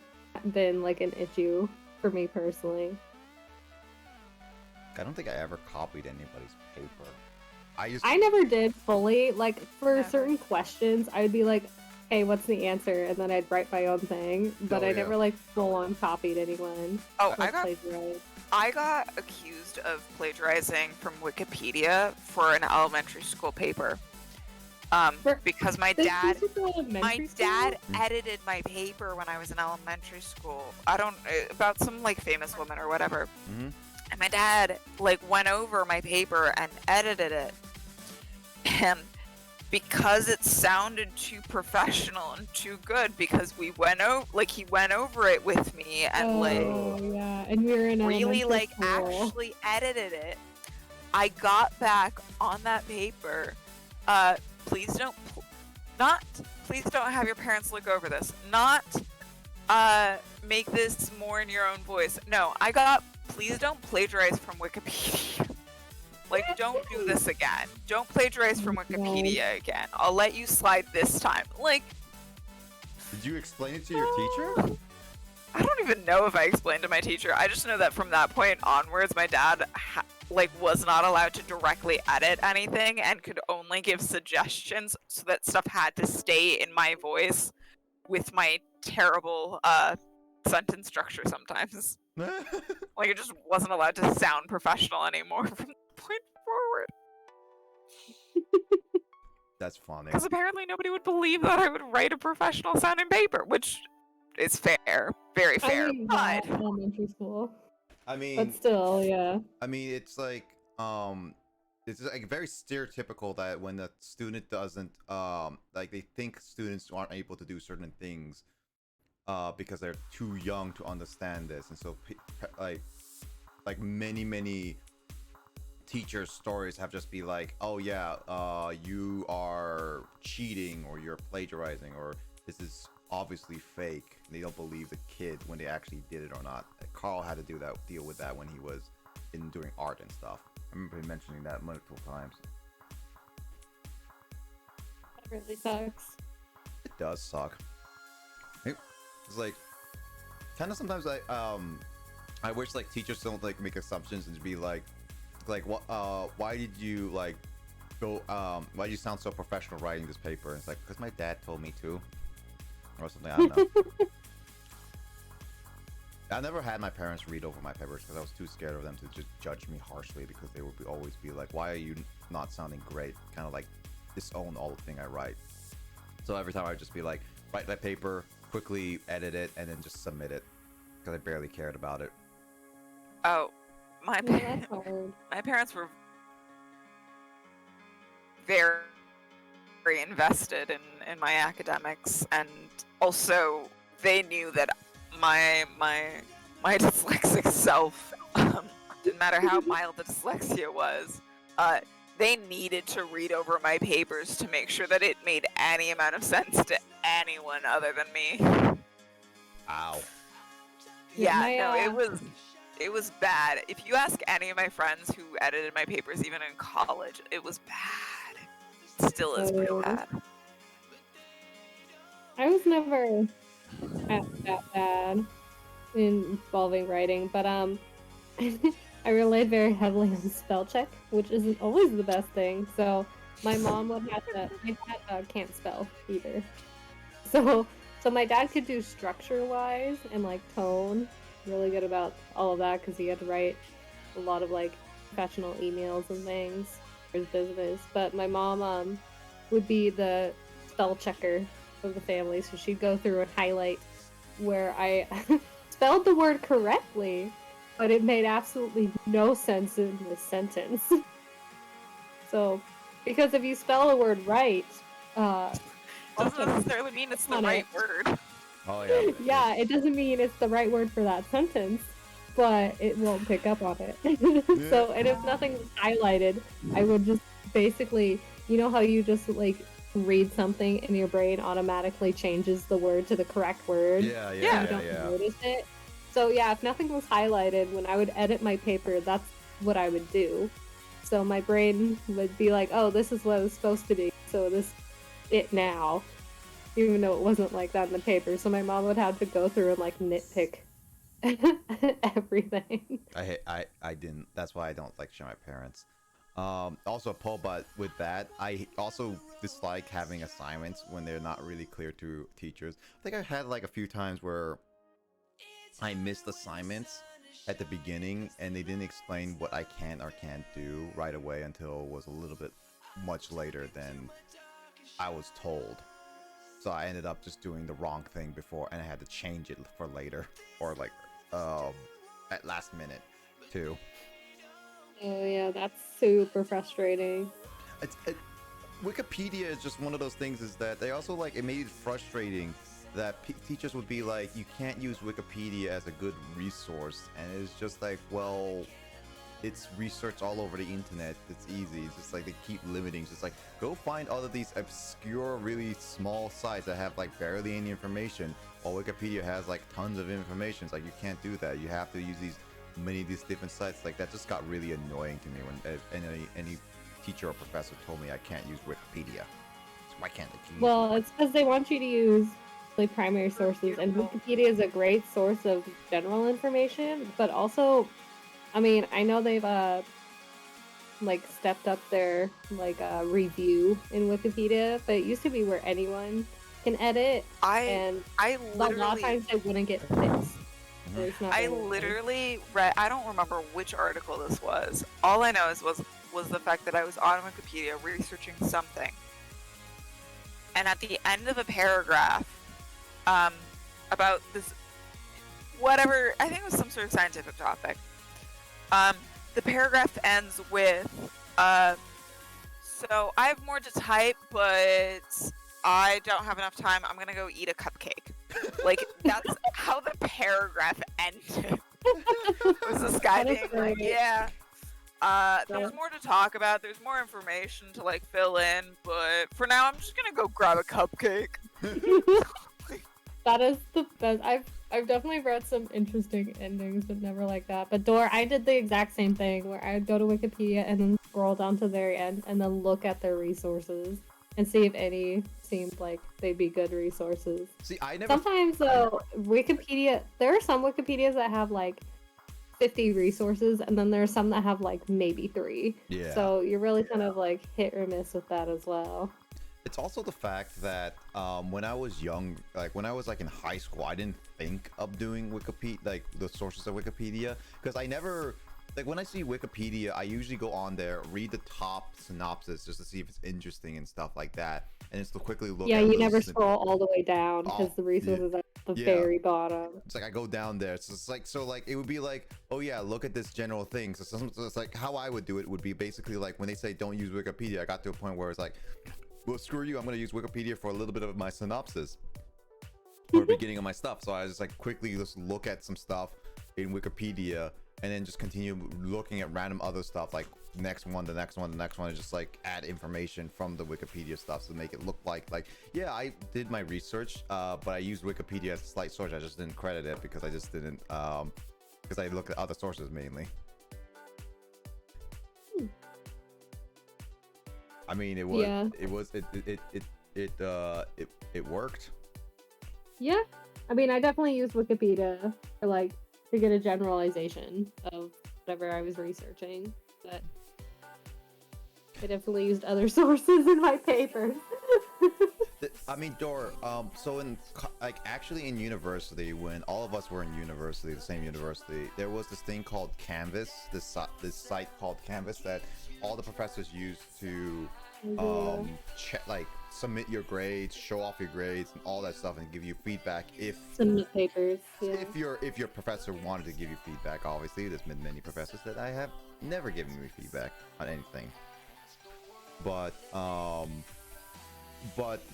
been like an issue for me personally. I don't think I ever copied anybody's paper. I never did fully. Like, for Never. certain questions, I would be like, hey, what's the answer? And then I'd write my own thing. But Oh, I yeah. never, like, full-on copied anyone. Oh, Like, plagiarized. I got accused of plagiarizing from Wikipedia for an elementary school paper. Because my This dad is elementary school? edited my paper when I was in elementary school. About some like famous woman or whatever. Mm-hmm. And my dad like went over my paper and edited it. And because it sounded too professional and too good, because he went over it with me and yeah, and we were in really elementary like school. actually edited it. I got back on that paper. Please don't have your parents look over this. Not make this more in your own voice. No, I got please don't plagiarize from Wikipedia. Like, don't do this again. Don't plagiarize from Wikipedia again. I'll let you slide this time. Like, Did you explain it to your teacher? I don't even know if I explained to my teacher. I just know that from that point onwards, my dad was not allowed to directly edit anything and could only give suggestions, so that stuff had to stay in my voice with my terrible sentence structure sometimes. Like, it just wasn't allowed to sound professional anymore from that point forward. That's funny. Because apparently nobody would believe that I would write a professional sounding paper, which is fair. Very fair. I mean, But yeah, elementary school. I mean, But still, yeah. I mean, it's like very stereotypical that when the student doesn't like they think students aren't able to do certain things because they're too young to understand this, and so like many teachers' stories have just be like, oh yeah, you are cheating or you're plagiarizing or this is obviously fake. They don't believe the kid when they actually did it or not. Carl had to deal with that when he was doing art and stuff. I remember him mentioning that multiple times. That really sucks. It does suck. It's like kind of sometimes I wish like teachers don't like make assumptions and be like what why did you like go why do you sound so professional writing this paper? And it's like because my dad told me to. Or something, I don't know. I never had my parents read over my papers because I was too scared of them to just judge me harshly, because they would always be like, why are you not sounding great? Kind of like disown all the thing I write. So every time I would just be like, write my paper, quickly edit it, and then just submit it because I barely cared about it. oh, my Yeah, that's hard. my parents were very invested in my academics, and also they knew that my dyslexic self, didn't matter how mild the dyslexia was, they needed to read over my papers to make sure that it made any amount of sense to anyone other than me. Ow. Yeah, Yeah, no, it was bad. If you ask any of my friends who edited my papers, even in college, it was bad. It still is pretty Oh. bad. I was never that bad involving writing, but I relied very heavily on spell check, which isn't always the best thing. So my mom would have to. My dad can't spell either. So my dad could do structure wise and like tone, really good about all of that because he had to write a lot of like professional emails and things for his business. But my mom would be the spell checker of the family, so she'd go through and highlight where I spelled the word correctly, but it made absolutely no sense in the sentence. So, because if you spell a word right, Doesn't necessarily mean it's the on right it. word. Oh yeah. yeah, it doesn't mean it's the right word for that sentence, but it won't pick up on it. So, and if nothing was highlighted, I would just basically, you know how you just like read something and your brain automatically changes the word to the correct word? Yeah, You yeah, don't yeah. notice it. So yeah, if nothing was highlighted, when I would edit my paper, that's what I would do. So my brain would be like, oh, this is what it was supposed to be, so this it now. Even though it wasn't like that in the paper. So my mom would have to go through and like nitpick everything. I didn't. That's why I don't like share my parents. Also, Paul, but with that, I also dislike having assignments when they're not really clear to teachers. I think I had like a few times where I missed assignments at the beginning and they didn't explain what I can or can't do right away until it was a little bit much later than I was told. So I ended up just doing the wrong thing before and I had to change it for later or like at last minute too. Oh yeah, that's super frustrating. Wikipedia is just one of those things is that they also like it made it frustrating that teachers would be like, you can't use Wikipedia as a good resource, and it's just like, well, it's research all over the internet. It's easy. It's just like they keep limiting. It's just like, go find all of these obscure, really small sites that have like barely any information, while Wikipedia has like tons of information. It's like you can't do that. You have to use many of these different sites. Like that just got really annoying to me when any teacher or professor told me I can't use Wikipedia. So why can't they? Well, it's because they want you to use like primary sources, and Wikipedia is a great source of general information, but also, I mean, I know they've like stepped up their like review in Wikipedia, but it used to be where anyone can edit, and I a lot of literally times they wouldn't get fixed. So it's not I really- literally read, I don't remember which article this was. All I know is was the fact that I was on Wikipedia researching something. And at the end of a paragraph about this whatever, I think it was some sort of scientific topic. The paragraph ends with so I have more to type, but I don't have enough time. I'm gonna go eat a cupcake. Like that's how the paragraph ended. It was this guy That is being like, great. yeah, there's more to talk about. There's more information to like fill in, but for now, I'm just gonna go grab a cupcake. That is the best. I've definitely read some interesting endings, but never like that. But I did the exact same thing where I'd go to Wikipedia and then scroll down to the very end and then look at their resources and see if any seemed like they'd be good resources. See, I never. Sometimes though, Wikipedia, there are some Wikipedias that have like 50 resources, and then there are some that have like maybe 3. Yeah. So you're really kind of like hit or miss with that as well. It's also the fact that when I was young, like when I was like in high school, I didn't think of doing Wikipedia, like the sources of Wikipedia, because I never, like when I see Wikipedia, I usually go on there, read the top synopsis just to see if it's interesting and stuff like that, and just to quickly look. Yeah, at you those never snip- scroll all the way down because Oh, the resources are at the yeah. very bottom. It's like I go down there. So it's like it would be like, oh yeah, look at this general thing. So it's like how I would do it would be basically like when they say don't use Wikipedia, I got to a point where it's like, well, screw you, I'm gonna use Wikipedia for a little bit of my synopsis or beginning of my stuff. So I just like quickly just look at some stuff in Wikipedia and then just continue looking at random other stuff, like the next one, and just like add information from the Wikipedia stuff to make it look like yeah, I did my research, but I used Wikipedia as a slight source. I just didn't credit it because I just didn't because I looked at other sources mainly. I mean, it worked. Yeah, I mean, I definitely use Wikipedia for like to get a generalization of whatever I was researching, but I definitely used other sources in my papers. I mean, Dor, so actually in university, when all of us were in university, the same university, there was this thing called Canvas, this site called Canvas that all the professors used to submit your grades, show off your grades and all that stuff, and give you feedback if Submit papers. Yeah. if your professor wanted to give you feedback. Obviously, there's been many professors that I have never given me feedback on anything, but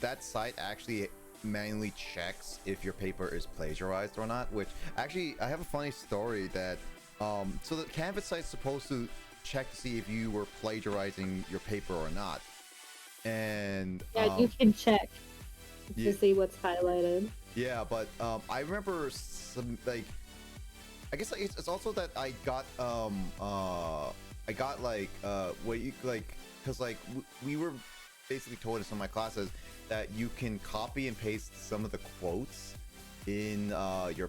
that site actually manually checks if your paper is plagiarized or not. Which actually, I have a funny story that so the Canvas site's supposed to check to see if you were plagiarizing your paper or not. And Yeah, you can check yeah. to see what's highlighted. Yeah, but I remember some like, I guess like, it's also that I got what you like, because like we were basically told in some of my classes that you can copy and paste some of the quotes in your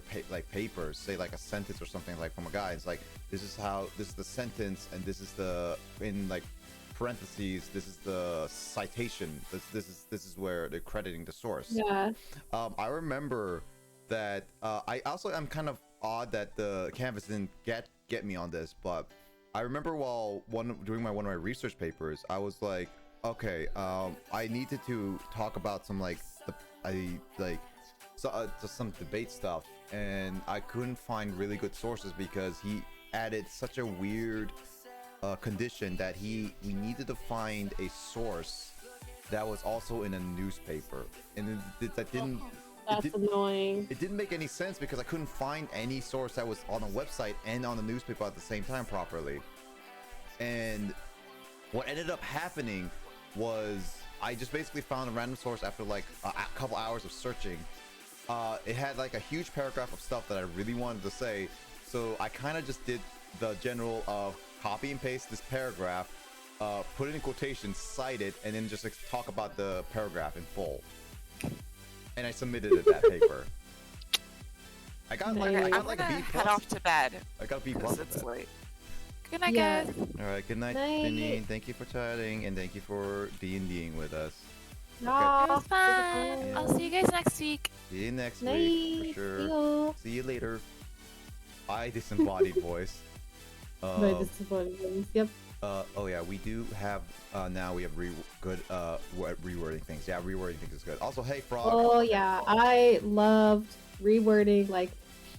papers, say like a sentence or something like from a guy. It's like this is the sentence, and this is the in like parentheses, this is the citation. This is where they're crediting the source. Yeah. I remember that I also am kind of odd that the canvas didn't get me on this, but I remember while doing one of my research papers, I was like, okay, I needed to talk about some some debate stuff, and I couldn't find really good sources because he added such a weird condition that we needed to find a source that was also in a newspaper, and that didn't. That's annoying. It didn't make any sense because I couldn't find any source that was on a website and on the newspaper at the same time properly. And what ended up happening was I just basically found a random source after like a couple hours of searching. It had like a huge paragraph of stuff that I really wanted to say, so I kind of just did the general copy and paste this paragraph, put it in quotations, cite it, and then just like, talk about the paragraph in full. And I submitted it that paper. I got like a B+. Head off to bed. I got a B+. It's late. Good night, Yeah. guys. All right, good night, Janine. Thank you for chatting, and thank you for D&Ding with us. It was fun. Yeah. I'll see you guys next week. See you next Night. week for See sure. ya. See you later. Bye, disembodied voice. By disembodied. Yep. Oh yeah, we do have now we have rewording things. Yeah, rewording things is good. Also, hey Frog. Oh yeah, I loved rewording, like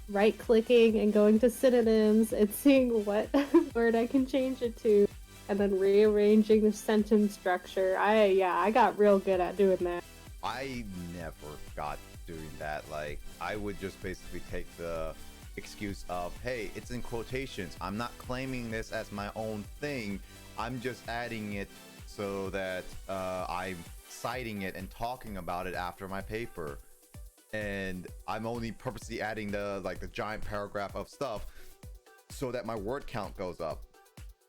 right-clicking and going to synonyms and seeing what word I can change it to, and then rearranging the sentence structure. I got real good at doing that. I never got doing that. Like, I would just basically take the excuse of, hey, it's in quotations. I'm not claiming this as my own thing. I'm just adding it so that I'm citing it and talking about it after my paper. And I'm only purposely adding the giant paragraph of stuff so that my word count goes up.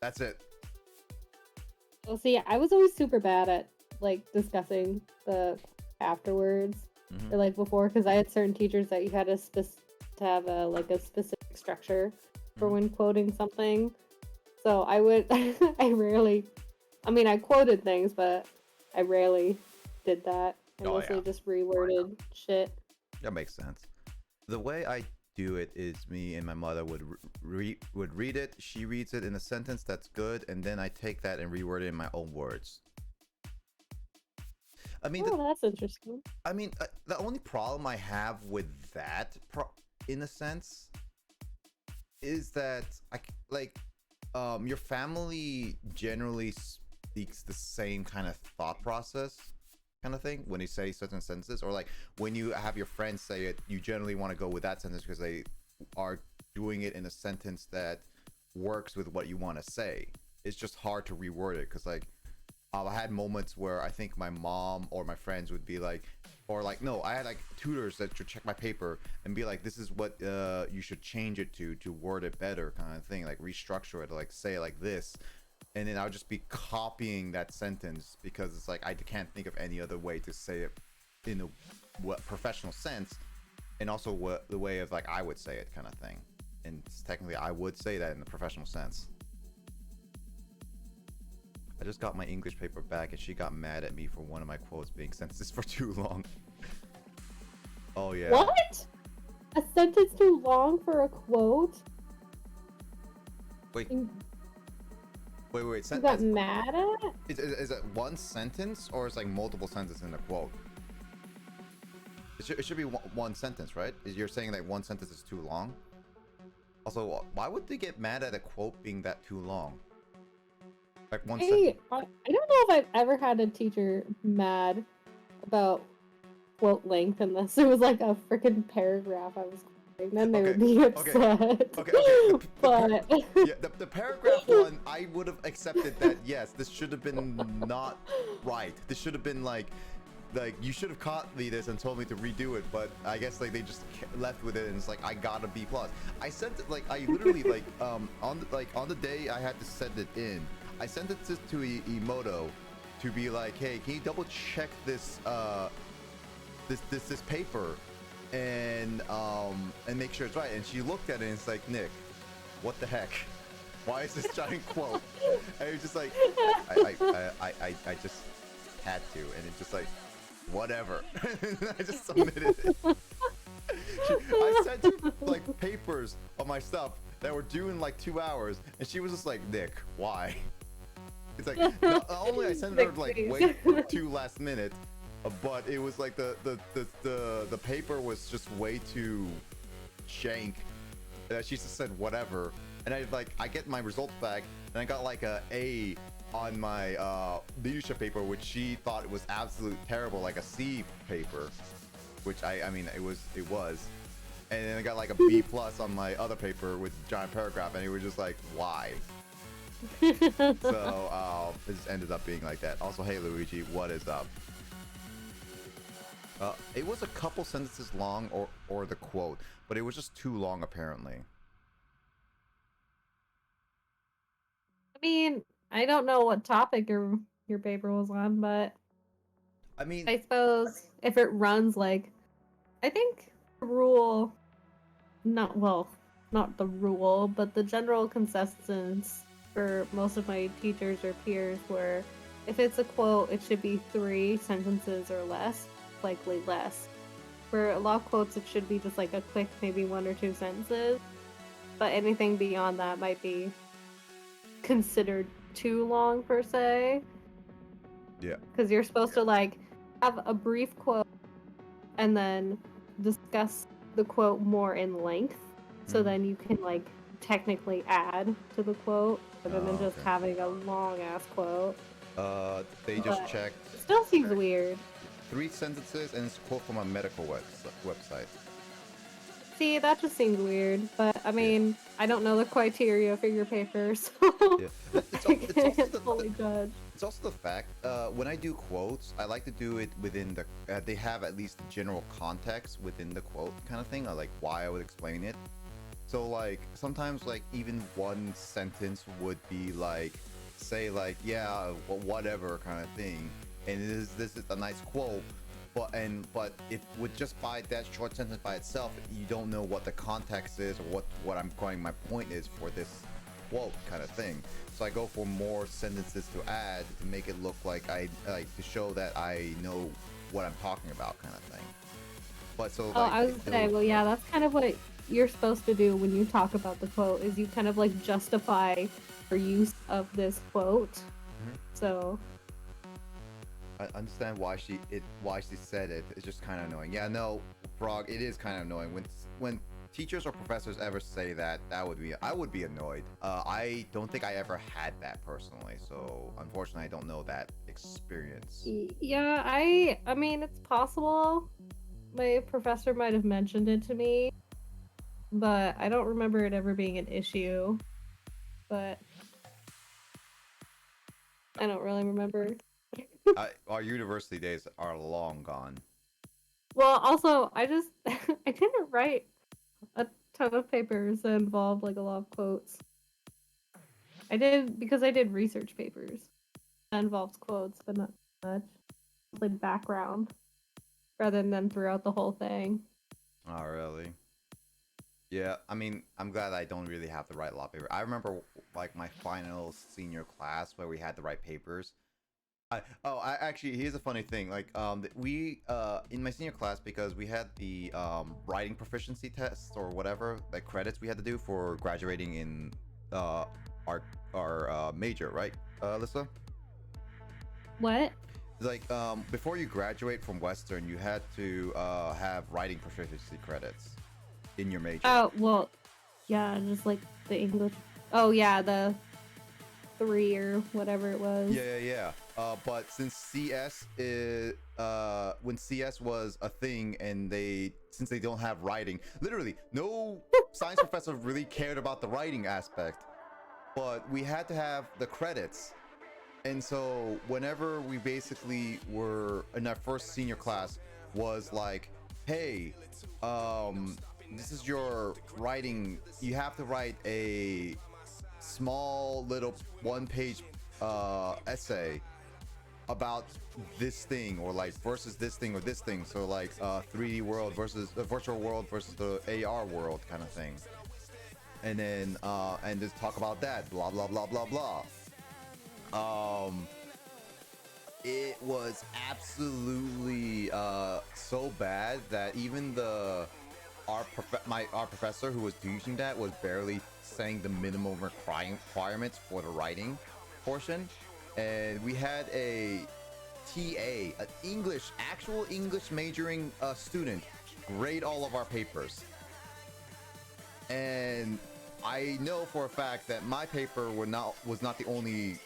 That's it. Well, see, I was always super bad at like discussing the afterwards or like before, because I had certain teachers that you had to have a specific structure for when quoting something. So I quoted things, but I rarely did that. I mostly just reworded shit. That makes sense. The way I do it is me and my mother would read it. She reads it in a sentence that's good, and then I take that and reword it in my own words. I mean, that's interesting. I mean, the only problem I have with that, in a sense, is that your family generally speaks the same kind of thought process, kind of thing, when you say certain sentences, or like when you have your friends say it, you generally want to go with that sentence because they are doing it in a sentence that works with what you want to say. It's just hard to reword it because I had moments where I think my mom or my friends would be like, or like, no, I had like tutors that should check my paper and be like, this is what you should change it to word it better, kind of thing, like restructure it, like say it like this. And then I would just be copying that sentence because it's like I can't think of any other way to say it in a professional sense, and also the way of like I would say it, kind of thing. And technically I would say that in a professional sense. I just got my English paper back and she got mad at me for one of my quotes being sentences for too long. Oh yeah. What? A sentence too long for a quote? Wait. Wait. You got mad at? Is it one sentence or is like multiple sentences in a quote? It should be one sentence, right? You're saying that one sentence is too long? Also, why would they get mad at a quote being that too long? Like one sentence. I don't know if I've ever had a teacher mad about quote length unless it was like a freaking paragraph I was quoting. Then they would be upset. Okay. But yeah, the paragraph one, I would have accepted that. Yes, this should have been not right. This should have been like you should have caught me this and told me to redo it. But I guess they just left with it, and it's like I got a B+. I sent it I literally on the day I had to send it in. I sent it to Emoto to be like, hey, can you double check this this paper and make sure it's right? And she looked at it and it's like, Nick, what the heck? Why is this giant quote? And it was just like, I just had to, and it just like, whatever. And I just submitted it. I sent her like papers of my stuff that were due in like 2 hours, and she was just like, Nick, why? It's like, not only I sent her like way too last minute, but it was like the paper was just way too shank. She just said whatever, and I get my results back, and I got like a A on my leadership paper, which she thought it was absolutely terrible, like a C paper, which I mean it was, and then I got like a B plus on my other paper with giant paragraph, and it was just like, why? So it just ended up being like that. Also, hey Luigi, what is up? It was a couple sentences long, or the quote, but it was just too long apparently. I mean, I don't know what topic your paper was on, but I mean, I suppose if it runs like, I think the rule, not the rule, but the general consensus for most of my teachers or peers were, if it's a quote, it should be 3 sentences or less, likely less. For a lot of quotes, it should be just like a quick, maybe 1 or 2 sentences, but anything beyond that might be considered too long per se. yeah. Because you're supposed to like have a brief quote and then discuss the quote more in length, so then you can like technically add to the quote rather than just okay. having a long ass quote. They just But checked it still seems weird. 3 sentences, and it's a quote from a medical website. See, that just seems weird, but I mean, I don't know the criteria for your paper, so Yeah. I can't fully judge. It's also the fact, when I do quotes, I like to do it within the, they have at least the general context within the quote kind of thing, or like why I would explain it. So like, sometimes like even one sentence would be like, say like, yeah, well, whatever kind of thing. And this is a nice quote, but if with just by that short sentence by itself, you don't know what the context is or what I'm going, my point is for this quote kind of thing. So I go for more sentences to add to make it look like to show that I know what I'm talking about kind of thing. But so like, I was gonna say, well, yeah, that's kind of what you're supposed to do when you talk about the quote, is you kind of like justify your use of this quote. So I understand why she said it. It's just kind of annoying. Yeah, no, Frog, it is kind of annoying when teachers or professors ever say that. I would be annoyed. I don't think I ever had that personally, so unfortunately I don't know that experience. yeah, I mean, it's possible my professor might have mentioned it to me, but I don't remember it ever being an issue. But I don't really remember. Our university days are long gone. Well, also, I didn't write a ton of papers that involved like a lot of quotes. I did because I did research papers that involved quotes, but not much. Like background, rather than throughout the whole thing. Oh, really? Yeah, I mean, I'm glad I don't really have to write a lot of papers. I remember like my final senior class where we had to write papers. I actually, here's a funny thing. Like, we in my senior class, because we had the writing proficiency test or whatever, like credits we had to do for graduating in our major, right, Alyssa? What? Like, before you graduate from Western, you had to have writing proficiency credits in your major. Oh, well, yeah, just like the English. Oh, yeah, the 3 or whatever it was. Yeah. But since CS is, when CS was a thing, and since they don't have writing, literally no science professor really cared about the writing aspect, but we had to have the credits. And so whenever we basically were in our first senior class was like, hey, this is your writing, you have to write a small little 1-page essay about this thing, or like versus this thing or this thing. So like 3D world versus the virtual world versus the AR world kind of thing. and then and just talk about that, blah blah blah blah blah. It was absolutely so bad that even our professor who was teaching that was barely saying the minimum requirements for the writing portion, and we had a TA, an actual English majoring student, grade all of our papers. And I know for a fact that my paper was not the only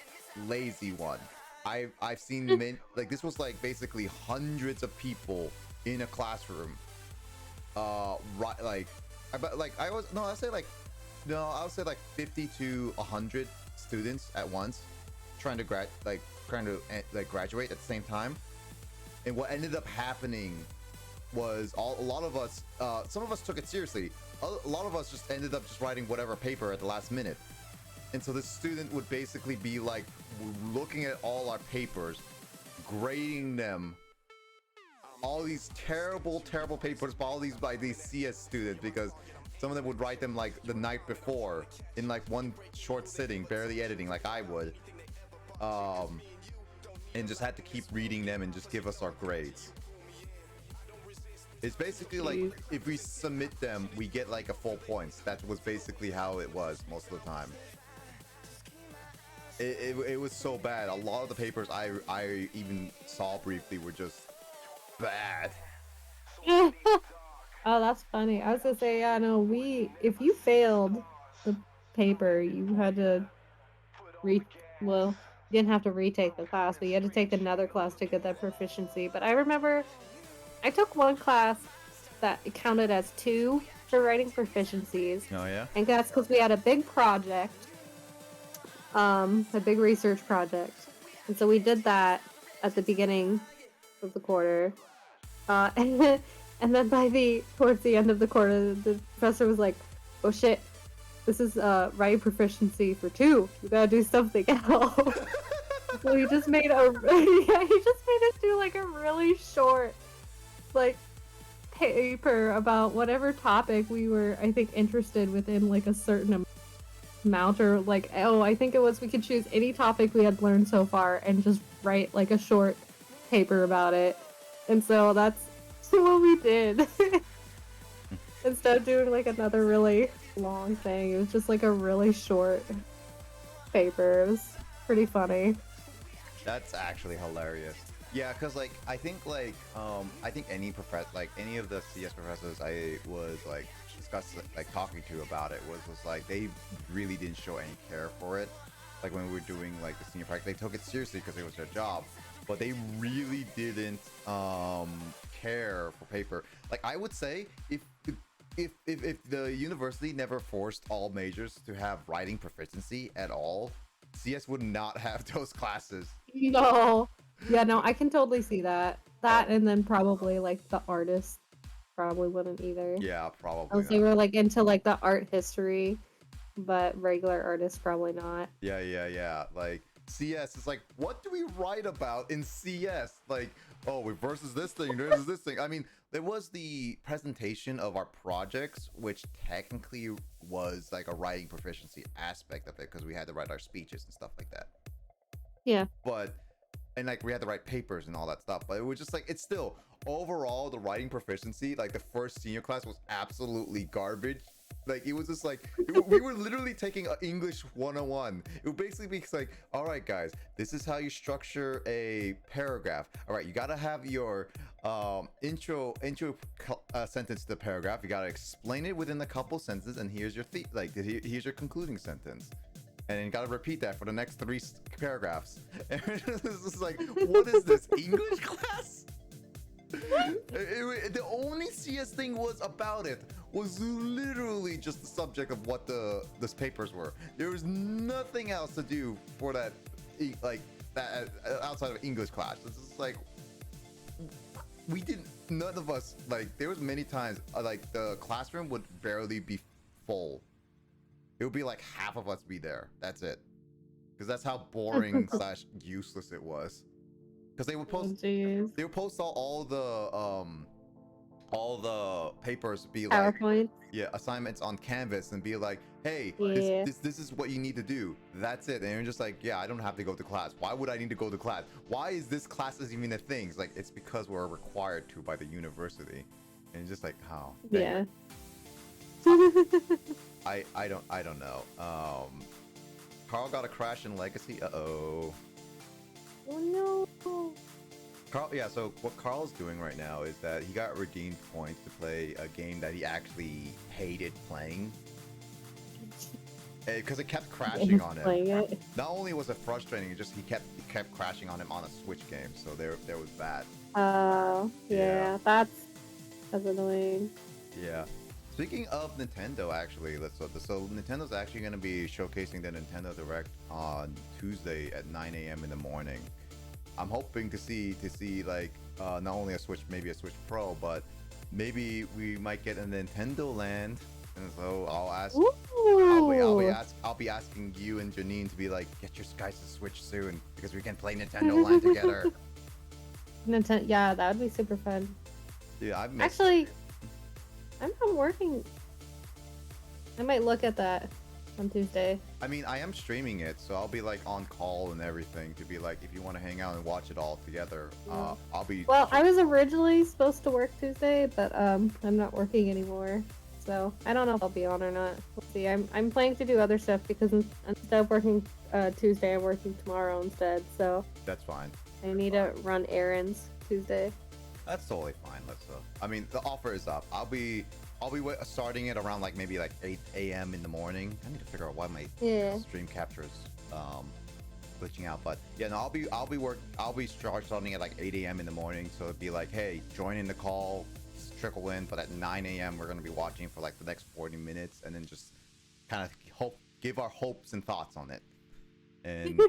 lazy one. I've seen like this was like basically hundreds of people in a classroom. Right, like I would say like 50 to 100 students at once trying to graduate at the same time. And what ended up happening was a lot of us, some of us took it seriously. A lot of us just ended up just writing whatever paper at the last minute. And so this student would basically be like looking at all our papers, grading them, all these terrible papers by these CS students, because some of them would write them like the night before in like one short sitting, barely editing like I would, and just had to keep reading them and just give us our grades. It's basically like if we submit them, we get like a full points. That was basically how it was most of the time. It was so bad. A lot of the papers I even saw briefly were just bad. Oh, that's funny. I was gonna say, yeah, no, if you failed the paper, you had to you didn't have to retake the class, but you had to take another class to get that proficiency. But I remember I took one class that counted as 2 for writing proficiencies. Oh yeah? And that's because we had a big project, a big research project. And so we did that at the beginning of the quarter. And then towards the end of the quarter, the professor was like, oh shit, this is writing proficiency for 2. You gotta do something else. So he just made us do like a really short like paper about whatever topic we were, I think, interested within like a certain amount, or like, I think it was we could choose any topic we had learned so far and just write like a short paper about it. And so that's what we did. Instead of doing like another really long thing, it was just like a really short paper. It was pretty funny. That's actually hilarious. Yeah, because like I think any any of the CS professors I was like talking to about it was like they really didn't show any care for it. Like when we were doing like the senior practice, they took it seriously because it was their job, but they really didn't care for paper. Like I would say if the university never forced all majors to have writing proficiency at all, CS would not have those classes. No. Yeah, no, I can totally see that. That, and then probably like the artists probably wouldn't either. Yeah, probably. Unless they were like into like the art history, but regular artists probably not. Yeah. Like CS is like, what do we write about in CS? Like, oh, we versus this thing, versus this thing. I mean, there was the presentation of our projects, which technically was like a writing proficiency aspect of it because we had to write our speeches and stuff like that. Yeah. And like we had to write papers and all that stuff, but it was just like, it's still overall the writing proficiency, like the first senior class was absolutely garbage. Like it was just like we were literally taking English 101. It would basically be like, all right guys, this is how you structure a paragraph. All right, you gotta have your intro sentence to the paragraph. You gotta explain it within a couple sentences, and here's your here's your concluding sentence. And then you gotta repeat that for the next 3 paragraphs. And it's just like, what is this, English class? The only CS thing was about it was literally just the subject of what these papers were. There was nothing else to do for that, like that outside of English class. It's just like none of us, like there was many times like the classroom would barely be full. It would be like half of us be there. That's it. Because that's how boring / useless it was. Because they would post, all all the papers be like, PowerPoint. yeah, assignments on Canvas and be like, hey, Yeah. this is what you need to do. That's it. And you're just like, yeah, I don't have to go to class. Why would I need to go to class? Why is this class is even a thing? It's like, it's because we're required to by the university. And it's just like, how? Yeah. I don't know. Carl got a crash in Legacy. Uh-oh. Oh no. Carl, yeah, so what Carl's doing right now is that he got redeemed points to play a game that he actually hated playing. Because it kept crashing on him. Playing it. Not only was it frustrating, it just he kept crashing on him on a Switch game, so there was that. Oh, Yeah. yeah, that's annoying. Yeah. Speaking of Nintendo, actually, so Nintendo's actually going to be showcasing the Nintendo Direct on Tuesday at 9 a.m. in the morning. I'm hoping to see like not only a Switch, maybe a Switch Pro, but maybe we might get a Nintendo Land. And so I'll ask. I'll be asking you and Janine to be like, get your guys to Switch soon because we can play Nintendo Land together. Yeah, that would be super fun. Yeah, I've Actually, I'm not working. I might look at that on Tuesday. I mean, I am streaming it, so I'll be like on call and everything to be like, if you want to hang out and watch it all together, I'll be. Well, I was originally supposed to work Tuesday, but I'm not working anymore. So I don't know if I'll be on or not. We'll see. I'm planning to do other stuff because instead of working Tuesday, I'm working tomorrow instead. So That's fine. I need to run errands Tuesday. That's totally fine. I mean, the offer is up. I'll be starting it around like maybe like 8 a.m. in the morning. I need to figure out why my stream captures glitching out. But yeah, no, I'll be starting at like 8 a.m. in the morning. So it'd be like, hey, join in the call, trickle in. But at 9 a.m. we're gonna be watching for like the next 40 minutes, and then just kind of give our hopes and thoughts on it. And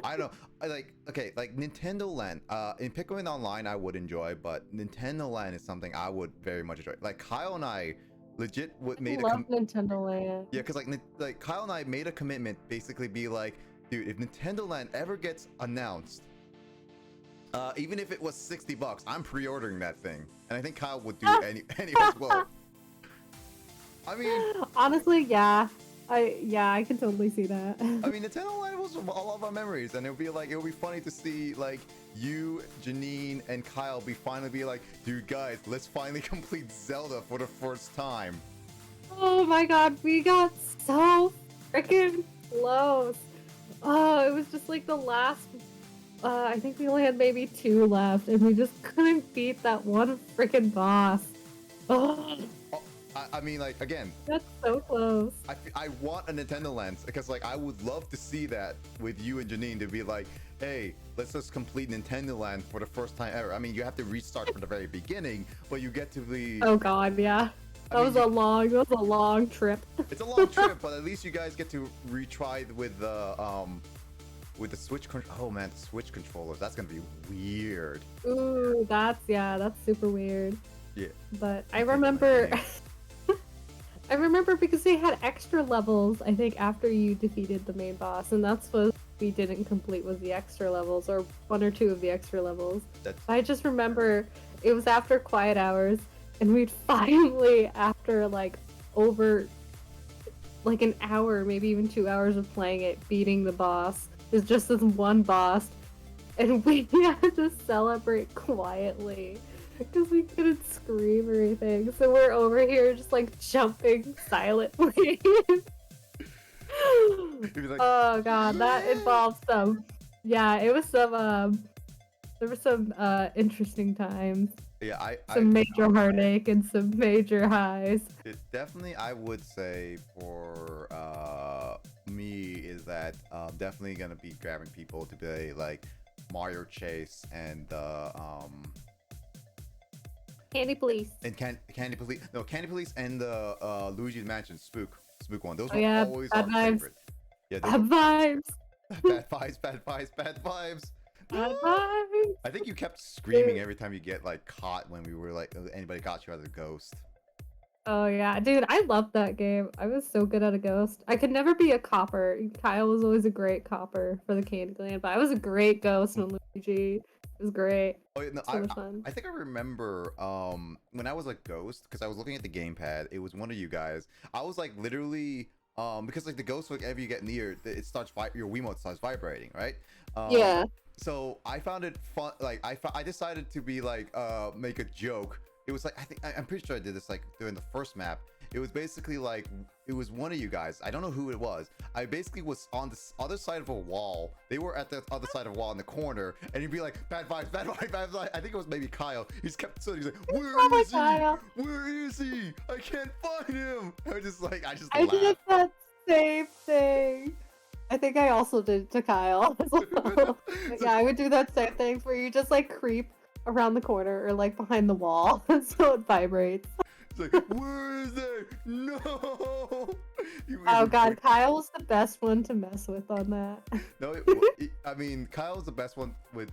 I don't know, like Nintendo Land, in Pikmin Online I would enjoy, but Nintendo Land is something I would very much enjoy. Like Kyle and I legit made Nintendo Land. Yeah, because like Kyle and I made a commitment, basically be like, dude, if Nintendo Land ever gets announced, even if it was $60, I'm pre-ordering that thing, and I think Kyle would do any as well. I mean, honestly, yeah. I can totally see that. I mean, Nintendo Land was all of our memories, and it'll be funny to see like you, Janine, and Kyle finally be like, dude, guys, let's finally complete Zelda for the first time. Oh my god, we got so freaking close. Oh, it was just like the last. I think we only had maybe 2 left, and we just couldn't beat that one freaking boss. Oh. I mean, like, again, that's so close. I want a Nintendo Land because, like, I would love to see that with you and Janine to be like, hey, let's just complete Nintendo Land for the first time ever. I mean, you have to restart from the very beginning, but you get to be. Oh god, yeah. That was a long trip. It's a long trip, but at least you guys get to retry with the Switch. Oh man, the Switch controllers. That's gonna be weird. Ooh, that's super weird. Yeah. But I remember. I remember because they had extra levels, I think, after you defeated the main boss, and that's what we didn't complete was the extra levels, or 1 or 2 of the extra levels. I just remember it was after quiet hours, and we'd finally, after like over like an hour, maybe even 2 hours of playing it, beating the boss. There's just this one boss, and we had to celebrate quietly. Because we couldn't scream or anything, so we're over here just like jumping silently. Oh god, that involved some. Yeah, it was some. There were some interesting times. Yeah, some major heartache and some major highs. It definitely, I would say for me is that definitely gonna be grabbing people to play like Mario Chase and Candy Police. And Candy Police and the Luigi's Mansion Spook one. Those were always our favorite. Yeah, bad vibes. Bad vibes. Bad vibes. I think you kept screaming every time you get like caught when we were like anybody caught you as a ghost. Oh yeah, dude, I loved that game. I was so good at a ghost. I could never be a copper. Kyle was always a great copper for the Candy Land, but I was a great ghost when Luigi It was great. Oh, yeah, no, So much fun. I think I remember when I was a ghost, because I was looking at the gamepad. It was one of you guys. I was like literally because like the ghost, whenever you get near, it starts your Wiimote starts vibrating, right? Yeah. So I found it fun. Like I decided to be like make a joke. It was like I'm pretty sure I did this like during the first map. It was basically like it was one of you guys. I don't know who it was. I basically was on the other side of a wall. They were at the other side of a wall in the corner, and he'd be like, "Bad vibes, bad vibes, bad vibes." I think it was maybe Kyle. He just kept saying, "He's like, where is he? Kyle. Where is he? I can't find him." I just I laughed. did that same thing. I think I also did it to Kyle as well. But yeah, I would do that same thing where you just like creep around the corner or like behind the wall so it vibrates. It's like, where is it? No. Oh god, Kyle's the best one to mess with on that. No, I mean, Kyle's the best one with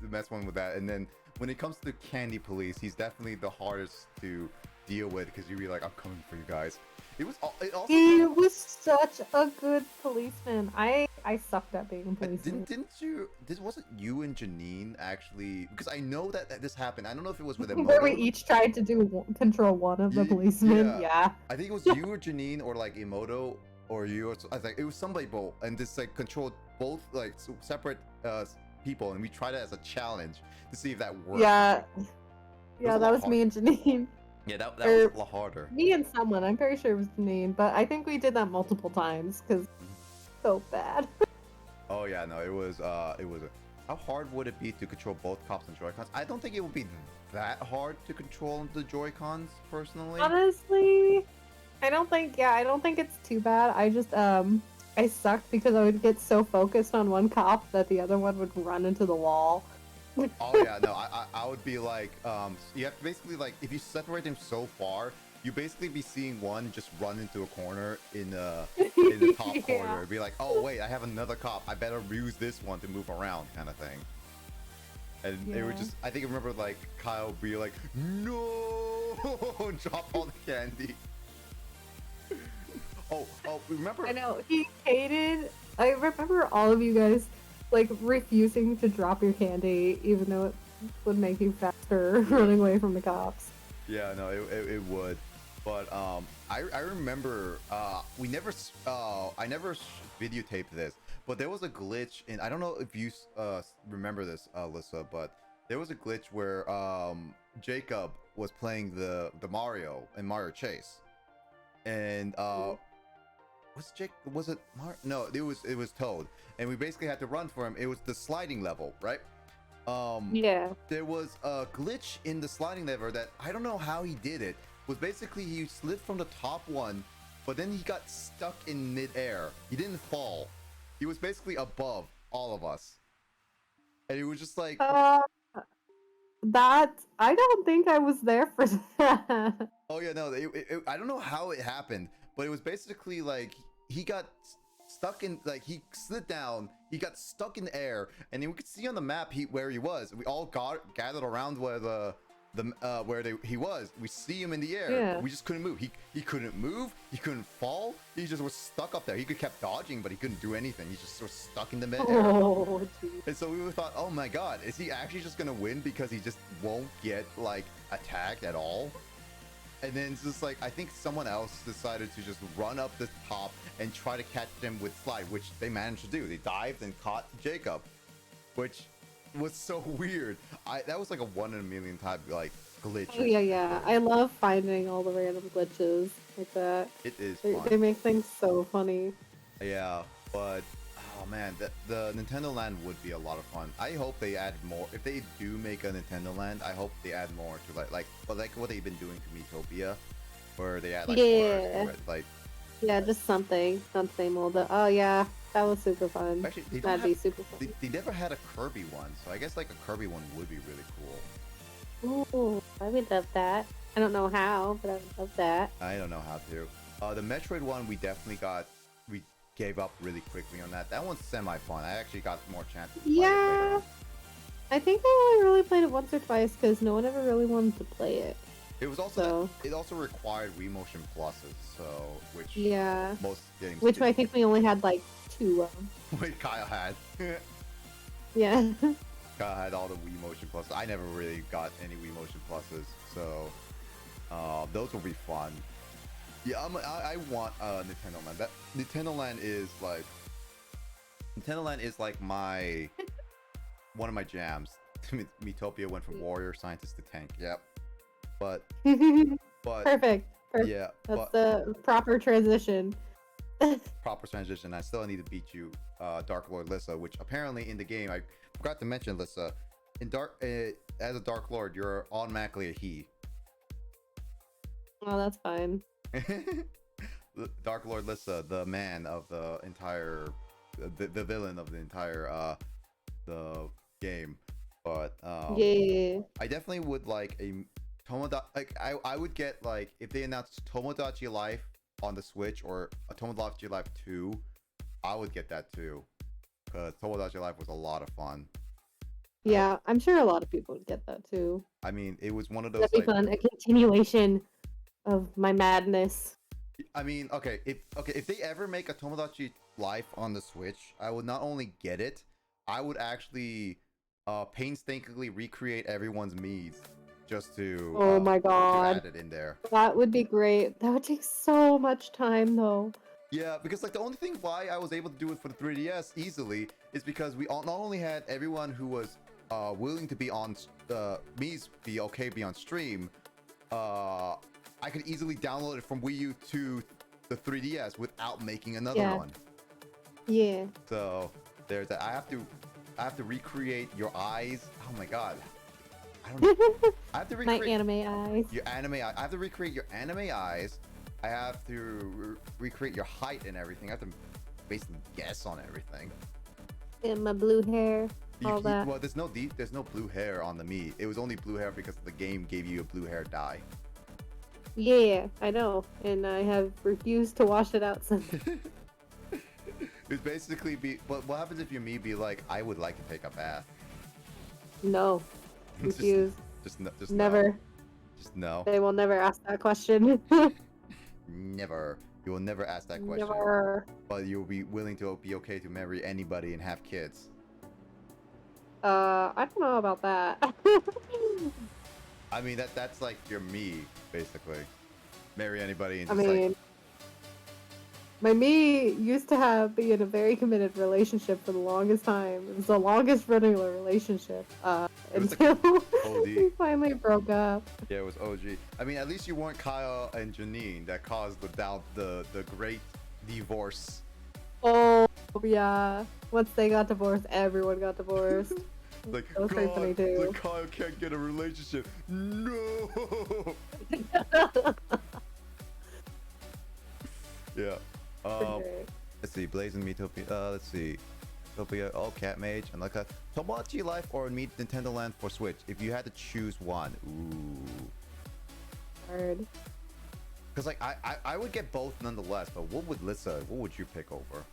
that. And then when it comes to Candy Police, he's definitely the hardest to deal with because you'd be like, I'm coming for you guys. It also He was such a good policeman. I sucked at being a policeman. Wasn't you and Janine actually? Because I know that this happened. I don't know if it was with Where we Emoto. each tried to control one of the policemen. Yeah. I think it was you or Janine or like Emoto or you. Or, I think it was somebody both, and just like controlled both like separate people, and we tried it as a challenge to see if that worked. Yeah. was Yeah, a that lot was me and Janine. Yeah, that was a lot harder. Me and someone. I'm pretty sure it was Janine, but I think we did that multiple times because so bad. Oh yeah, no, it was. How hard would it be to control both cops and Joy-Cons? I don't think it would be that hard to control the Joy-Cons personally. Honestly, I don't think it's too bad. I just I sucked because I would get so focused on one cop that the other one would run into the wall. Oh yeah, no, I would be like, you have to basically like, if you separate them so far, you basically be seeing one just run into a corner in the top corner. It'd be like, oh wait, I have another cop. I better use this one to move around, kind of thing. And they were just, I think I remember like Kyle be like, no, drop all the candy. Oh, remember? I know he hated. I remember all of you guys like refusing to drop your candy, even though it would make you faster running away from the cops. Yeah, no, it would. But I remember I never videotaped this, but there was a glitch in, I don't know if you remember this, Alyssa, but there was a glitch where Jacob was playing the Mario in Mario Chase, and was it Mario? No, it was Toad, and we basically had to run for him. It was the sliding level, right? Yeah. There was a glitch in the sliding lever that I don't know how he did it. Was basically he slid from the top one, but then he got stuck in midair. He didn't fall. He was basically above all of us, and it was just like that. I don't think I was there for that. Oh yeah, no, I don't know how it happened, but it was basically like he got stuck in, like he slid down, he got stuck in the air, and then we could see on the map where he was. We all gathered around where he was. We see him in the air. Yeah. We just couldn't move. He couldn't move. He couldn't fall. He just was stuck up there. He kept dodging, but he couldn't do anything. He just was stuck in the midair. Oh, geez. And so we thought, oh my god, is he actually just gonna win because he just won't get like attacked at all? And then it's just like, I think someone else decided to just run up the top and try to catch him with slide, which they managed to do. They dived and caught Jacob, which was so weird. That was like a 1 in a million type like glitch. Oh yeah. I love finding all the random glitches like that. It is They fun. make things so funny. Yeah, but oh man, the Nintendo Land would be a lot of fun. I hope they add more. If they do make a Nintendo Land, I hope they add more to like what they've been doing to Miitopia, where they add like more to it, like. Yeah, just something, not the same old. Oh yeah, that was super fun. Actually, That'd be super fun. They never had a Kirby one, so I guess like a Kirby one would be really cool. Ooh, I would love that. I don't know how, but I would love that. I don't know how to. The Metroid one, we gave up really quickly on that. That one's semi-fun. I actually got more chances to play it Yeah, later. I think I only really played it once or twice because no one ever really wanted to play it. It was also it also required Wii Motion Pluses, so which most games which did. I think we only had like 2 of. Wait, Kyle had. Yeah. I had all the Wii Motion Pluses. I never really got any Wii Motion Pluses, so those will be fun. Yeah, I want Nintendo Land. That Nintendo Land is like my one of my jams. Metopia went from warrior scientist to tank. Yep. But Perfect. yeah, That's the proper transition. proper transition. I still need to beat you, Dark Lord Lissa, which apparently in the game I forgot to mention. Lissa, in as a Dark Lord, you're automatically a he. Oh, that's fine. Dark Lord Lissa, the man of the entire, the villain of the entire the game. But Yeah. I definitely would like a Tomodachi. Like I would get like if they announced Tomodachi Life on the Switch or a Tomodachi Life 2, I would get that too, because Tomodachi Life was a lot of fun. Yeah, I'm sure a lot of people would get that too. I mean, it was one of those. That'd be Like, fun. A continuation of my madness. I mean, okay, if they ever make a Tomodachi Life on the Switch, I would not only get it, I would actually painstakingly recreate everyone's Miis just to Oh my to god. add it in there. That would be great. That would take so much time though. Yeah, because like the only thing why I was able to do it for the 3DS easily is because we not only had everyone who was willing to be on Mii's be on stream, I could easily download it from Wii U to the 3DS without making another one. Yeah. So there's that. I have to recreate your eyes. Oh my god. I don't know. I have to recreate My anime eyes. your anime. I have to recreate your anime eyes. I have to recreate your height and everything. I have to basically guess on everything. And my blue hair. All that. Well, there's no blue hair on the Mii. It was only blue hair because the game gave you a blue hair dye. Yeah, I know. And I have refused to wash it out since. It's basically but what happens if your Mii be like, I would like to take a bath? No. Refuse. Just Never. No. Just no. They will never ask that question. Never. You will never ask that question. Never. But you'll be willing to be okay to marry anybody and have kids. I don't know about that. I mean that's like your Mii, basically. Marry anybody and I just mean, my Mii used to be in a very committed relationship for the longest time. It was the longest running relationship until we finally broke up. Yeah, it was OG. I mean, at least you weren't Kyle and Janine that caused the great divorce. Oh yeah. Once they got divorced, everyone got divorced. Like, That was pretty funny too. like Kyle can't get a relationship. No. Yeah. Okay. Let's see. Blazing Metopia. Let's see. Metopia. Oh, Cat Mage. And like a Tomodachi Life or Meet Nintendo Land for Switch. If you had to choose one. Ooh. Hard. Because like I would get both nonetheless. But what would you pick over?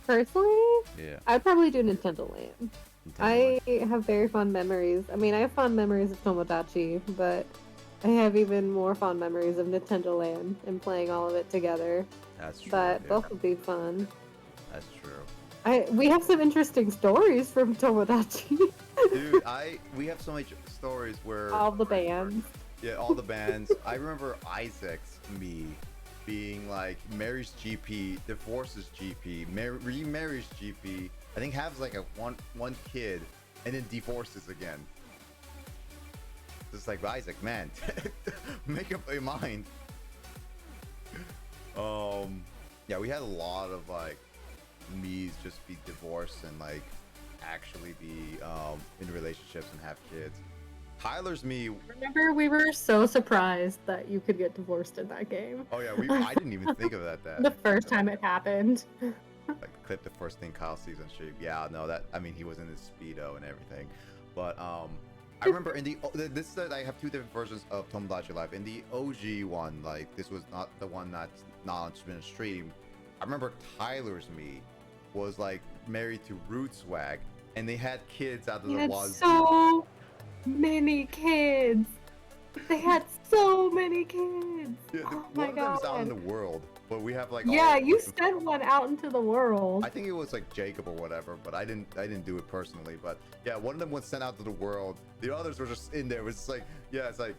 Personally, Yeah. I'd probably do Nintendo Land. I have very fond memories. I mean, I have fond memories of Tomodachi, but I have even more fond memories of Nintendo Land and playing all of it together. That's true. But yeah. both would be fun. That's true. We have some interesting stories from Tomodachi. Dude, we have so many stories where All the bands. Yeah, all the bands. I remember Isaac's Mii being like marries GP, divorces GP, remarries GP. I think has like one kid, and then divorces again. Just like Isaac, man, make up your mind. Yeah, we had a lot of like Mii's just be divorced and like actually be in relationships and have kids. Tyler's Mii. Remember, we were so surprised that you could get divorced in that game. Oh yeah, I didn't even think of that. The first time it happened. Like clip the first thing Kyle sees on stream. Yeah, no, I mean he was in his speedo and everything, but I remember in this I have two different versions of Tomodachi Life. In the OG one, like this was not the one that's not been streamed. I remember Tyler's Mii was like married to Root Swag, and they had kids out of the wazoo. So many kids. They had so many kids. Yeah, oh one my of them is out God. in the world. but we have like Yeah, all, you sent one out into the world. I think it was like Jacob or whatever, but I didn't do it personally. But yeah, one of them was sent out to the world. The others were just in there. It was just like, yeah, it's like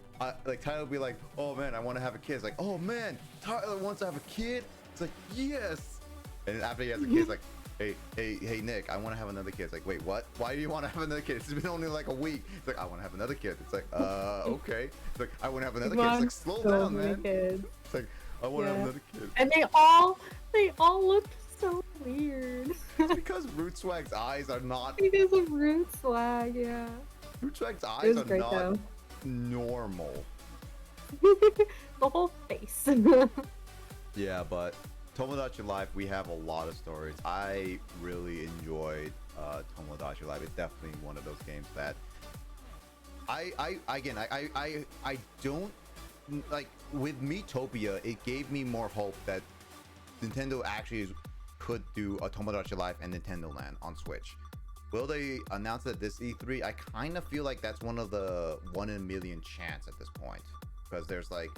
Tyler would be like, oh man, I want to have a kid. It's like, oh man, Tyler wants to have a kid. It's like, yes. And then after he has a kid, it's like, hey Nick, I want to have another kid. It's like, wait, what? Why do you want to have another kid? It's been only like a week. It's like, I want to have another kid. It's like, okay. It's like, I want to have another kid. It's like, slow down, man. Kids. It's like, I want to have another kid. And they all looked so weird. It's because Root Swag's eyes are not. Because of Root Swag, yeah. Root Swag's It eyes was are great not though. normal. The whole face. Yeah, but Tomodachi Life, we have a lot of stories. I really enjoyed Tomodachi Life. It's definitely one of those games that I don't like. With Miitopia, it gave me more hope that Nintendo actually could do a Tomodachi Life and Nintendo Land on Switch. Will they announce it this E3? I kind of feel like that's one of the 1 in a million chance at this point, because there's like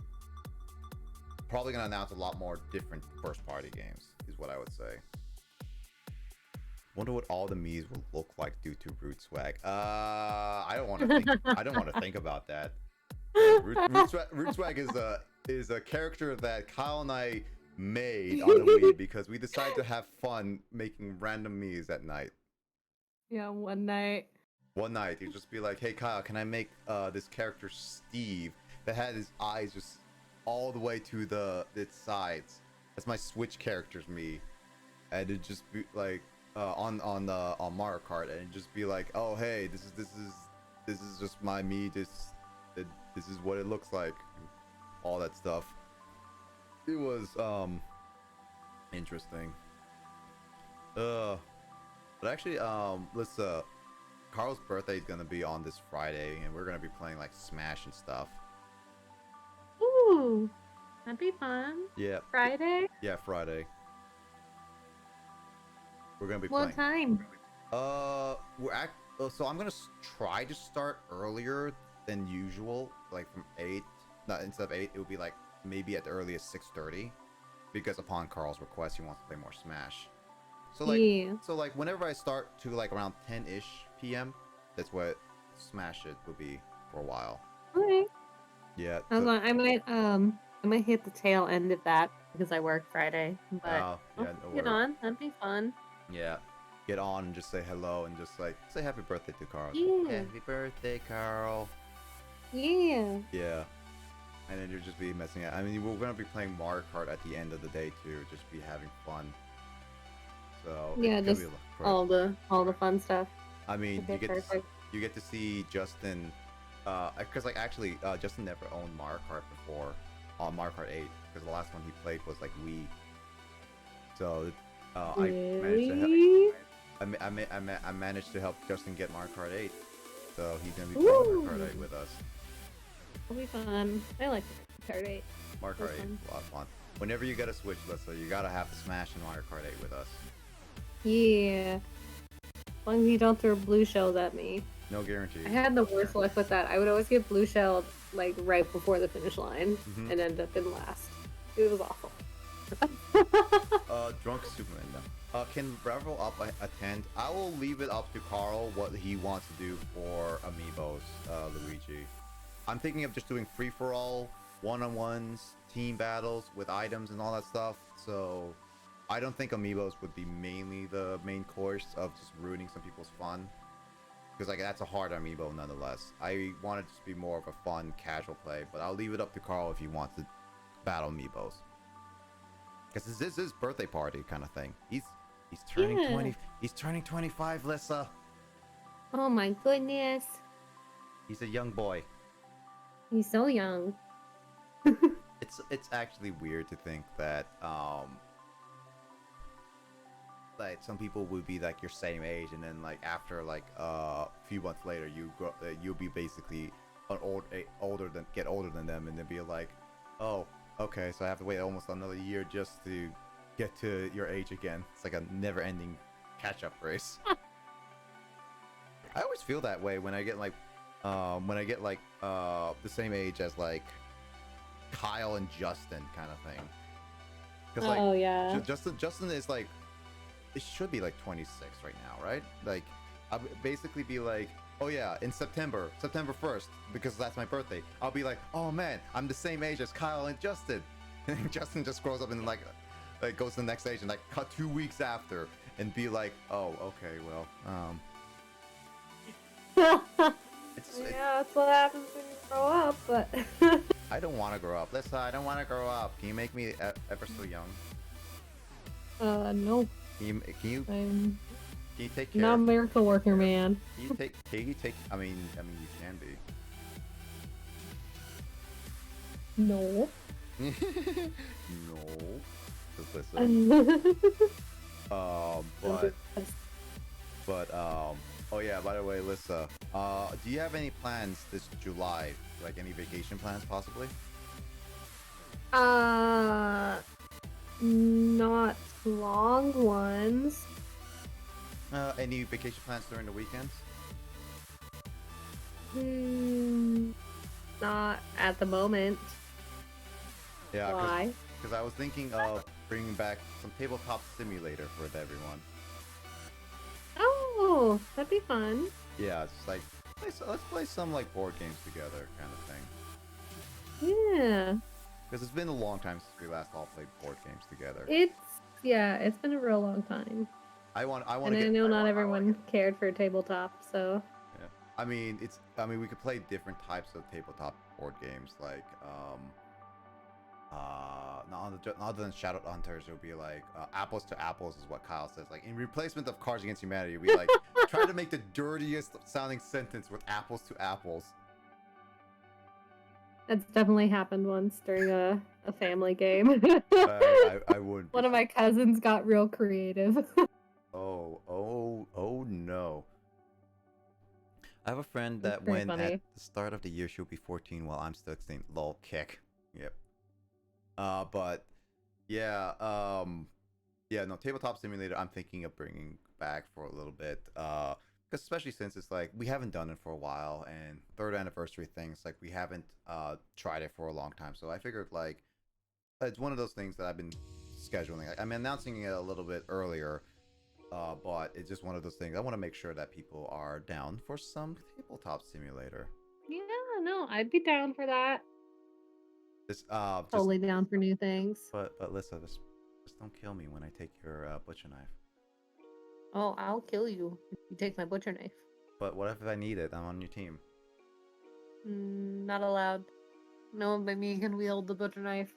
probably gonna announce a lot more different first party games is what I would say. Wonder what all the Miis will look like due to Root Swag. I don't want to think. I don't want to think about that. Root Swag is a character that Kyle and I made on the Wii because we decided to have fun making random Miis at night. Yeah, one night. One night, he'd just be like, "Hey Kyle, can I make this character Steve that had his eyes just all the way to its sides? That's my Switch character's me." And it'd just be like on Mario Kart, and it'd just be like, "Oh hey, this is just my me. This is what it looks like." All that stuff. It was interesting. But actually, Carl's birthday is gonna be on this Friday, and we're gonna be playing like Smash and stuff. Ooh, that'd be fun. Yeah. Friday? Yeah, Friday. We're gonna be What playing. time? So I'm gonna try to start earlier than usual, like from 8. Not instead of 8, it would be like maybe at the earliest 6:30, because upon Carl's request, he wants to play more Smash. So like, Yeah. so like whenever I start to like around 10-ish p.m., that's what Smash it will be for a while. Okay. Yeah. I might hit the tail end of that because I work Friday. But yeah, no get worries. on. That'd be fun. Yeah. Get on and just say hello and just like say happy birthday to Carl. Yeah. Happy birthday, Carl. Yeah. Yeah. And then you'll just be messing out. I mean, we're gonna be playing Mario Kart at the end of the day too, just be having fun. So Yeah, it's gonna just be great. all the fun stuff. I mean, Okay, perfect. you get to see Justin, because like actually Justin never owned Mario Kart before on Mario Kart 8, because the last one he played was like Wii. So Really? I managed to help Justin get Mario Kart 8, so he's gonna be playing Mario Kart 8 with us. It'll be fun. I like Mario Kart 8. Mario Kart 8 is a lot of fun. Whenever you get a Switch, Lissa, you gotta have to Smash and Mario Kart 8 with us. Yeah. As long as you don't throw blue shells at me. No guarantee. I had the worst luck with that. I would always get blue shelled like right before the finish line and end up in last. It was awful. Drunk Superman. Can Revel Up attend? I will leave it up to Carl what he wants to do for Amiibos, Luigi. I'm thinking of just doing free-for-all, one-on-ones, team battles with items and all that stuff. So I don't think Amiibos would be mainly the main course of just ruining some people's fun. Because like that's a hard Amiibo nonetheless. I want it to be more of a fun, casual play, but I'll leave it up to Carl if he wants to battle Amiibos. Because this is his birthday party kind of thing. He's turning 20. He's turning 25, Lissa. Oh my goodness. He's a young boy. He's so young. It's actually weird to think that like some people would be like your same age, and then like after like a few months later you'll be basically older than them, and then be like, oh, okay, so I have to wait almost another year just to get to your age again. It's like a never-ending catch-up race. I always feel that way when I get like the same age as like Kyle and Justin kind of thing. Because like Oh yeah. Justin is like, it should be like 26 right now, right? Like, I'll basically be like, oh yeah, in September 1st, because that's my birthday. I'll be like, oh man, I'm the same age as Kyle and Justin. And Justin just grows up and like goes to the next age and like cut 2 weeks after and be like, oh okay, well, Yeah, that's what happens when you grow up, but I don't want to grow up. Listen, I don't want to grow up. Can you make me ever so young? no. Can you I'm take care? not a miracle worker, man. Can you take? I mean, you can be. No. No. Just listen. Oh yeah, by the way, Lissa, do you have any plans this July? Like any vacation plans possibly? Not long ones. Any vacation plans during the weekends? Not at the moment. Yeah, Why? because I was thinking of bringing back some tabletop simulator for everyone. Oh, that'd be fun. Yeah, it's just like let's play some like board games together, kind of thing. Yeah. Because it's been a long time since we last all played board games together. It's been a real long time. I want to And I know not everyone cared for tabletop, so. Yeah. I mean, we could play different types of tabletop board games, like other than Shadow Hunters, it would be like apples to apples is what Kyle says. Like in replacement of Cards Against Humanity, we like try to make the dirtiest sounding sentence with apples to apples. That's definitely happened once during a family game. I would. One of my cousins got real creative. Oh no. I have a friend that pretty when funny. at the start of the year she'll be 14 while I'm still 16. Lol, kick. Yep. But yeah, no, Tabletop Simulator I'm thinking of bringing back for a little bit. Because especially since it's like we haven't done it for a while, and third anniversary things, like we haven't tried it for a long time. So I figured like it's one of those things that I've been scheduling. Like, I'm announcing it a little bit earlier, but it's just one of those things. I want to make sure that people are down for some Tabletop Simulator. Yeah, no, I'd be down for that. Totally down for new things. But listen, just don't kill me when I take your butcher knife. Oh, I'll kill you if you take my butcher knife. But what if I need it? I'm on your team. Not allowed. No one but me can wield the butcher knife.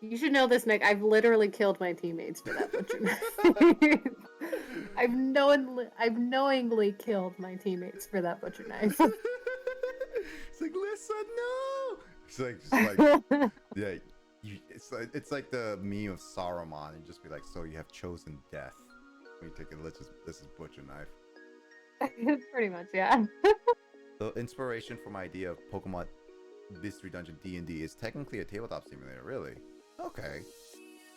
You should know this, Nick. I've literally killed my teammates for that butcher knife. I've knowingly killed my teammates for that butcher knife. It's like, listen, no. It's like yeah. It's like the meme of Saruman, and just be like, so you have chosen death. When you take it, this is butcher knife. Pretty much, yeah. The inspiration for my idea of Pokemon Mystery Dungeon D&D is technically a tabletop simulator, really. Okay.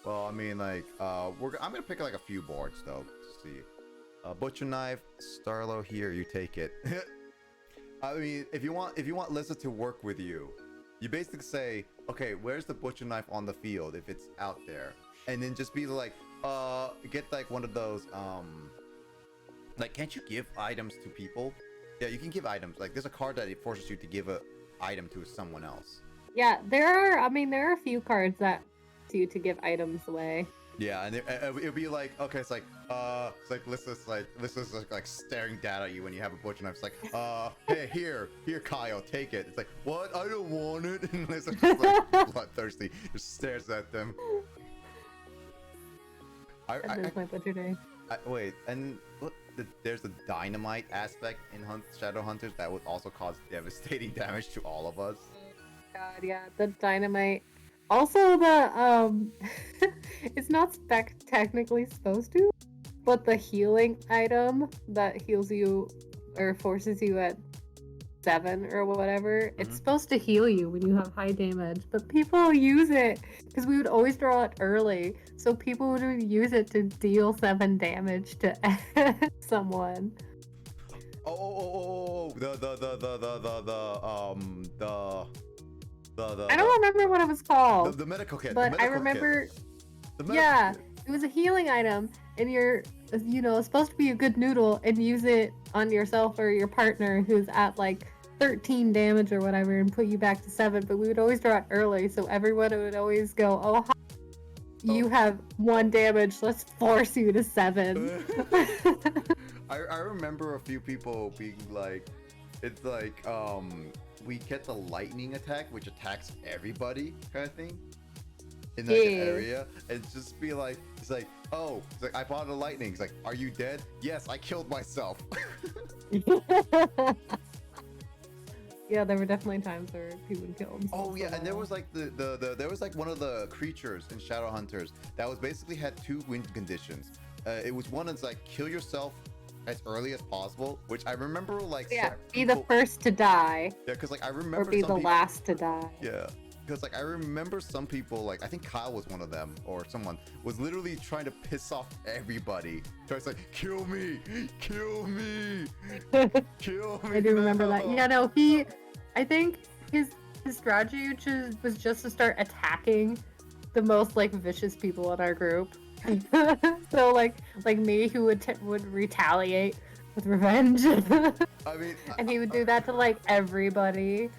Well, I mean, like, I'm gonna pick like a few boards though to see. Butcher knife, Starlo, here, you take it. I mean, if you want Lisa to work with you, you basically say, okay, where's the butcher knife on the field if it's out there, and then just be like, get like one of those, like, can't you give items to people? Yeah, you can give items. Like, there's a card that it forces you to give a item to someone else. Yeah, there are a few cards that you to give items away. Yeah, and it'll be like, okay, it's like Lissa's like staring down at you when you have a butcher knife. It's like, hey, here, Kyle, take it. It's like, what? I don't want it. And Lissa's just like bloodthirsty, just stares at them. That's my butcher knife. Wait, and look, there's the dynamite aspect in Shadow Hunters that would also cause devastating damage to all of us. God, yeah, the dynamite. Also, the it's not technically supposed to, but the healing item that heals you or forces you at 7 or whatever, it's supposed to heal you when you have high damage. But people use it because we would always draw it early, so people would use it to deal 7 damage to someone. I don't remember what it was called. The medical kit. But I remember. Yeah, it was a healing item, and you're, supposed to be a good noodle and use it on yourself or your partner who's at like 13 damage or whatever and put you back to 7. But we would always draw it early, so everyone would always go, "Oh, hi, you have 1 damage. Let's force you to 7." I remember a few people being like, it's like we get the lightning attack, which attacks everybody, kind of thing. In like an area, and just be like, it's like, oh, it's like I bought a lightning. It's like, are you dead? Yes, I killed myself. Yeah, there were definitely times where people would kill themselves. Oh yeah, and there was like there was like one of the creatures in Shadowhunters that was basically had 2 win conditions. It was one that's like kill yourself as early as possible, which I remember like be the first to die. Yeah, because like I remember or be the last to die. Yeah. Because like I remember some people, like I think Kyle was one of them, or someone was literally trying to piss off everybody. So it's like, kill me, kill me, kill me. I do remember that. Yeah, no, I think his strategy was just to start attacking the most like vicious people in our group. So like me, who would retaliate with revenge. I mean, and he would do that to like everybody.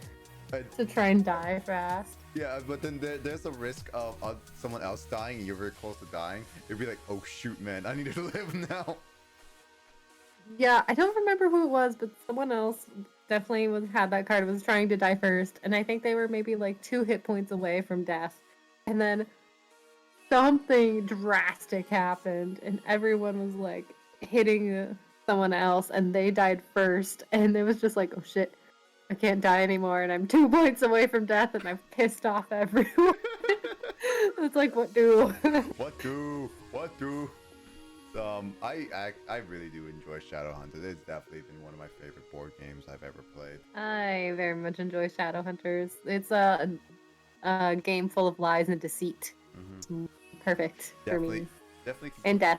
To try and die fast. Yeah, but then there's a risk of someone else dying and you're very close to dying. It'd be like, oh shoot, man, I need to live now. Yeah, I don't remember who it was, but someone else definitely had that card, was trying to die first. And I think they were maybe like 2 hit points away from death. And then something drastic happened and everyone was like hitting someone else and they died first. And it was just like, oh shit. I can't die anymore, and I'm 2 points away from death, and I've pissed off everyone. It's like, what do? What do? I really do enjoy Shadowhunters. It's definitely been one of my favorite board games I've ever played. I very much enjoy Shadowhunters. It's a game full of lies and deceit. Mm-hmm. Perfect for me. Definitely. And death.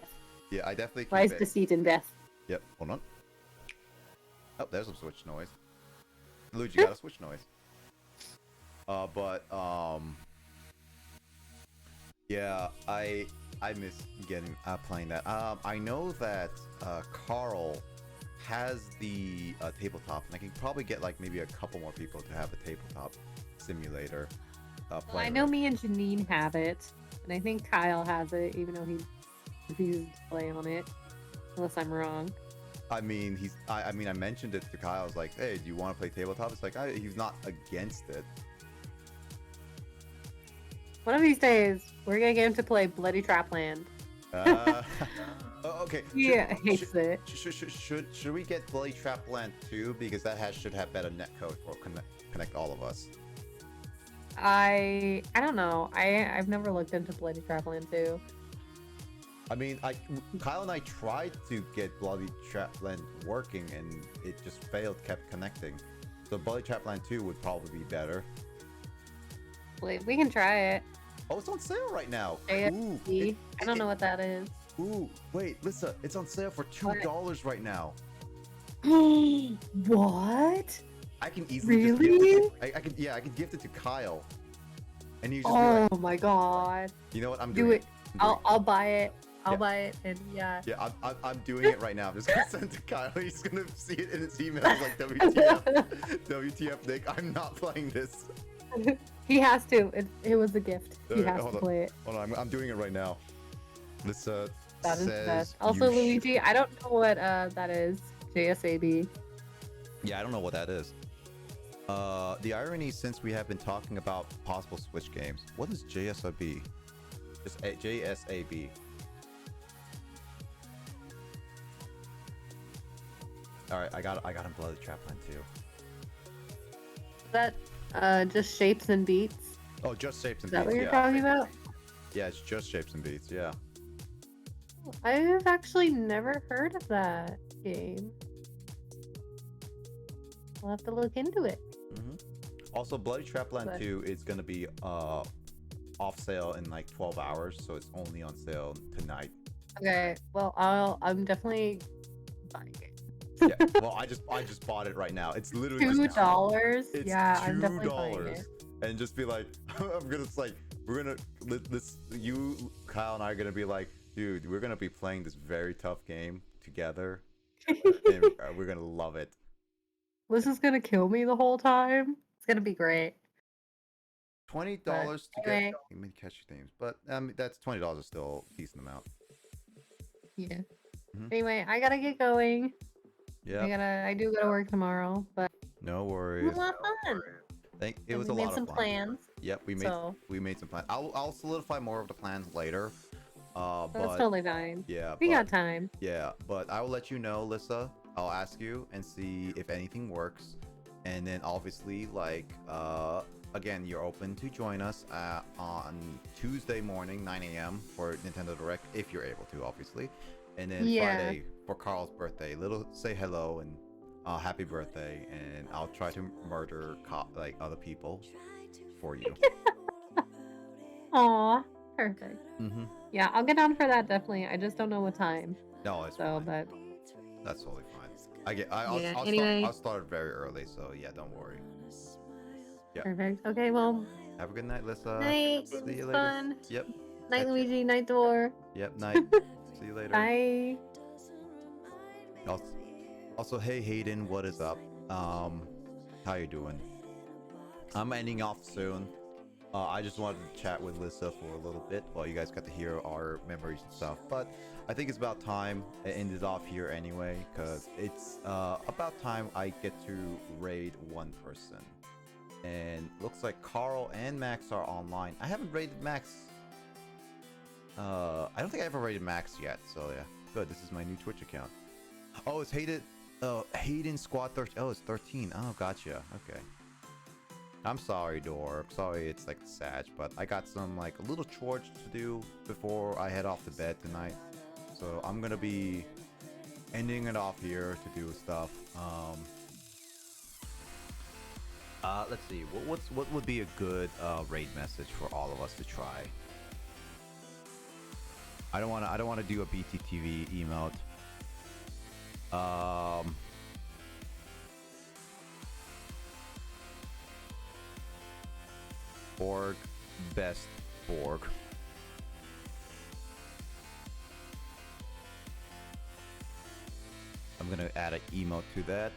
Yeah, I definitely. Lies, deceit, and death. Yep. Hold on. Oh, there's a switch noise. Luigi got a switch noise. Yeah, I miss playing that. I know that Carl has the tabletop, and I can probably get like maybe a couple more people to have a tabletop simulator. I know me and Janine have it, and I think Kyle has it, even though he refuses to play on it, unless I'm wrong. I mean, I mentioned it to Kyle. I was like, hey, do you want to play tabletop? It's like, he's not against it. One of these days, we're gonna get him to play Bloody Trapland. Okay. Yeah, hates it. Should we get Bloody Trapland 2? Because that should have better netcode for connect all of us. I don't know. I've never looked into Bloody Trapland 2. I mean, Kyle and I tried to get Bloody Trapland working, and it just failed, kept connecting. So Bloody Trapland 2 would probably be better. We can try it. Oh, it's on sale right now. Ooh, I don't know what that is. Ooh, wait, Lisa, it's on sale for $2 right now. What? I can easily just gift it. I can gift it to Kyle. And you just be like, my god. You know what? I'm Do doing it. I'll buy it. I'll buy it, and Yeah, I'm doing it right now. I'm just gonna send it to Kyle. He's gonna see it in his email like WTF, WTF, Nick. I'm not playing this. He has to. It was a gift. He has to play it. Hold on, I'm doing it right now. This that is the best. Also, Luigi, I don't know what that is. JSAB. Yeah, I don't know what that is. The irony, since we have been talking about possible Switch games, what is JSAB? Just JSAB. All right, I got him Bloody Trapland too. Is that just shapes and beats? Oh, just shapes and beats. Is that what you're yeah. talking about? Yeah, it's just shapes and beats. Yeah. I've actually never heard of that game. We'll have to look into it. Mm-hmm. Also, Bloody Trapland 2 is gonna be off sale in like 12 hours, so it's only on sale tonight. Okay, well, I'm definitely buying it. Yeah, well, I just bought it right now. It's literally $2. It's yeah, $2, I'm definitely buying it. And just be like, I'm gonna like we're gonna this you, Kyle, and I are gonna be like, dude, we're gonna be playing this very tough game together, and we're gonna love it. Lissa's gonna kill me the whole time. It's gonna be great. $20 to anyway. get many catchy names, but that's $20 is still a decent amount. Yeah. Mhm. Anyway, I gotta get going. Yeah. I do gotta work tomorrow, but No it was worries. a lot of fun. It was we a made lot some of fun. plans. Yep, we made some plans. I'll solidify more of the plans later. That's But totally fine. yeah, We but got time. yeah, but I will let you know, Lissa. I'll ask you and see if anything works, and then obviously, like, again, you're open to join us on Tuesday morning, 9 a.m. for Nintendo Direct, if you're able to, obviously, and then Friday for Carl's birthday. Say hello and happy birthday, and I'll try to murder like other people for you. Aw, perfect. Mm-hmm. Yeah, I'll get on for that definitely. I just don't know what time. No, it's So, fine. but That's totally fine. anyway. I'll start very early, so yeah, don't worry. Yeah. Perfect. Okay, well, Have a good night, Lissa. night. See It you was later. fun. Yep. Night, Catch you. Luigi. Night, Door. Yep. Night. See you later. Bye. Also, hey Hayden, what is up? How you doing? I'm ending off soon. I just wanted to chat with Lissa for a little bit while you guys got to hear our memories and stuff. But I think it's about time it ended off here anyway, because it's about time I get to raid one person. And looks like Carl and Max are online. I haven't raided Max. I don't think I ever raided Max yet. So yeah, good. This is my new Twitch account. Oh, it's Hayden Squad 13. Oh, it's 13. Oh, gotcha. Okay. I'm sorry, Dor. I'm sorry it's like sad, but I got some like a little chores to do before I head off to bed tonight. So I'm gonna be ending it off here to do stuff. Let's see. What would be a good raid message for all of us to try? I don't wanna do a BTTV emote. Borg, best Borg. I'm gonna add an emote to that.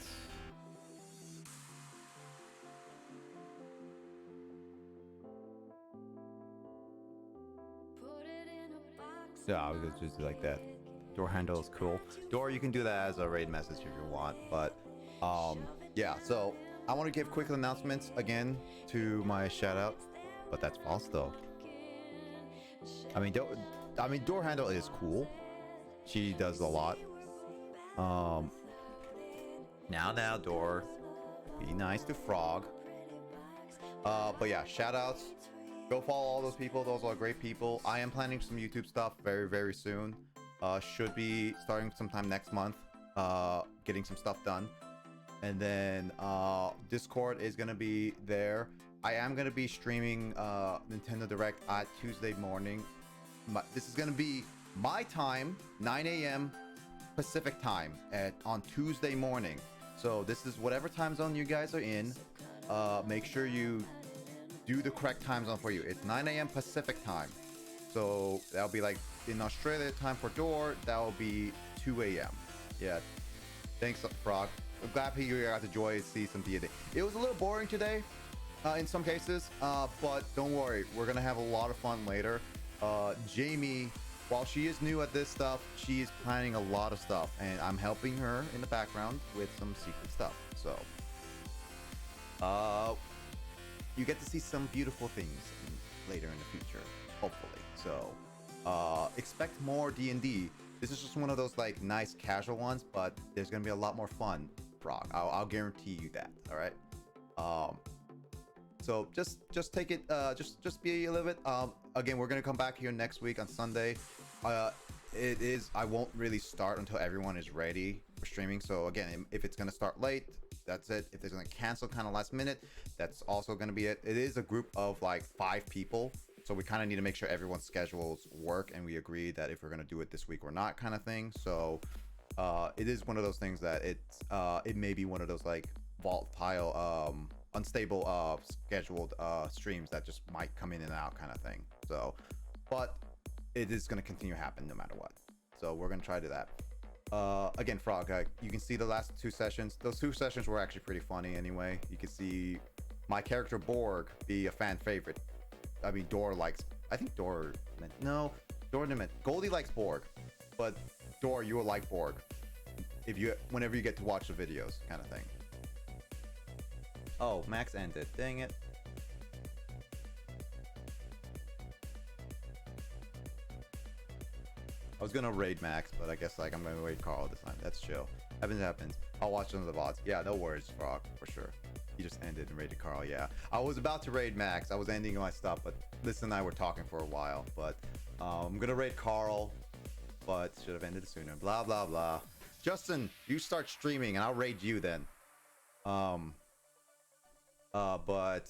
Yeah, I'll just do like that. Door handle is cool. Door, you can do that as a raid message if you want, but yeah. So I want to give quick announcements again to my shout out, but that's false though. I mean, door handle is cool. She does a lot. Now, Door, be nice to Frog. But yeah, shout outs. Go follow all those people. Those are great people. I am planning some YouTube stuff very, very soon. Should be starting sometime next month. Getting some stuff done. And then Discord is gonna be there. I am gonna be streaming Nintendo Direct at Tuesday morning. This is gonna be my time, 9 a.m. Pacific time on Tuesday morning. So this is whatever time zone you guys are in. Make sure you do the correct time zone for you. It's 9 a.m. Pacific time. So that'll be like in Australia time for Door, that'll be 2 a.m. Yeah. Thanks, Frog. I'm glad you got to enjoy see some D&D. It was a little boring today, in some cases, but don't worry, we're gonna have a lot of fun later. Jamie, while she is new at this stuff, she is planning a lot of stuff, and I'm helping her in the background with some secret stuff. So, you get to see some beautiful things later in the future, hopefully. So, expect more D&D. This is just one of those like nice casual ones, but there's gonna be a lot more fun, Frog. I'll guarantee you that. All right. So just take it. Just be a little bit. Again, we're gonna come back here next week on Sunday. It is. I won't really start until everyone is ready for streaming. So again, if it's gonna start late, that's it. If it's gonna cancel kind of last minute, that's also gonna be it. It is a group of like 5 people. So we kind of need to make sure everyone's schedules work, and we agree that if we're gonna do it this week or not, kind of thing. So it is one of those things that it may be one of those like volatile unstable scheduled streams that just might come in and out kind of thing. So, but it is going to continue to happen no matter what. So we're going to try to do that. Again, Frog, you can see the last 2 sessions. Those 2 sessions were actually pretty funny anyway. You can see my character Borg be a fan favorite. I mean, Dor likes, I think Dor didn't meant, Goldie likes Borg, but Dor, you will like Borg whenever you get to watch the videos kind of thing. Oh, Max ended, dang it. I was gonna raid Max, but I guess like I'm gonna raid Carl this time. That's chill. Happens. I'll watch some of the VODs. Yeah, no worries, Frog, for sure. You just ended and raided Carl, yeah. I was about to raid Max. I was ending my stuff, but Liz and I were talking for a while. But I'm gonna raid Carl, but should have ended sooner. Blah, blah, blah. Justin, you start streaming and I'll raid you then. But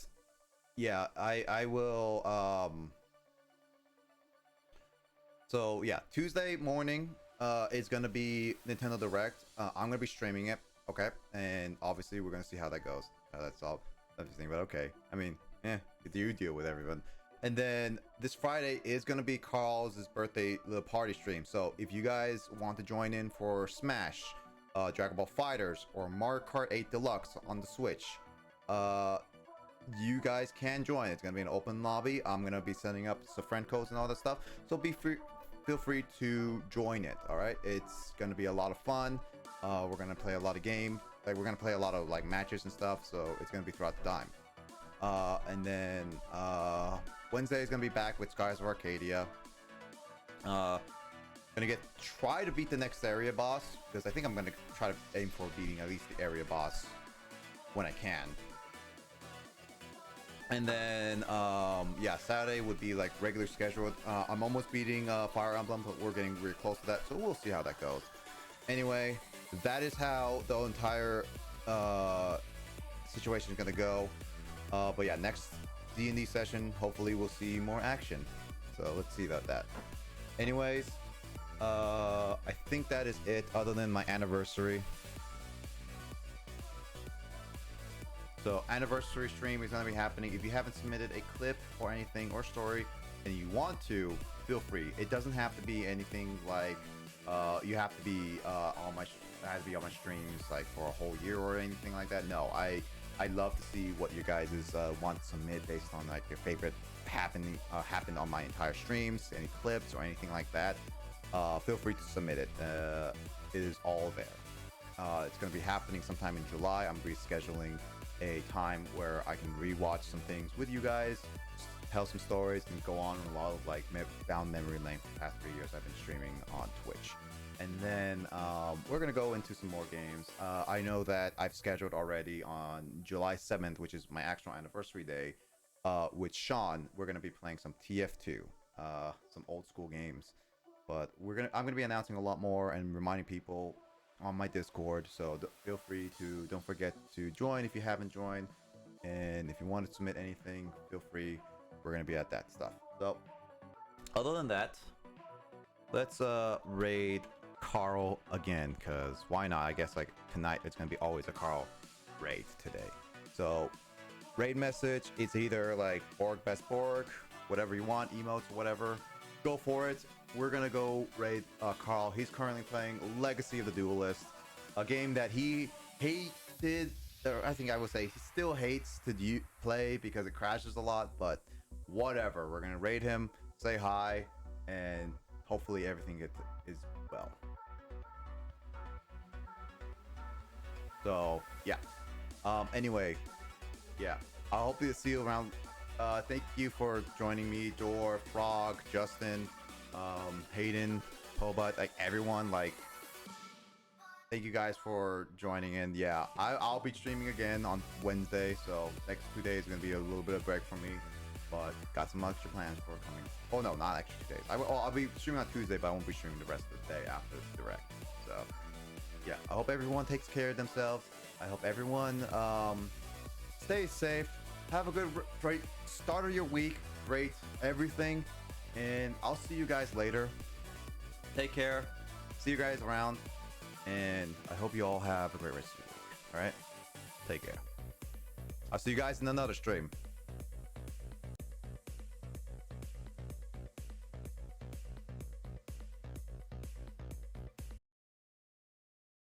yeah, I will, so yeah, Tuesday morning is gonna be Nintendo Direct. I'm gonna be streaming it, okay? And obviously we're gonna see how that goes. That's all everything, but okay. I mean, you deal with everyone. And then this Friday is gonna be Carl's birthday little party stream. So if you guys want to join in for Smash, Dragon Ball Fighters, or Mario Kart 8 Deluxe on the Switch, you guys can join. It's gonna be an open lobby. I'm gonna be setting up some friend codes and all that stuff. So feel free to join it. All right, it's gonna be a lot of fun. We're gonna play a lot of game. Like we're gonna play a lot of like matches and stuff. So it's gonna be throughout the time. And then Wednesday is gonna be back with Skies of Arcadia. Gonna try to beat the next area boss, because I think I'm gonna try to aim for beating at least the area boss when I can. And then yeah, Saturday would be like regular scheduled. I'm almost beating Fire Emblem, but we're getting really close to that, so we'll see how that goes. Anyway, that is how the entire situation is gonna go. But yeah, next DnD session, hopefully we'll see more action. So let's see about that. Anyways, I think that is it, other than my anniversary. So anniversary stream is going to be happening. If you haven't submitted a clip or anything or story and you want to, feel free. It doesn't have to be anything like you have to be on my streams like for a whole year or anything like that. No, I love to see what you guys want to submit based on like your favorite happened on my entire streams, any clips or anything like that. Feel free to submit it. It is all there. It's going to be happening sometime in July. I'm rescheduling a time where I can rewatch some things with you guys, tell some stories, and go on a lot of like down memory lane for the past 3 years I've been streaming on Twitch. And then we're gonna go into some more games. I know that I've scheduled already on July 7th, which is my actual anniversary day, with Sean. We're gonna be playing some TF2, some old school games. But I'm gonna be announcing a lot more and reminding people on my Discord, so feel free to, don't forget to join if you haven't joined, and if you want to submit anything, feel free. We're gonna be at that stuff. So other than that, let's raid Carl again, because why not? I guess like tonight it's gonna be always a Carl raid today. So raid message, it's either like Borg best Borg, whatever you want, emotes, whatever, go for it. We're gonna go raid Carl. He's currently playing Legacy of the Duelist, a game that he hated, or I think I would say he still hates to play because it crashes a lot, but whatever. We're gonna raid him, say hi, and hopefully everything is well. So yeah. Anyway, yeah. I hope to see you around. Thank you for joining me, Dor, Frog, Justin, Hayden, Pobut, like everyone. Like, thank you guys for joining in. Yeah, I'll be streaming again on Wednesday, so next 2 days are gonna be a little bit of break for me, but got some extra plans for coming. Oh no, not extra 2 days. I'll be streaming on Tuesday, but I won't be streaming the rest of the day after this direct. So yeah, I hope everyone takes care of themselves. I hope everyone stays safe. Have a great start of your week. Great everything, and I'll see you guys later. Take care. See you guys around, and I hope you all have a great rest of your week. All right, take care. I'll see you guys in another stream.